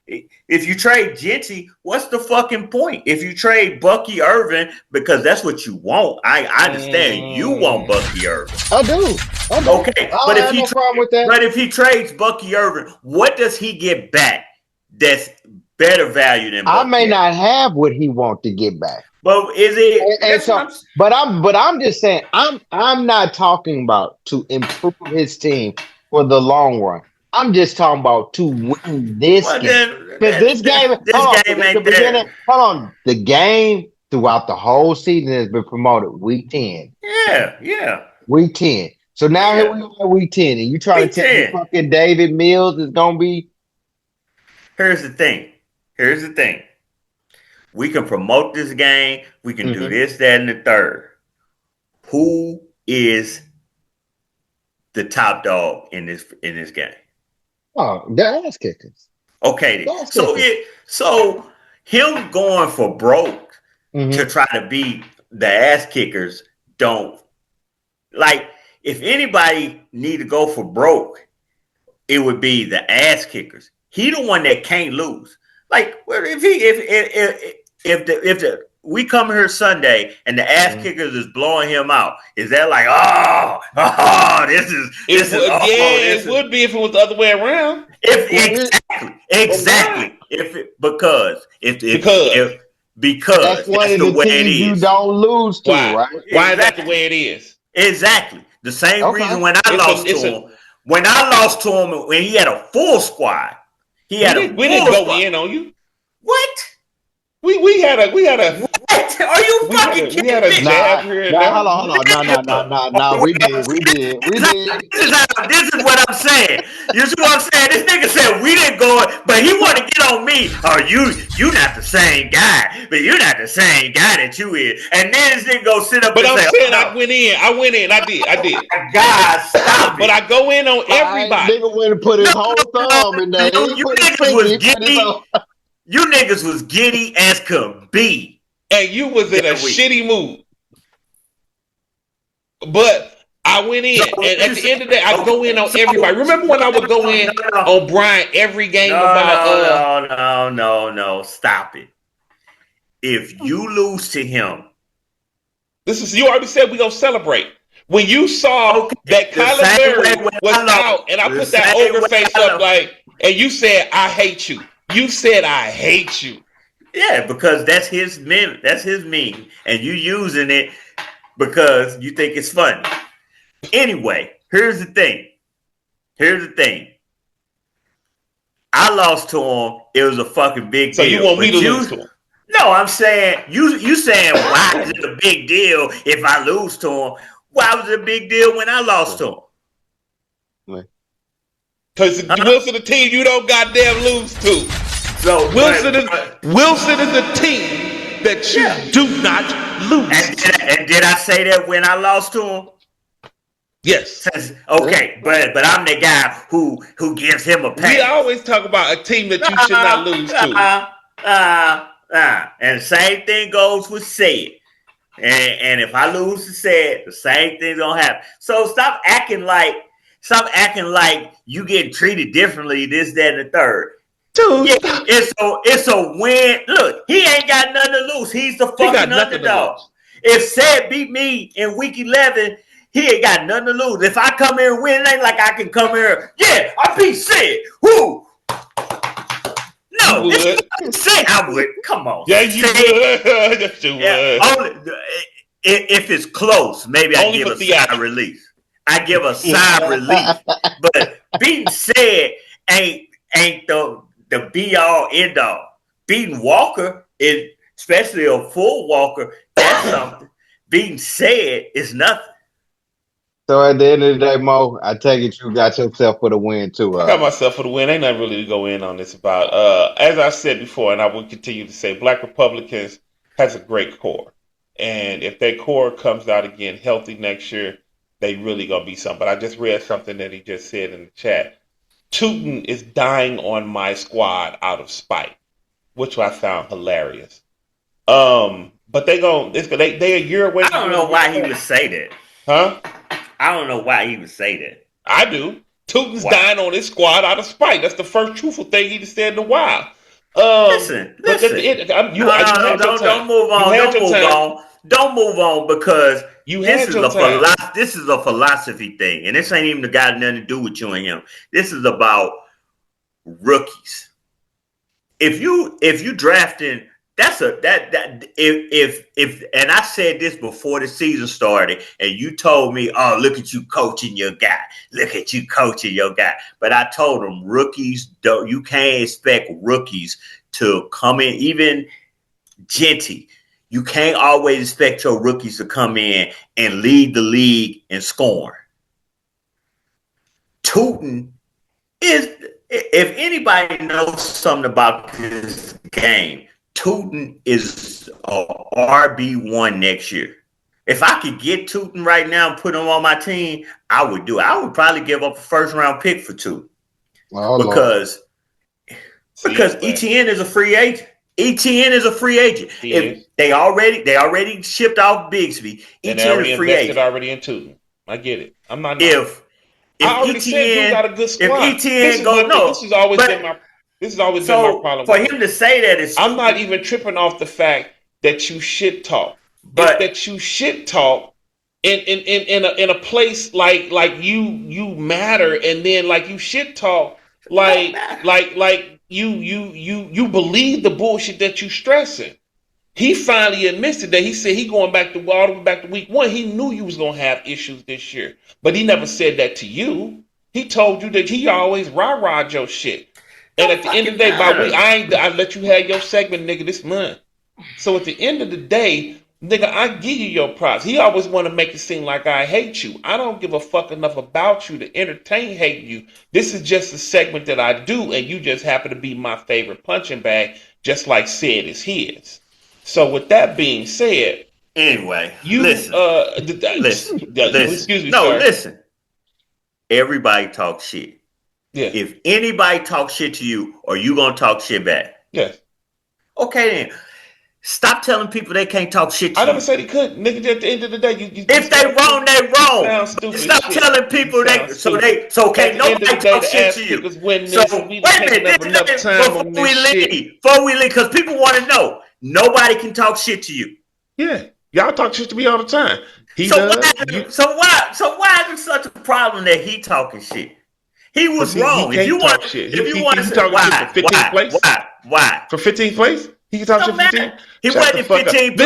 If you trade Genty, what's the fucking point? If you trade Bucky Irvin, because that's what you want. I understand you want Mm. Bucky Irvin. I do. I do. Okay, I don't have no problem with that. but if he trades Bucky Irvin, what does he get back that's better value than I may Bucky Irvin? not have what he want to get back. But is it? And That's what so, I'm. but I'm just saying, I'm not talking about to improve his team for the long run. I'm just talking about to win this Well, game. Because this game, this hold on, game because the ain't beginning, there. hold on, the game throughout the whole season has been promoted week 10. Yeah, yeah, Week 10. So now here yeah. we are week 10, and you trying Week to tell me 10. fucking David Mills is gonna be Here's the thing. Here's the thing. We can promote this game. We can do Mhm. this, that, and the third. Who is the top dog in this game? Oh, the ass kickers. Okay, The ass so kickers. him going for broke Hmm. to try to beat the ass kickers don't like. If anybody need to go for broke, it would be the ass kickers. He the one that can't lose. Like, well, if we come here Sunday and the ass kickers is blowing him out, is that like It would, yeah, it would be if it was the other way around. if But why? exactly if it, because Because because That's one that's of the the way it teams you is. don't lose to, why? right? Why is that the Exactly. way it is? Exactly. The same Okay. reason when I lost to It's a. him. When I lost to him when he had a full squad. He had a We didn't full go squad. in on you. What? We had a What? Are you fucking we had kidding a me? jab Nah, here and nah, there. hold on. No, no, no, no, no. Oh, We did. We did. We did. this is what I'm saying. You see what I'm saying? This nigga said we didn't go, but he want to get on me. Oh, you not the same guy, but you not the same guy that you is. And then this nigga go sit up But and I'm say, "Oh saying no, I went in. I went in. I did. I oh did. my God, stop But it." I go in on All right, everybody. nigga went and put No, his whole no, thumb in there. He you put his niggas finger. was He put his giddy. whole. You niggas was giddy as could be And you was in a that week. shitty mood. But I went So in. And you at the said, end of the day, I go in okay, on so everybody. Remember when I would go in no, on Brian every game no, about no, no, no, no, no, stop it. If you lose to him, this is you already said we gonna celebrate. When you saw okay, that the Kyler same way Murray when was I out lost, and I the put that same ogre way face I up lost. like and you said I hate you. You said I hate you. Yeah, because that's his meme. That's his meme, and you using it because you think it's funny. Anyway, here's the thing. Here's the thing. I lost to him. It was a fucking big So you deal. want me But to lose to you, him. no, I'm saying you saying why is it a big deal if I lose to him? Why was it a big deal when I lost to him? Because Huh? Wilson the team you don't goddamn lose to. So, Wilson is the team that yeah. you do not lose And to. and did I say that when I lost to him? Yes. Okay, but I'm the guy who gives him a We pass. always talk about a team that you should not lose to. And the same thing goes with said. And if I lose to said, the same thing's gonna happen. So stop acting like Stop acting like you getting treated differently. This, that, and the third. Dude, Yeah, it's a win. Look, he ain't got nothing to lose. He's the he got fucking nothing to underdog. lose. If Said beat me in week 11, he ain't got nothing to lose. If I come here and win, it ain't like I can come here. Yeah, I beat Said. Who? No, say I would. Come on. Yeah, you would. Yes, you Yeah, would. only if it's close, maybe I Only give for a theatrics. sigh relief. I give a sigh relief. But beating Said ain't the be all end all. Beating Walker is, especially a full Walker, that's something. Beating Said is nothing. So at the end of the day, Mo, I take it you got yourself for the win too. I got myself for the win. Ain't nothing really to go in on this about. As I said before, and I will continue to say, Black Republicans has a great core, and if their core comes out again healthy next year, they really gonna be something. But I just read something that he just said in the chat. Tootin is dying on my squad out of spite, which I found hilarious. But they a year away. I don't know why he would say that. Huh? I don't know why he would say that. I do. Tootin's Wow. dying on his squad out of spite. That's the first truthful thing he said in a while. Listen. But at the end, Don't move on. Don't move on because this is a philosophy thing, and this ain't even got nothing to do with you and him. This is about rookies. If you drafting, if and I said this before the season started, and you told me, "Oh, look at you coaching your guy. Look at you coaching your guy." But I told them rookies you can't expect rookies to come in, even Genty. You can't always expect your rookies to come in and lead the league in scoring. Tootin is, if anybody knows something about this game, Tootin is a RB1 next year. If I could get Tootin right now and put him on my team, I would do it. I would probably give up a first round pick for Tootin because ETN is a free agent. ETN is a free agent. If they already shipped off Bigsby. ETN is a free agent. Already in Tootin. I get it. I'm not. If I already ETN, said you got a good squad. If ETN goes, no, this has always been my problem. For him to say that is, I'm not even tripping off the fact that you shit talk, but that you shit talk in a place like you matter, and then like you shit talk like you believe the bullshit that you stressing. He finally admitted that. He said he going back to all the way back to week 1. He knew you was gonna have issues this year, but he never said that to you. He told you that he always rah-rah your shit. And at the end of the day, I let you have your segment, nigga, this month. So at the end of the day, nigga, I give you your props. He always want to make it seem like I hate you. I don't give a fuck enough about you to entertain hating you. This is just a segment that I do, and you just happen to be my favorite punching bag, just like Said is his. So with that being said, anyway, listen. Excuse me, sir. Listen. Everybody talks shit. Yeah. If anybody talks shit to you, are you gonna talk shit back? Yes. Okay then. Stop telling people they can't talk shit to you. I never said he couldn't. Nigga, at the end of the day, if they wrong, they wrong. Stop telling people can't nobody talk shit to you. Wait a minute. Before we leave, because people want to know. Nobody can talk shit to you. Yeah. Y'all talk shit to me all the time. So why is it such a problem that he talking shit? He was wrong. If you want to say why? For 15th place? Why? For 15th place? He can talk shit for 15th? He wasn't in 15th.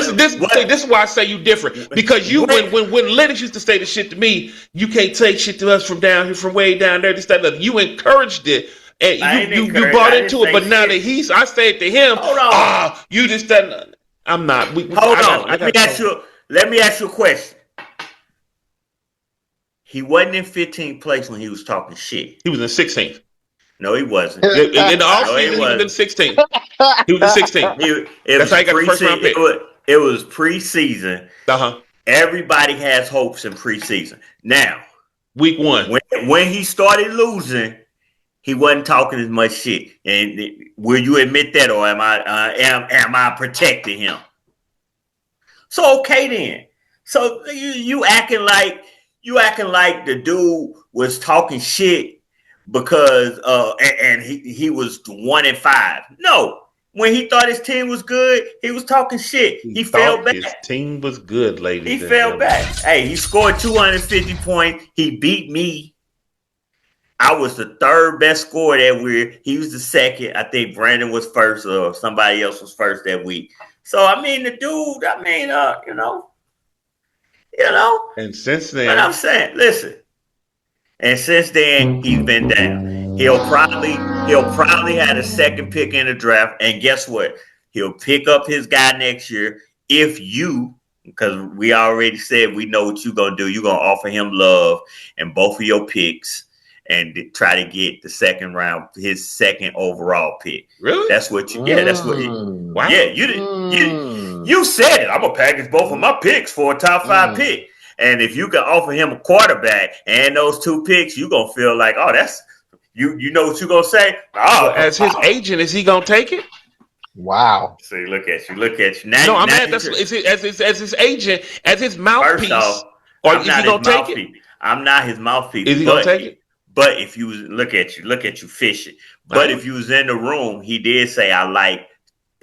This is why I say you different. Because you, when Lennox used to say the shit to me, you can't take shit to us from down here, from way down there, this, that, and that. You encouraged it. And you bought into it, but now that I said to him, you just done. I'm not. Hold on. Let me ask you a question. He wasn't in 15th place when he was talking shit. He was in 16th. No, he wasn't. In the offseason, he was in 16th. He was in 16th. That's how he got the first round pick. It was preseason. Everybody has hopes in preseason. Now, week 1, when he started losing, he wasn't talking as much shit. And will you admit that, or am I protecting him? So okay then. So you acting like you acting like the dude was talking shit because and he was 1-5. No. When he thought his team was good, he was talking shit. He fell thought back. his team was good, ladies He and fell gentlemen. back. Hey, he scored 250 points. He beat me. I was the third best scorer that week. He was the second. I think Brandon was first, or somebody else was first that week. So I mean, the dude. I mean, you know. And since But I'm then, saying, listen. And since then, he's been down. He'll probably have a second pick in the draft. And guess what? He'll pick up his guy next year if you, because we already said we know what you're gonna do. You're gonna offer him love and both of your picks and try to get the second round, his second overall pick. really? That's what you. Yeah, that's what. Wow. Yeah, you said it. I'm gonna package both of my picks for a top 5 pick. And if you can offer him a quarterback and those 2 picks, you're gonna feel like, oh, that's you know what you're gonna say? Oh, As his agent, is he gonna take it? Wow. see, look at you. Now, No, I'm now at that's as his agent, as his first mouthpiece. off, Or I'm is not he gonna his take it? mouthpiece. I'm not his mouthpiece. Is he gonna take it? But if you look at you fishing. But if you was in the room, he did say, I like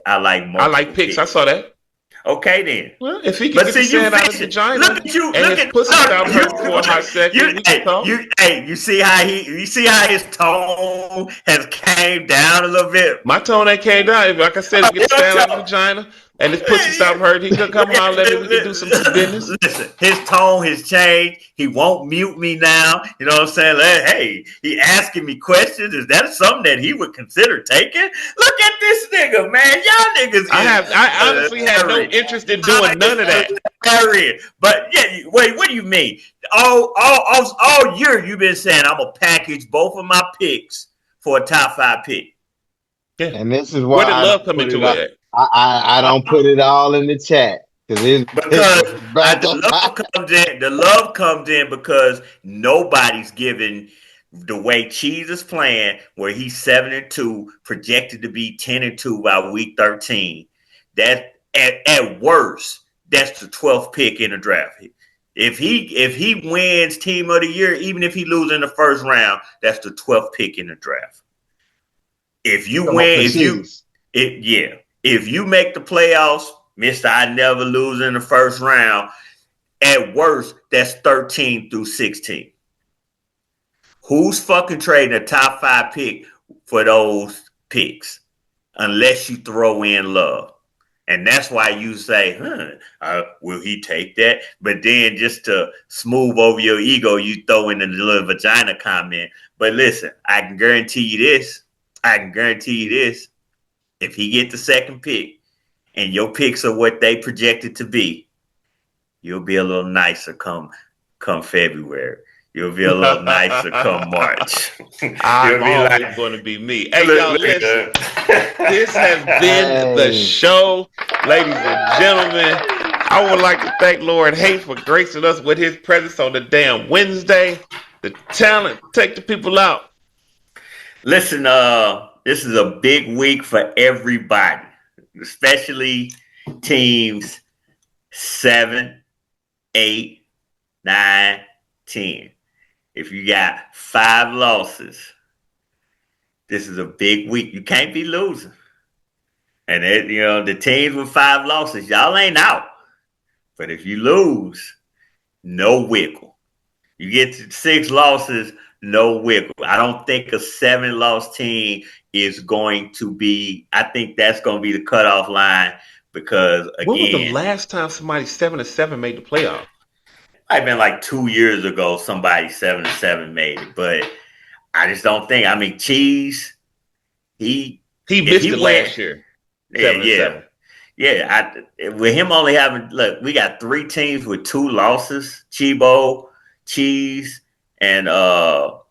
multiple picks. I saw that. Okay then. Well, if he can But get the see, you sand out of his fishing. vagina Look at you. and Look his at pussy stop you. hurting for a hot second, we can talk. You see how his tone has came down a little bit. My tone ain't came down. Like I said, if he get the sand out of his vagina and his pussy stop hurting, he could come holler at me. We can do some business. Listen, his tone has changed. He won't mute me now. You know what I'm saying? Like, hey, he asking me questions. Is that something that he would consider taking? Look at this nigga, man. Y'all niggas. I honestly had no interest in doing none of that. But yeah, wait, what do you mean? All year you've been saying I'm gonna package both of my picks for a top 5 pick. Yeah. And this is why Where did love come into it? I don't put it all in the chat because the love comes in because nobody's giving the way Cheese is playing, where he's 7-2, projected to be 10-2 by week 13. That at worst, that's the 12th pick in the draft. If he wins Team of the Year, even if he loses in the first round, that's the 12th pick in the draft. If you win, if you make the playoffs, Mr. I never lose in the first round, at worst, that's 13 through 16. Who's fucking trading a top 5 pick for those picks? Unless you throw in love. And that's why you say, will he take that? But then just to smooth over your ego, you throw in the little vagina comment. But listen, I can guarantee you this. If he get the second pick and your picks are what they projected to be, you'll be a little nicer come February. You'll be a little nicer come March. I'm always going to be me. Hey, y'all, listen. This has been the show, ladies and gentlemen. I would like to thank Lord Hayes for gracing us with his presence on the damn Wednesday. The talent, take the people out. Listen, this is a big week for everybody, especially teams 7, 8, 9, 10. If you got 5 losses, this is a big week. You can't be losing. And the teams with 5 losses, y'all ain't out. But if you lose, no wiggle. You get to 6 losses, no wiggle. I don't think a 7-loss team is going to be. I think that's going to be the cutoff line because again, when was the last time somebody 7-7 made the playoff? I've been like 2 years ago. Somebody 7-7 made it, but I just don't think. I mean, Cheese, he missed it last year. 7-7. Yeah. With him only having we got 3 teams with 2 losses: Chibo, Cheese, and World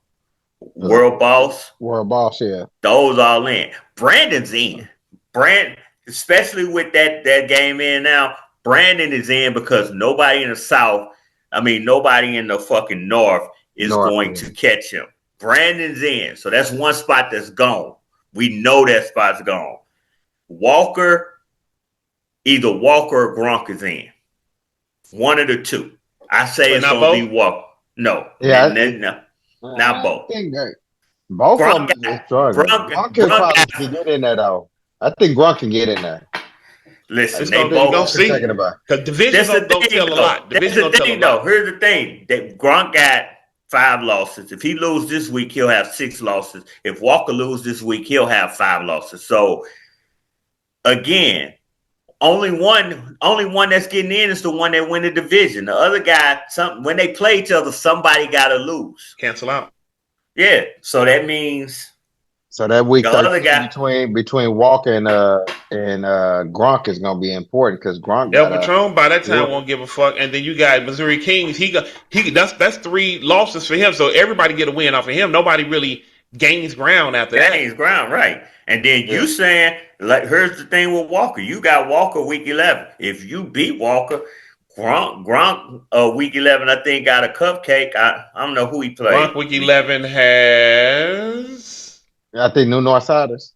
Boss. World Boss, yeah. Those all in. Brandon's in. Especially with that game in now. Brandon is in because nobody in the South. I mean, nobody in the fucking North is going to catch him. Brandon's in. So that's one spot that's gone. We know that spot's gone. Either Walker or Gronk is in. One of the two. I say it's going to be Walker. No, Yeah, not I both. think that both of Gronk them is got struggling. Gronk can Gronk probably got. can get in there though. I think Gronk can get in there. I Listen, It's they gonna we think gonna both. Gronk is see taking about. because division That's the gonna thing, tell a though. lot. That's Division the gonna tell a thing, though. lot. Here's the thing: that Gronk got 5 losses. If he loses this week, he'll have 6 losses. If Walker loses this week, he'll have 5 losses. So again, only one that's getting in is the one that win the division. The other guy, when they play each other, somebody got to lose. Cancel out. Yeah, so that means So that week the other 13 guy. between Walker and Gronk is gonna be important because Gronk El got Patron by that time yeah. won't give a fuck, and then you got Missouri Kings. That's 3 losses for him. So everybody get a win off of him. Nobody really gains ground after that. Gaines ground, right. And then Yeah. you saying, like, here's the thing with Walker. You got Walker week 11. If you beat Walker, Gronk week 11, I think, got a cupcake. I don't know who he Gronk played. week 11 has I think New Northsiders.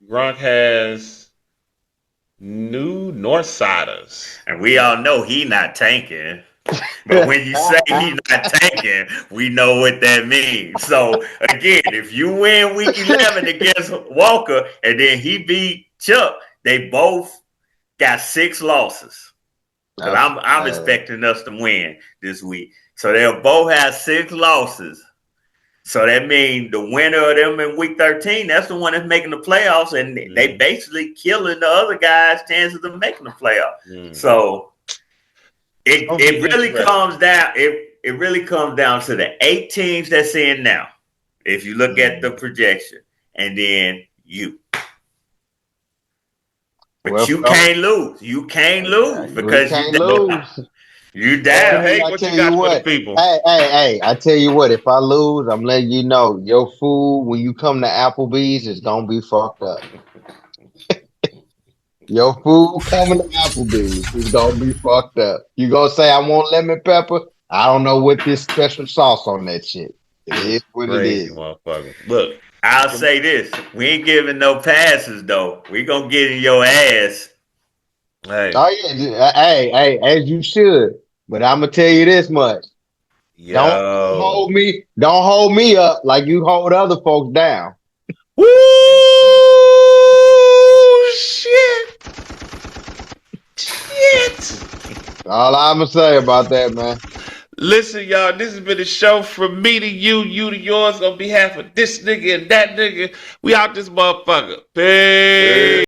Gronk has New Northsiders. And we all know he not tanking. But when you say he's not tanking, we know what that means. So again, if you win week 11 against Walker and then he beat Chuck, they both got 6 losses. Because I'm expecting us to win this week. So they'll both have 6 losses. So that means the winner of them in week 13, that's the one that's making the playoffs, and they basically killing the other guys' chances of making the playoffs. So it really comes down. It really comes down to the 8 teams that's in now. If you look at the projection, and then you. But Well, you can't lose. You can't lose because can't you lose. You Well, down. hey, I what tell you got you for the what. people? Hey, I tell you what, if I lose, I'm letting you know your food when you come to Applebee's is gonna be fucked up. Your food coming to Applebee's is gonna be fucked up. You gonna say I want lemon pepper? I don't know what this special sauce on that shit. It is what it Crazy is. motherfucker. Look, I'll say this: we ain't giving no passes though. We gonna get in your ass. hey, Oh yeah, hey, as you should. But I'm gonna tell you this much: don't yo, hold me up like you hold other folks down. woo, shit. All I'm gonna say about that, man. Listen, y'all, this has been a show from me to you, you to yours, on behalf of this nigga and that nigga. We out this motherfucker. Peace.